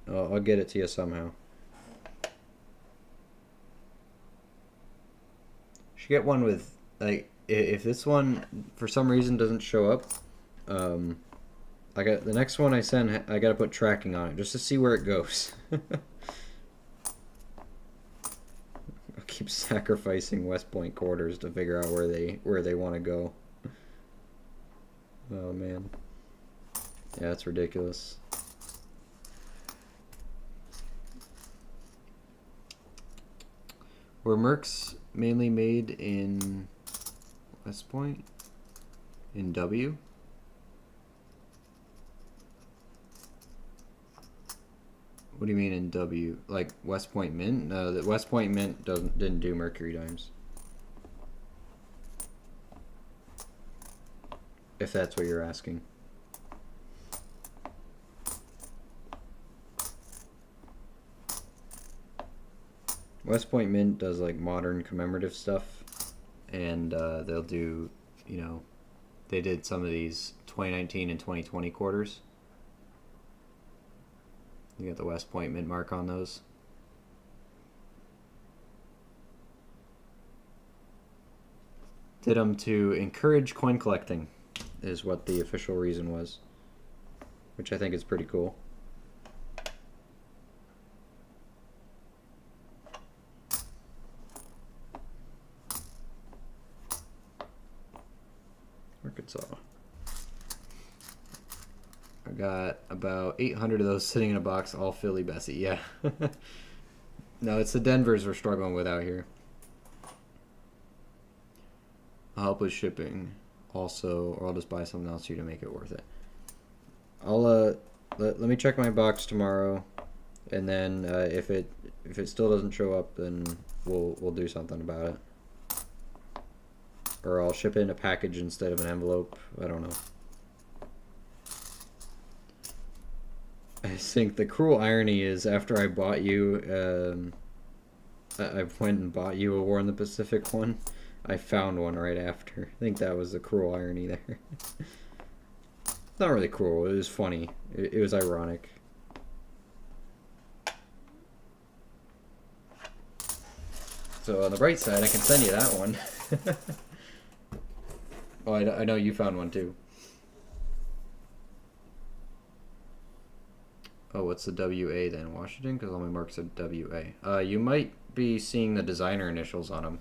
S1: I'll get it to you somehow. Should get one with, like, if this one for some reason doesn't show up, I got the next one I send. I gotta put tracking on it just to see where it goes. I'll keep sacrificing West Point quarters to figure out where they want to go. Oh man, yeah, that's ridiculous. Were Mercs mainly made in West Point? In W? What do you mean in W? Like West Point Mint? No, the West Point Mint didn't do Mercury dimes. If that's what you're asking. West Point Mint does like modern commemorative stuff, and they'll do, you know, they did some of these 2019 and 2020 quarters. You got the West Point Mint mark on those. Did them to encourage coin collecting, is what the official reason was, which I think is pretty cool. Arkansas. I got about 800 of those sitting in a box, all Philly Bessie. Yeah. No, it's the Denvers we're struggling with out here. I'll help with shipping also, or I'll just buy something else here to make it worth it. I'll let me check my box tomorrow, and then if it still doesn't show up, then we'll do something about it. Or I'll ship it in a package instead of an envelope. I don't know. I think the cruel irony is after I bought you, I went and bought you a War in the Pacific one, I found one right after. I think that was the cruel irony there. Not really cruel, it was funny. It was ironic. So on the bright side, I can send you that one. Oh, I know you found one too. Oh, what's the WA then? Washington? Because all my marks are WA. You might be seeing the designer initials on them.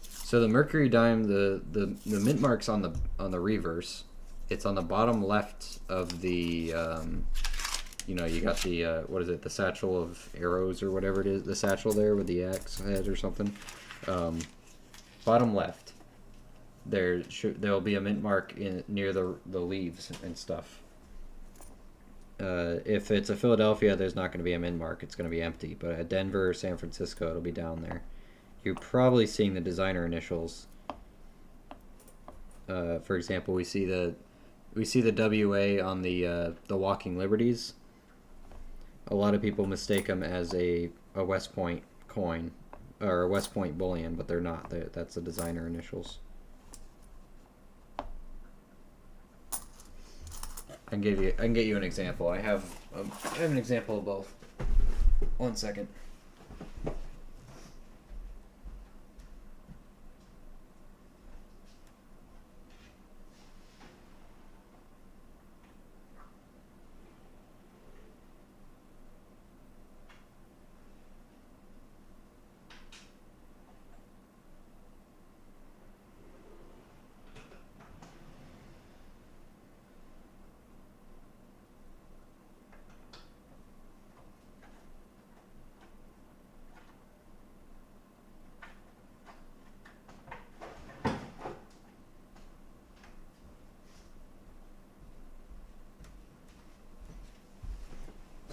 S1: So the Mercury dime, the mint mark's on the reverse. It's on the bottom left of the, you know, you got the, what is it, the satchel of arrows or whatever it is, the satchel there with the axe head or something. Bottom left, there'll be a mint mark near the leaves and stuff. If it's a Philadelphia, there's not going to be a mint mark. It's going to be empty. But at Denver or San Francisco, it'll be down there. You're probably seeing the designer initials. For example, we see the WA on the Walking Liberties. A lot of people mistake them as a West Point coin or a West Point bullion, but they're not. That's the designer initials. I can get you an example. I have an example of both. 1 second.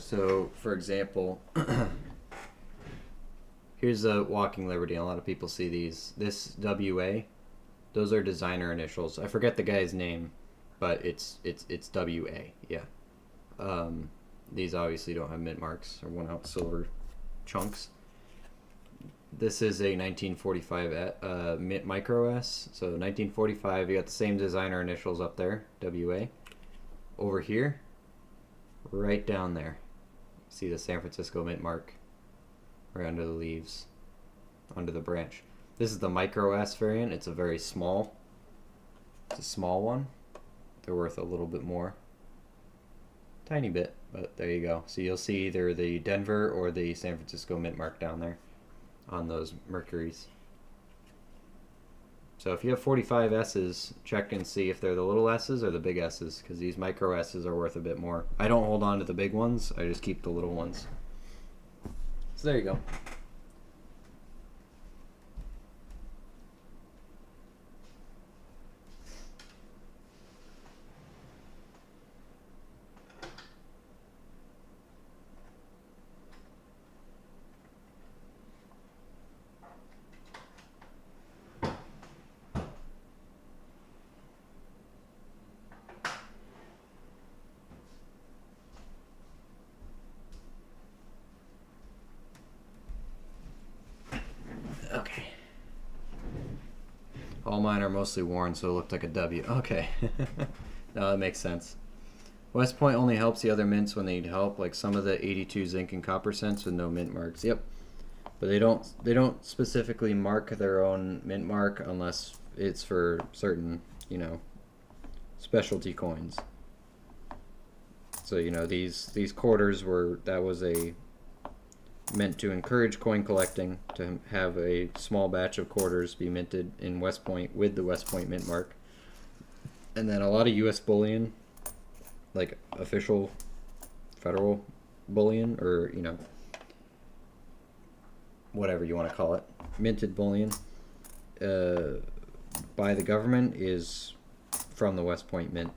S1: So, for example, here's a Walking Liberty. A lot of people see these. This WA, those are designer initials. I forget the guy's name, but it's WA. Yeah. These obviously don't have mint marks or 1 ounce silver chunks. This is a 1945 mint micro S. So 1945, you got the same designer initials up there, WA. Over here, right down there. See the San Francisco mint mark right under the leaves, under the branch. This is the micro S variant. It's a very small. It's a small one. They're worth a little bit more. Tiny bit, but there you go. So you'll see either the Denver or the San Francisco mint mark down there on those Mercuries. So if you have 45 S's, check and see if they're the little S's or the big S's, because these micro S's are worth a bit more. I don't hold on to the big ones. I just keep the little ones. So there you go. Okay. All mine are mostly worn, so it looked like a W. Okay. No, that makes sense. West Point only helps the other mints when they need help, like some of the 82 zinc and copper cents with no mint marks. Yep. But they don't specifically mark their own mint mark unless it's for certain, you know, specialty coins. So, you know, these quarters was meant to encourage coin collecting, to have a small batch of quarters be minted in West Point with the West Point mint mark. And then a lot of US bullion, like official federal bullion, or, you know, whatever you want to call it, minted bullion by the government is from the West Point mint.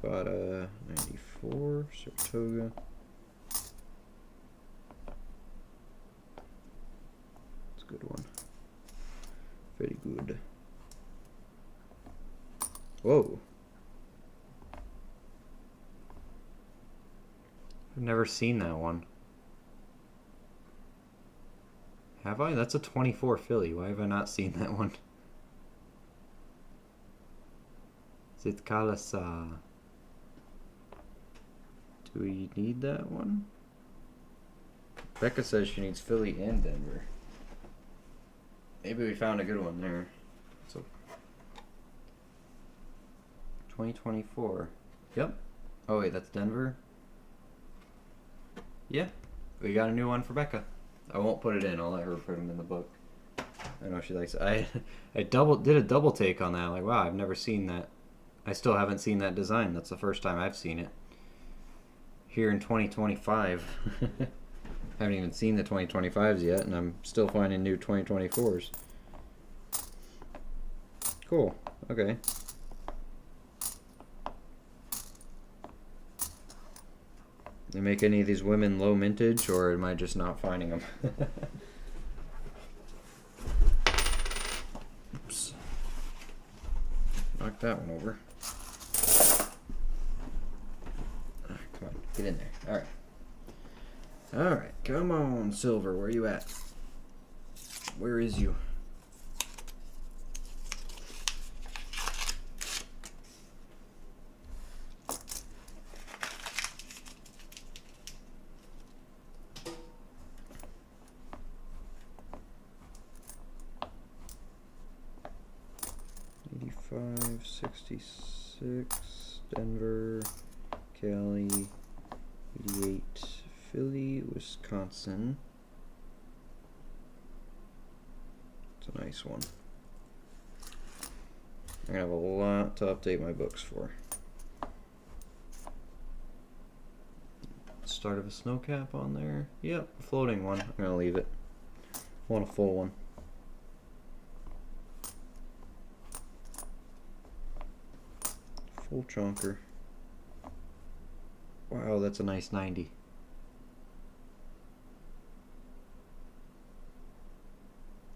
S1: Got a 94 Saratoga. It's a good one. Very good. Whoa. I've never seen that one. Have I? That's a 24 Philly. Why have I not seen that one? Zitkalasa. Do we need that one? Becca says she needs Philly and Denver. Maybe we found a good one there. So 2024. Yep. Oh wait, that's Denver. Yeah, we got a new one for Becca. I won't put it in. I'll let her put them in the book. I know she likes it. I did a double take on that. Like, wow, I've never seen that. I still haven't seen that design. That's the first time I've seen it. Here in 2025. Haven't even seen the 2025s yet, and I'm still finding new 2024s. Cool. Okay. They make any of these women low mintage, or am I just not finding them? Oops. Knock that one over. Come on, get in there. Alright. Alright, come on, Silver, where you at? Where is you? $85, $66, Denver, Cali, 88, Philly, Wisconsin. It's a nice one. I'm gonna have a lot to update my books for. Start of a snow cap on there. Yep, floating one. I'm gonna leave it. I want a full one. Full chunker. Wow, that's a nice 90.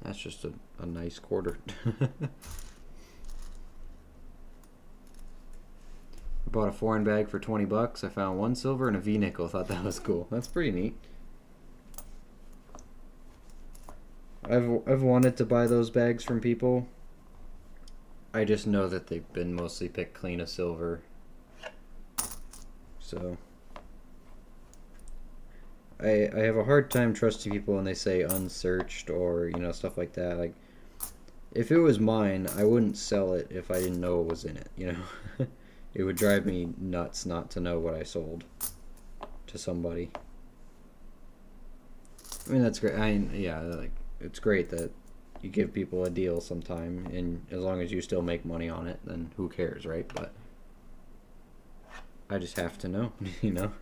S1: That's just a nice quarter. I bought a foreign bag for 20 bucks. I found one silver and a V-nickel. Thought that was cool. That's pretty neat. I've wanted to buy those bags from people. I just know that they've been mostly picked clean of silver. So I have a hard time trusting people when they say unsearched or, you know, stuff like that. Like, if it was mine, I wouldn't sell it if I didn't know what was in it, you know. It would drive me nuts not to know what I sold to somebody. I mean, that's great. Yeah, like, it's great that you give people a deal sometime, and as long as you still make money on it, then who cares, right? But I just have to know, you know?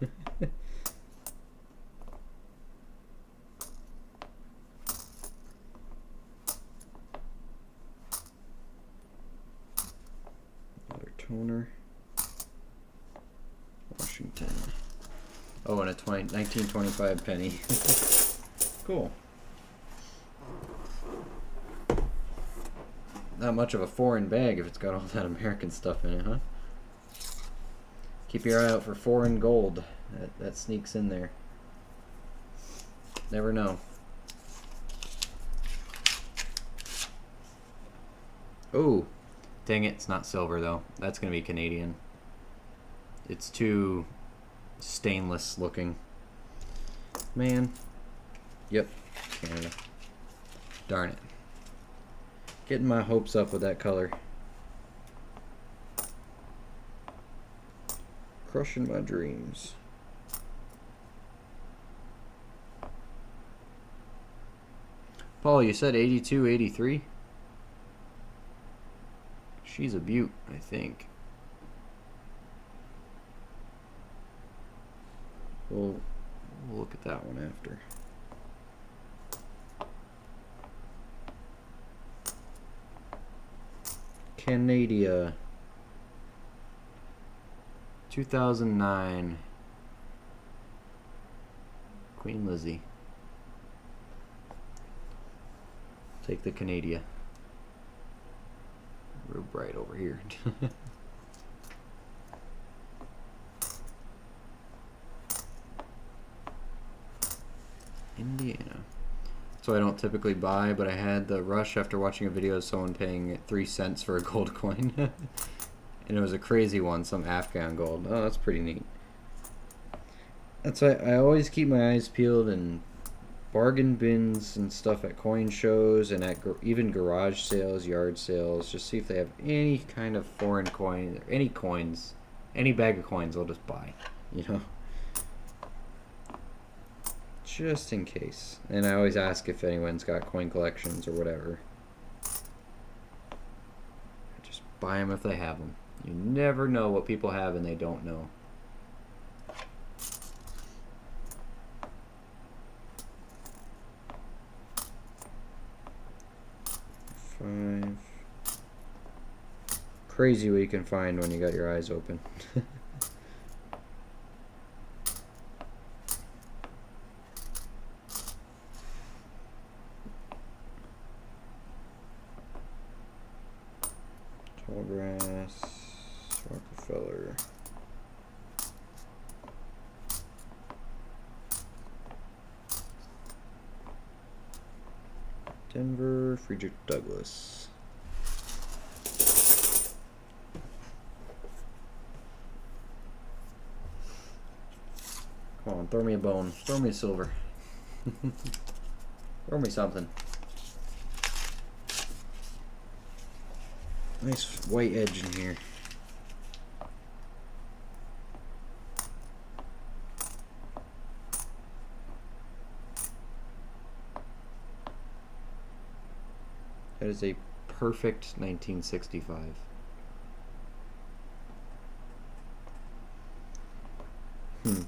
S1: Another toner. Washington. Oh, and a 1925 penny. Cool. Not much of a foreign bag if it's got all that American stuff in it, huh? Keep your eye out for foreign gold. That sneaks in there. Never know. Oh, dang it, it's not silver though. That's gonna be Canadian. It's too stainless looking. Man. Yep, Canada. Darn it. Getting my hopes up with that color. Crushing my dreams. Paul, you said 82, 83? She's a beaut, I think. We'll look at that one after. Canada. 2009. Queen Lizzie. Take the Canada. Real bright over here. Indiana. So I don't typically buy, but I had the rush after watching a video of someone paying 3 cents for a gold coin. And it was a crazy one, some Afghan gold. Oh, that's pretty neat. That's why I always keep my eyes peeled and bargain bins and stuff at coin shows and at even garage sales, yard sales. Just see if they have any kind of foreign coin, any coins, any bag of coins I'll just buy, you know, just in case. And I always ask if anyone's got coin collections or whatever. Just buy them if they have them. You never know what people have and they don't know. Five. Crazy what you can find when you got your eyes open. Tallgrass, Rockefeller. Denver, Frederick Douglass. Come on, throw me a bone. Throw me a silver. Throw me something. Nice white edge in here. That is a perfect 1965. Hmm.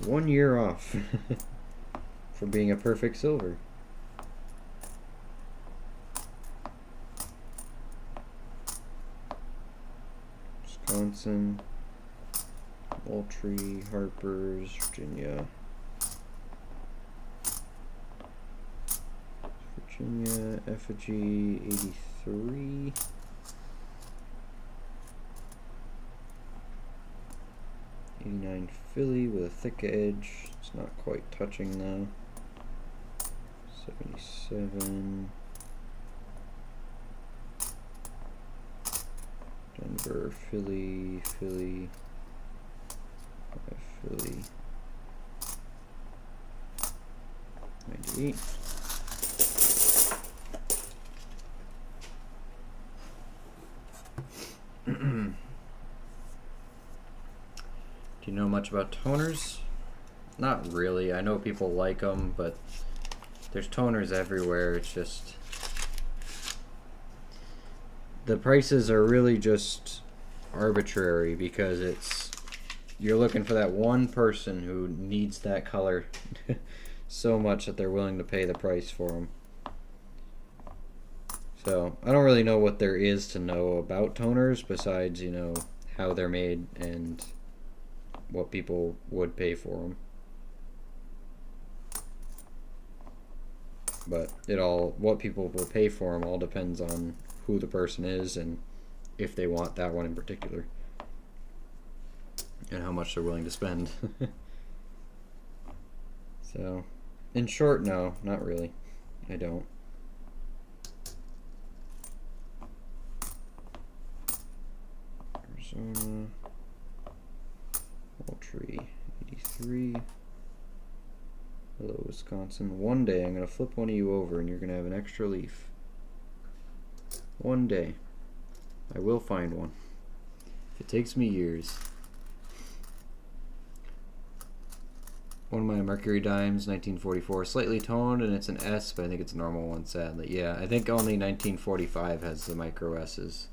S1: 1 year off for being a perfect silver. Wisconsin, Moultrie, Harper's, Virginia. Virginia, effigy, 83. '89 Philly with a thick edge. It's not quite touching now. 77. Denver, Philly, Philly, Philly. 98. Do you know much about toners? Not really. I know people like them, but there's toners everywhere. It's just the prices are really just arbitrary because you're looking for that one person who needs that color so much that they're willing to pay the price for them. So I don't really know what there is to know about toners besides, you know, how they're made and what people would pay for them. But what people will pay for them all depends on who the person is and if they want that one in particular and how much they're willing to spend. So, in short, no, not really. I don't. Arizona, Moultrie, 83. Hello, Wisconsin. One day I'm going to flip one of you over and you're going to have an extra leaf. One day. I will find one. If it takes me years. One of my Mercury dimes, 1944. Slightly toned and it's an S, but I think it's a normal one, sadly. Yeah, I think only 1945 has the micro S's.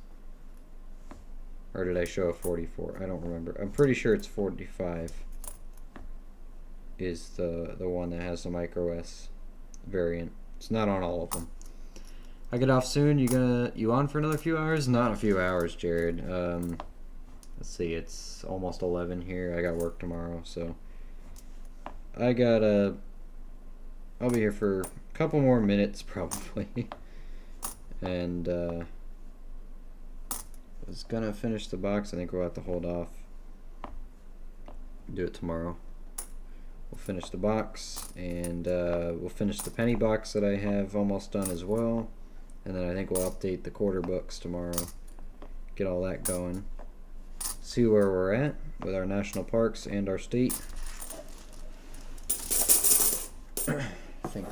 S1: Or did I show a 44? I don't remember. I'm pretty sure it's 45 is the one that has the micro S variant. It's not on all of them. I get off soon. You on for another few hours? Not a few hours, Jared. Let's see. It's almost 11 here. I got work tomorrow, so I'll be here for a couple more minutes probably. And I was gonna finish the box. I think we'll have to hold off. Do it tomorrow. We'll finish the box, and we'll finish the penny box that I have almost done as well. And then I think we'll update the quarter books tomorrow get all that going. See where we're at with our national parks and our state. I think,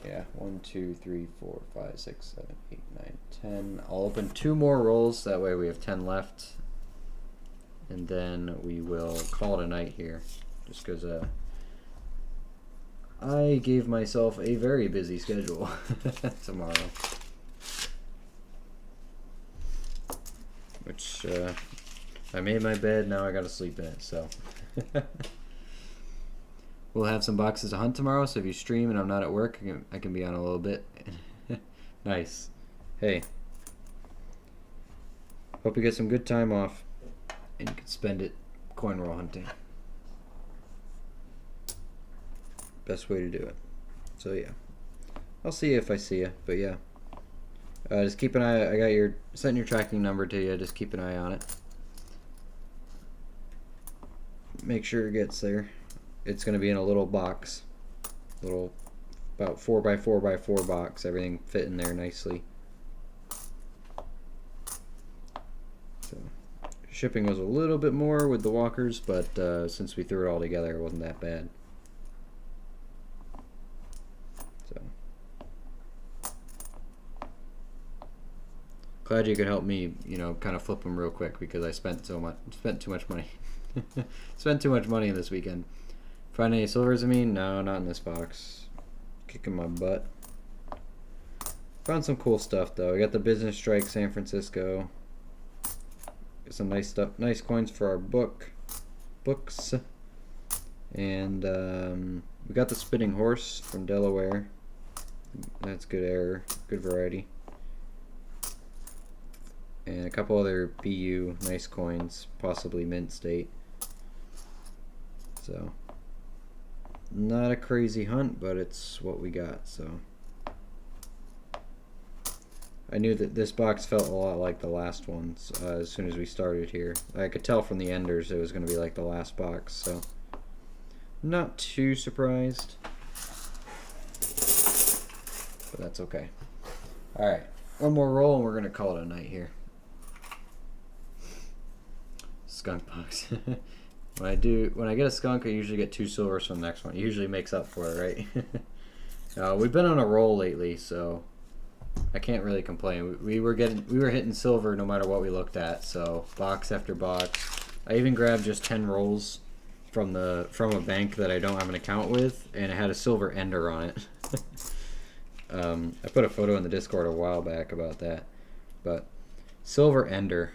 S1: yeah, 1, 2, 3, 4, 5, 6, 7, 8, 9, 10. I'll open 2 more rolls, that way we have 10 left. And then we will call it a night here, just because I gave myself a very busy schedule tomorrow. Which, I made my bed, now I gotta sleep in it, so. We'll have some boxes to hunt tomorrow, so if you stream and I'm not at work, I can be on a little bit. Nice. Hey. Hope you get some good time off, and you can spend it coin roll hunting. Best way to do it. So yeah. I'll see you if I see you, but yeah. Just keep an eye. I got sent your tracking number to you. Just keep an eye on it. Make sure it gets there. It's going to be in a little box, little about 4x4x4 box. Everything fit in there nicely. So shipping was a little bit more with the walkers, but since we threw it all together, it wasn't that bad. So glad you could help me, kind of flip them real quick because I spent too much money. Spent too much money this weekend. Find any silvers? No, not in this box. Kicking my butt. Found some cool stuff though. I got the Business Strike San Francisco. Got some nice stuff, nice coins for our books. And we got the Spinning Horse from Delaware. That's good error, good variety. And a couple other BU nice coins, possibly mint state. So not a crazy hunt, but it's what we got. So I knew that this box felt a lot like the last ones as soon as we started here. I could tell from the enders it was going to be like the last box, so not too surprised, but that's okay. Alright, one more roll and we're going to call it a night here. Skunk box. When I get a skunk, I usually get 2 silvers from the next one. It usually makes up for it, right? We've been on a roll lately, so I can't really complain. We were hitting silver no matter what we looked at. So box after box. I even grabbed just 10 rolls from a bank that I don't have an account with, and it had a silver ender on it. I put a photo in the Discord a while back about that, but silver ender.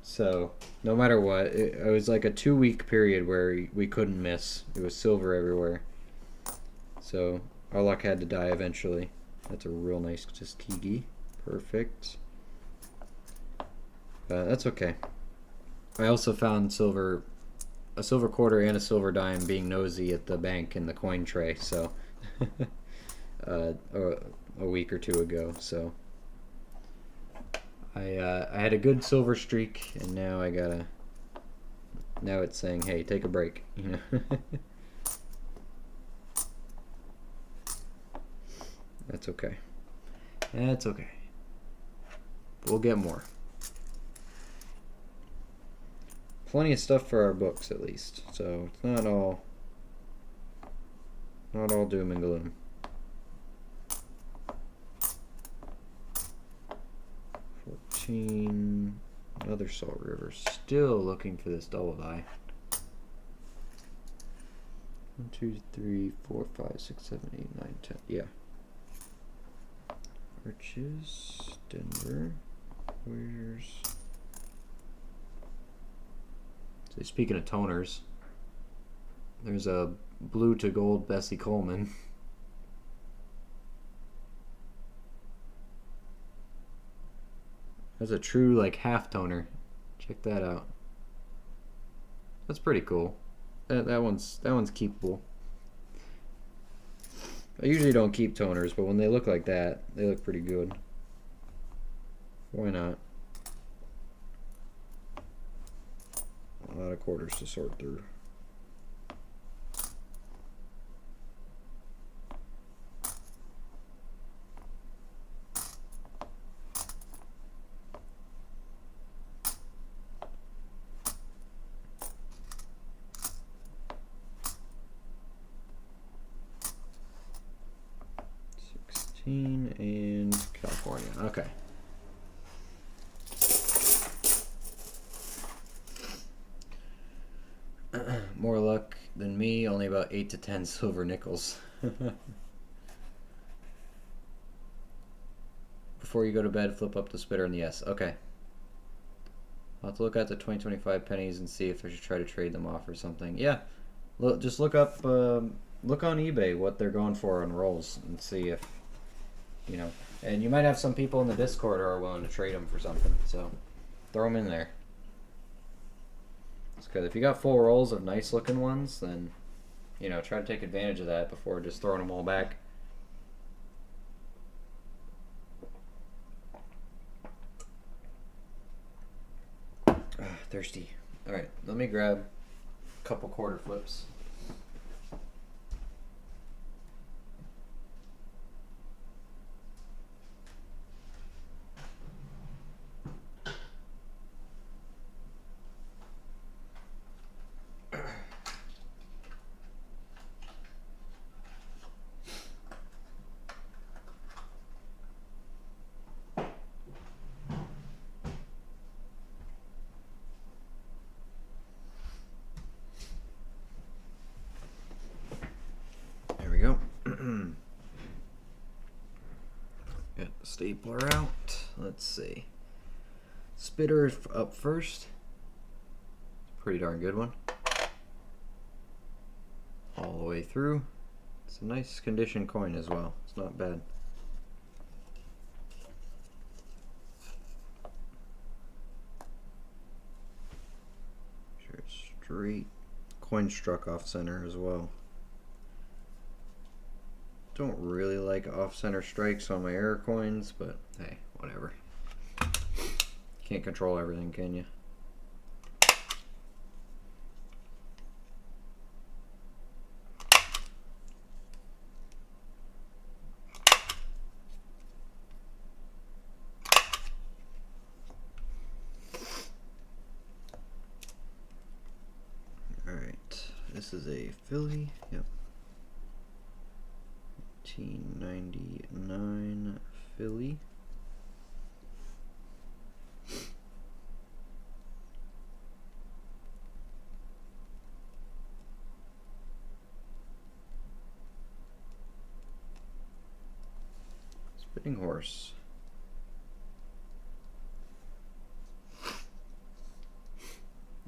S1: So no matter what, it was like a 2-week period where we couldn't miss. It was silver everywhere. So our luck had to die eventually. That's a real nice Tuskegee. Perfect. That's okay. I also found a silver quarter and a silver dime being nosy at the bank in the coin tray. So a week or 2 ago. So I had a good silver streak, and now now it's saying, hey, take a break, That's okay. That's okay. We'll get more. Plenty of stuff for our books, at least. So it's not all doom and gloom. Another Salt River. Still looking for this double die. 1, 2, 3, 4, 5, 6, 7, 8, 9, 10. Yeah. Arches, Denver. Where's? So speaking of toners, there's a blue to gold Bessie Coleman. That's a true like half toner. Check that out. That's pretty cool. That one's keepable. I usually don't keep toners, but when they look like that, they look pretty good. Why not? A lot of quarters to sort through. 2014 and California. Okay. More luck than me, only about 8 to 10 silver nickels. Before you go to bed, flip up the spitter and the yes. Okay. I'll have to look at the 2025 pennies and see if I should try to trade them off or something. Yeah. Just look up, look on eBay what they're going for on rolls and see if, you know. And you might have some people in the Discord who are willing to trade them for something. So throw them in there. Because if you got full rolls of nice looking ones, then, you know, try to take advantage of that before just throwing them all back. Thirsty. Alright, let me grab a couple quarter flips. Get the stapler out. Let's see. Spitter up first. Pretty darn good one. All the way through. It's a nice condition coin as well. It's not bad. Sure, it's straight. Coin struck off center as well. Don't really like off-center strikes on my error coins, but hey, whatever. Can't control everything, can you? All right, this is a Philly. Yep. 1999 Philly. Spitting horse.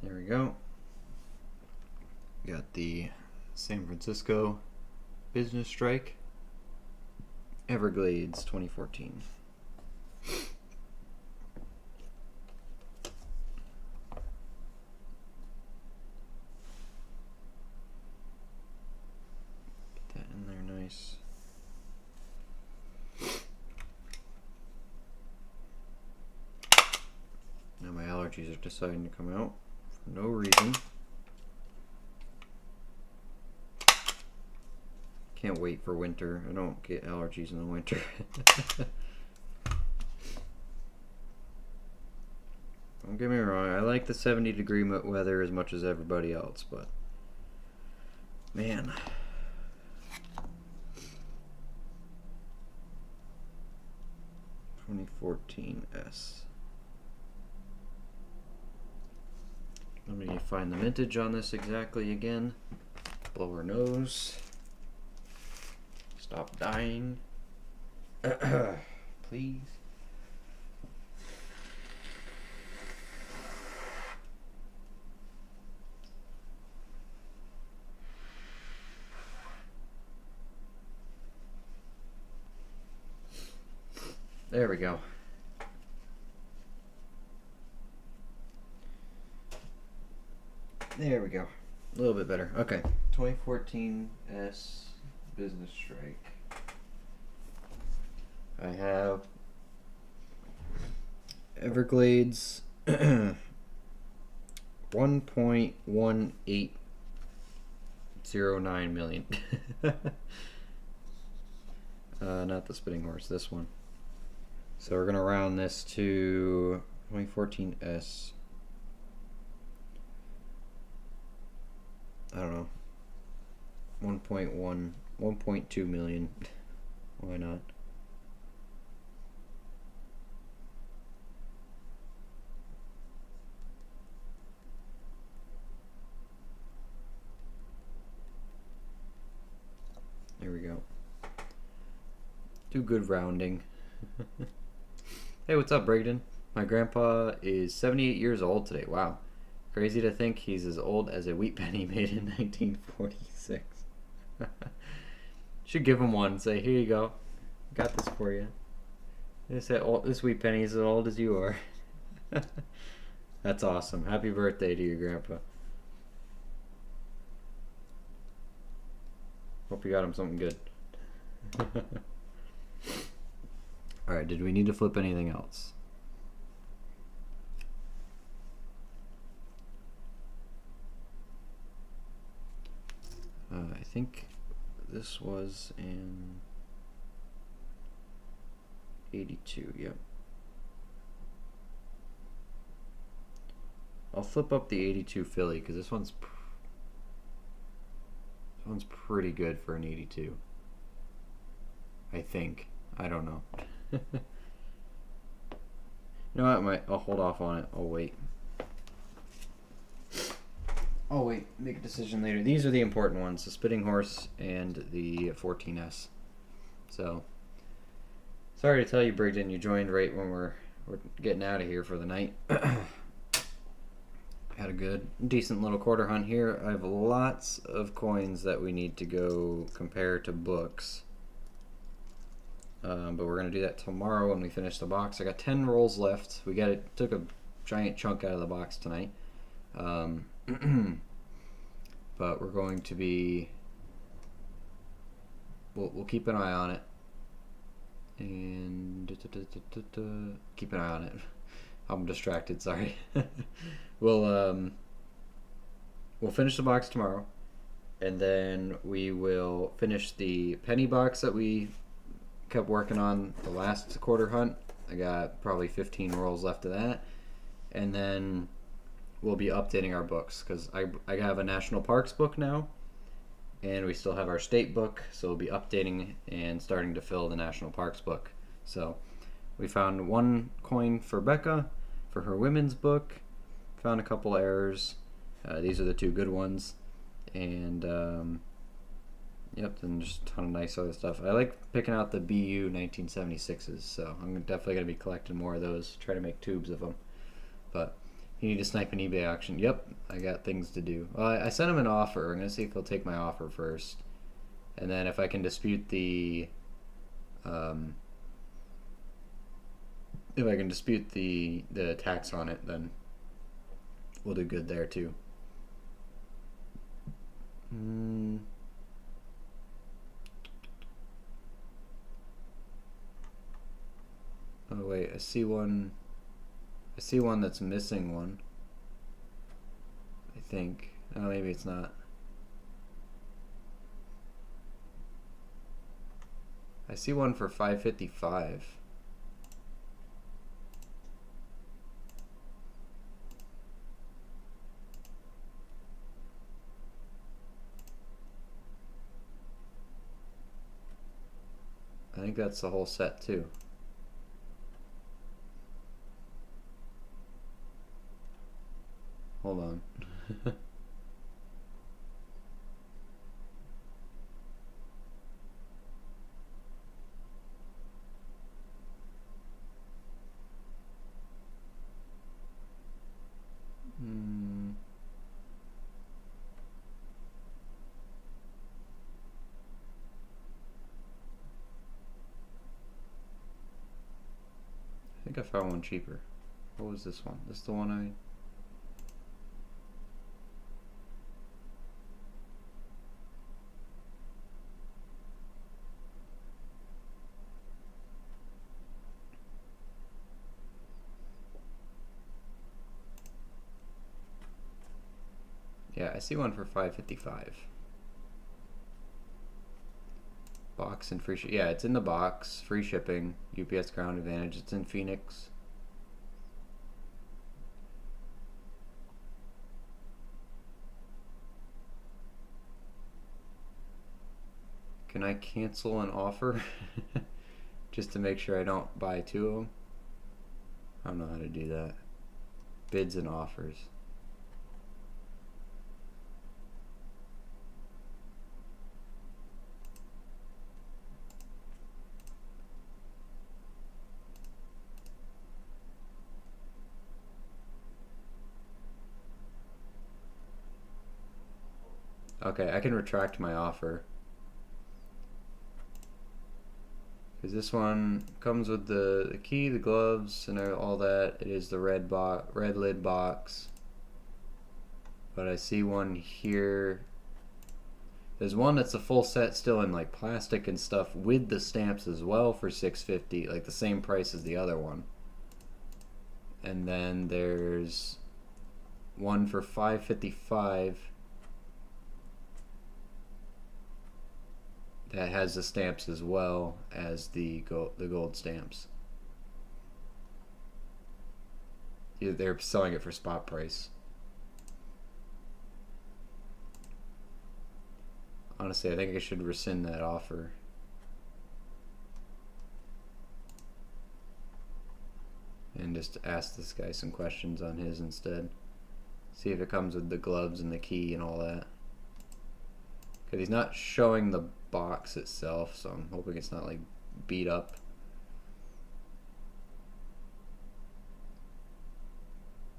S1: There we go. Got the San Francisco business strike. Everglades 2014. Get that in there nice. Now my allergies are deciding to come out for no reason. Can't wait for winter. I don't get allergies in the winter. Don't get me wrong, I like the 70-degree weather as much as everybody else, but man. $2014S. Let me find the mintage on this exactly again. Blow her nose. Stop dying. Please. There we go. There we go. A little bit better. Okay. 2014 S business strike. I have Everglades 1.1809 million. Not the spinning horse, this one. So we're gonna round this to 2014 S. I don't know. 1.2 million. Why not? There we go. Do good rounding. Hey, what's up, Brigden? My grandpa is 78 years old today. Wow. Crazy to think he's as old as a wheat penny made in 1946. Should give him one. Say, here you go. Got this for you. This wheat penny is as old as you are. That's awesome. Happy birthday to your grandpa. Hope you got him something good. Alright, did we need to flip anything else? I think this was in 82, yep. I'll flip up the 82 Philly because this one's pretty good for an 82. I think. I don't know. You know what? I'll hold off on it. I'll wait. Make a decision later. These are the important ones: the Spitting Horse and the 14S. So, sorry to tell you, Brigden, you joined right when we're getting out of here for the night. Had a good, decent little quarter hunt here. I have lots of coins that we need to go compare to books. But we're going to do that tomorrow when we finish the box. I got 10 rolls left. Took a giant chunk out of the box tonight. But we're going to be... We'll keep an eye on it. And... keep an eye on it. I'm distracted, sorry. We'll finish the box tomorrow. And then we will finish the penny box that we kept working on the last quarter hunt. I got probably 15 rolls left of that. And then we'll be updating our books because I have a national parks book now, and we still have our state book, so we'll be updating and starting to fill the national parks book. So we found one coin for Becca for her women's book, found a couple errors. These are the two good ones, and yep, and just a ton of nice other stuff. I like picking out the BU 1976s, so I'm definitely going to be collecting more of those, try to make tubes of them. But you need to snipe an eBay auction. Yep, I got things to do. Well, I sent him an offer. I'm going to see if he'll take my offer first. And then if I can dispute the... if I can dispute the tax on it, then we'll do good there too. Oh wait, I see one that's missing one. I think. Oh, maybe it's not. I see one for $5.55. I think that's the whole set too. Hold on. I think I found one cheaper. What was this one? This is the one I... Yeah, I see one for $5.55. Box and free shipping. Yeah, it's in the box. Free shipping. UPS Ground Advantage. It's in Phoenix. Can I cancel an offer? Just to make sure I don't buy two of them? I don't know how to do that. Bids and offers. Okay, I can retract my offer. Because this one comes with the key, the gloves, and all that. It is the red lid box. But I see one here. There's one that's a full set still in like plastic and stuff with the stamps as well for $6.50, like the same price as the other one. And then there's one for $5.55 that has the stamps as well as the gold stamps. They're selling it for spot price. Honestly, I think I should rescind that offer. And just ask this guy some questions on his instead. See if it comes with the gloves and the key and all that. Because he's not showing the box itself, so I'm hoping it's not like beat up.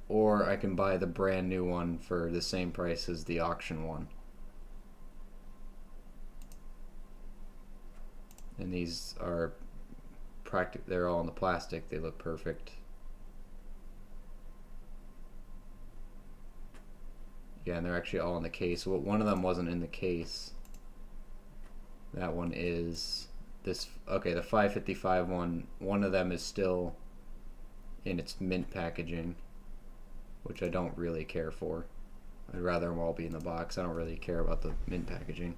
S1: Or I can buy the brand new one for the same price as the auction one. And these are they're all in the plastic. They look perfect. Yeah, and they're actually all in the case. Well, one of them wasn't in the case. That one is this. Okay, the $5.55 one. One of them is still in its mint packaging, which I don't really care for. I'd rather them all be in the box. I don't really care about the mint packaging.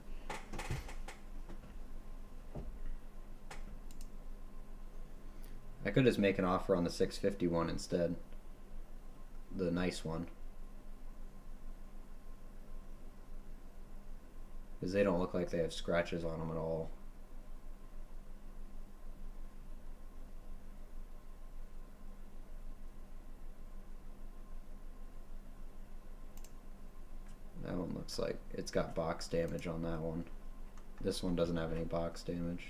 S1: I could just make an offer on the $6.50 one instead. The nice one. Because they don't look like they have scratches on them at all. That one looks like it's got box damage on that one. This one doesn't have any box damage.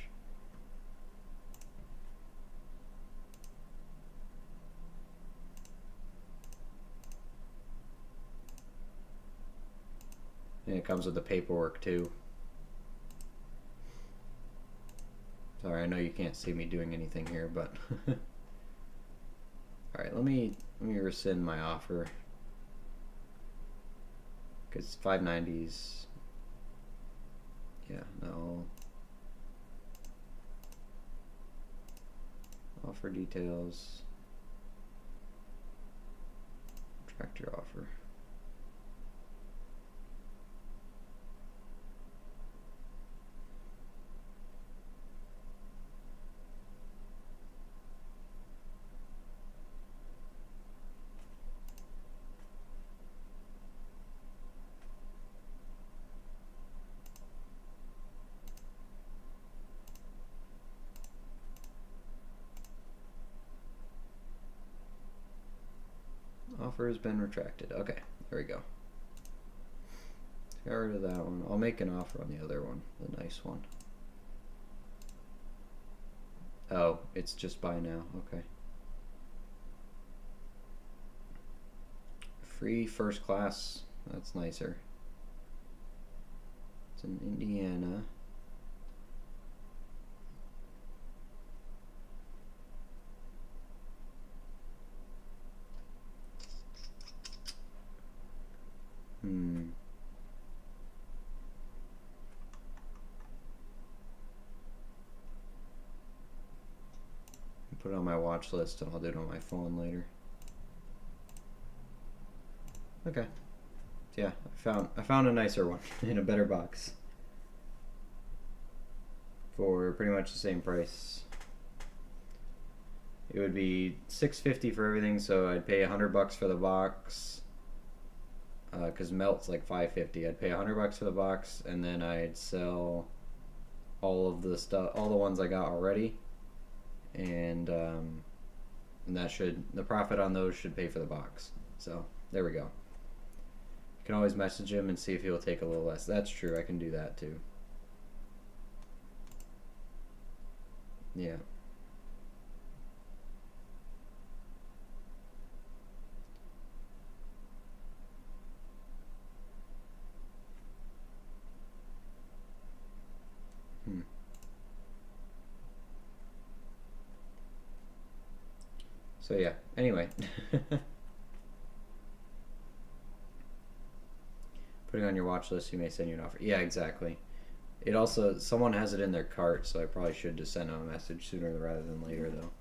S1: And it comes with the paperwork too. Sorry, I know you can't see me doing anything here, but alright, let me rescind my offer. Because $5.90's, yeah, no. Offer details. Retract your offer. Offer has been retracted. Okay, there we go. Got rid of that one. I'll make an offer on the other one, the nice one. Oh, it's just buy now. Okay. Free first class. That's nicer. It's in Indiana. Put it on my watch list and I'll do it on my phone later. Okay. Yeah, I found a nicer one in a better box. For pretty much the same price. It would be $6.50 for everything, so I'd pay $100 for the box. Because melt's like $5.50. I'd pay $100 for the box, and then I'd sell all of the stuff, all the ones I got already, and that the profit on those should pay for the box. So there we go. You can always message him and see if he'll take a little less. That's true. I can do that too. Yeah. Hmm. So yeah, anyway. Putting on your watch list, you may send you an offer. Yeah, exactly. It also, someone has it in their cart, so I probably should just send them a message sooner rather than later, though.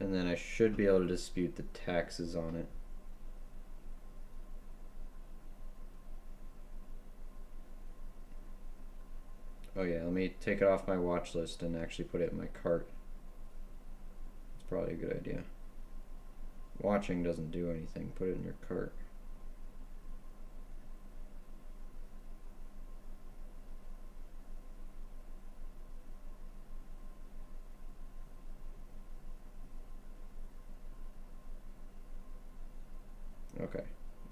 S1: And then I should be able to dispute the taxes on it. Oh yeah, let me take it off my watch list and actually put it in my cart. It's probably a good idea. Watching doesn't do anything. Put it in your cart. Okay.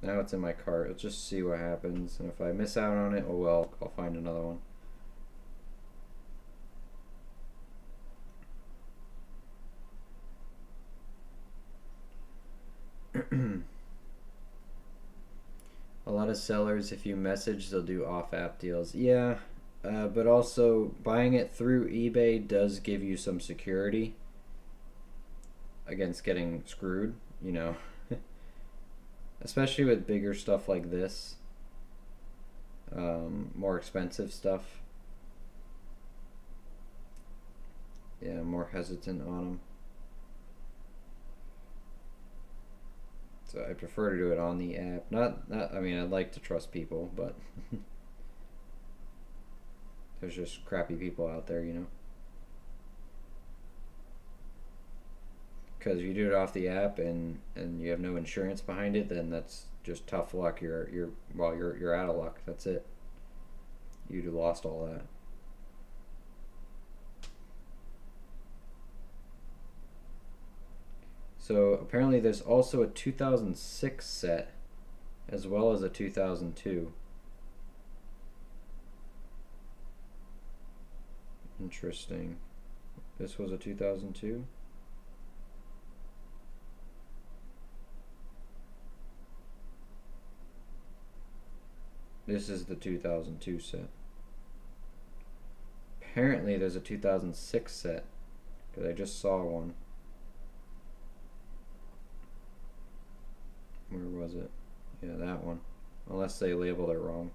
S1: Now it's in my cart. Let's just see what happens. And if I miss out on it, oh well, I'll find another one. A lot of sellers, if you message, they'll do off-app deals. Yeah, but also buying it through eBay does give you some security against getting screwed, you know. Especially with bigger stuff like this, more expensive stuff. Yeah, I'm more hesitant on them. So I prefer to do it on the app. Not. I mean, I'd like to trust people, but there's just crappy people out there, you know. Because you do it off the app and you have no insurance behind it, then that's just tough luck. You're out of luck. That's it. You'd have lost all that. So apparently there's also a 2006 set as well as a 2002. Interesting. This was a 2002? This is the 2002 set. Apparently there's a 2006 set because I just saw one. Where was it? Yeah, that one. Unless they labeled it wrong.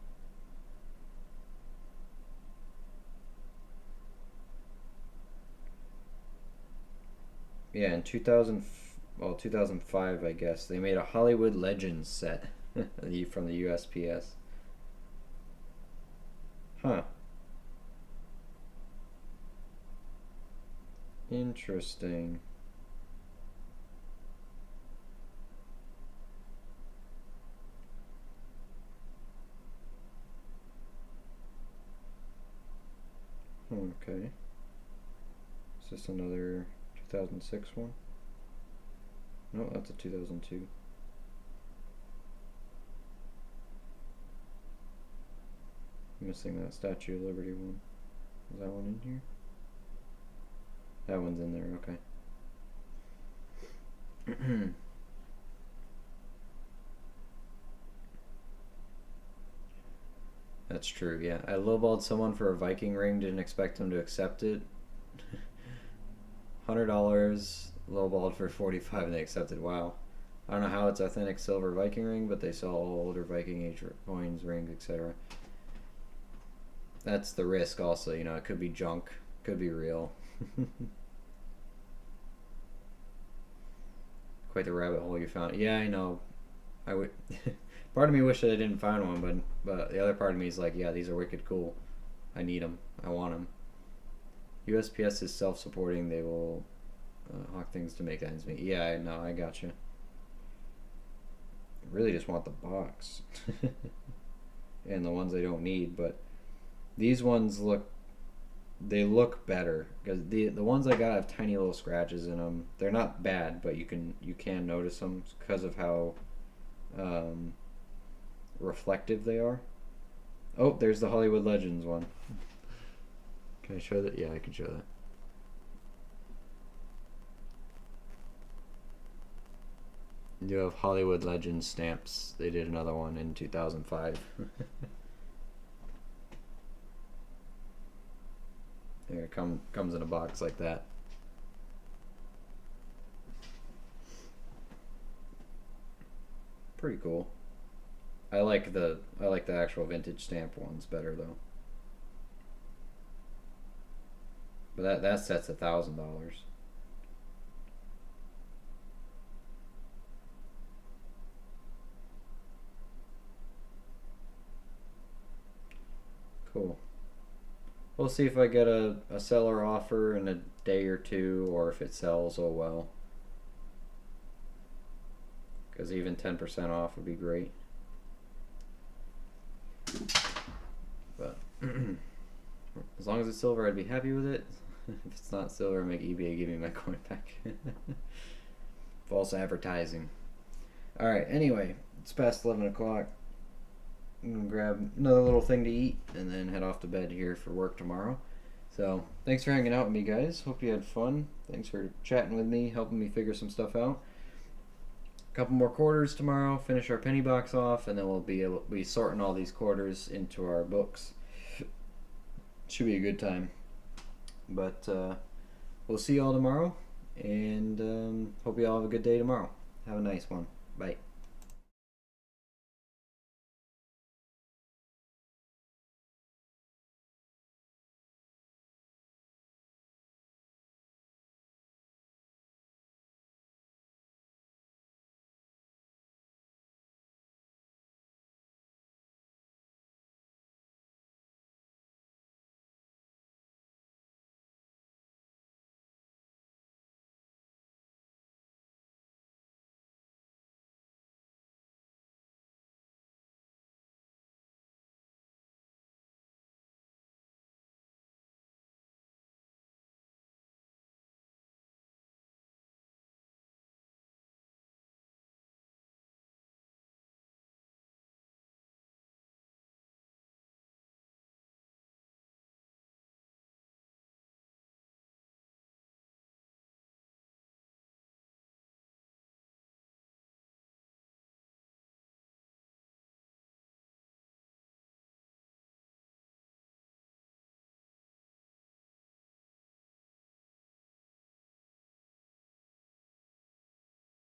S1: Yeah, in 2005, I guess, they made a Hollywood Legends set from the USPS. Huh. Interesting. Okay. Is this another 2006 one? No, that's a 2002. Missing that Statue of Liberty one. Is that one in here? That one's in there, okay. That's true, yeah. I lowballed someone for a Viking ring, didn't expect them to accept it. $100, lowballed for 45 and they accepted. Wow. I don't know how it's authentic silver Viking ring, but they sell all older Viking age coins, rings, etc. That's the risk also, you know, it could be junk, could be real. Quite the rabbit hole you found. Yeah, I know. I would. Part of me wished that I didn't find one, but the other part of me is like, yeah, these are wicked cool. I need them. I want them. USPS is self-supporting. They will hawk things to make ends meet. Yeah, I know. I gotcha. I really just want the box and the ones I don't need, but these ones look better because the ones I got have tiny little scratches in them. They're not bad, but you can notice them because of how reflective they are. Oh, there's the Hollywood Legends one. Can I show that? Yeah, I can show that. You have Hollywood Legends stamps. They did another one in 2005. There it comes in a box like that. Pretty cool. I like the actual vintage stamp ones better though. But that set's $1,000. Cool. We'll see if I get a seller offer in a day or two, or if it sells, oh well. Because even 10% off would be great. But as long as it's silver, I'd be happy with it. If it's not silver, make eBay give me my coin back. False advertising. Alright, anyway, it's past 11 o'clock. I'm going to grab another little thing to eat and then head off to bed here for work tomorrow. So, thanks for hanging out with me, guys. Hope you had fun. Thanks for chatting with me, helping me figure some stuff out. A couple more quarters tomorrow, finish our penny box off, and then we'll be sorting all these quarters into our books. Should be a good time. But we'll see you all tomorrow, and hope you all have a good day tomorrow. Have a nice one. Bye.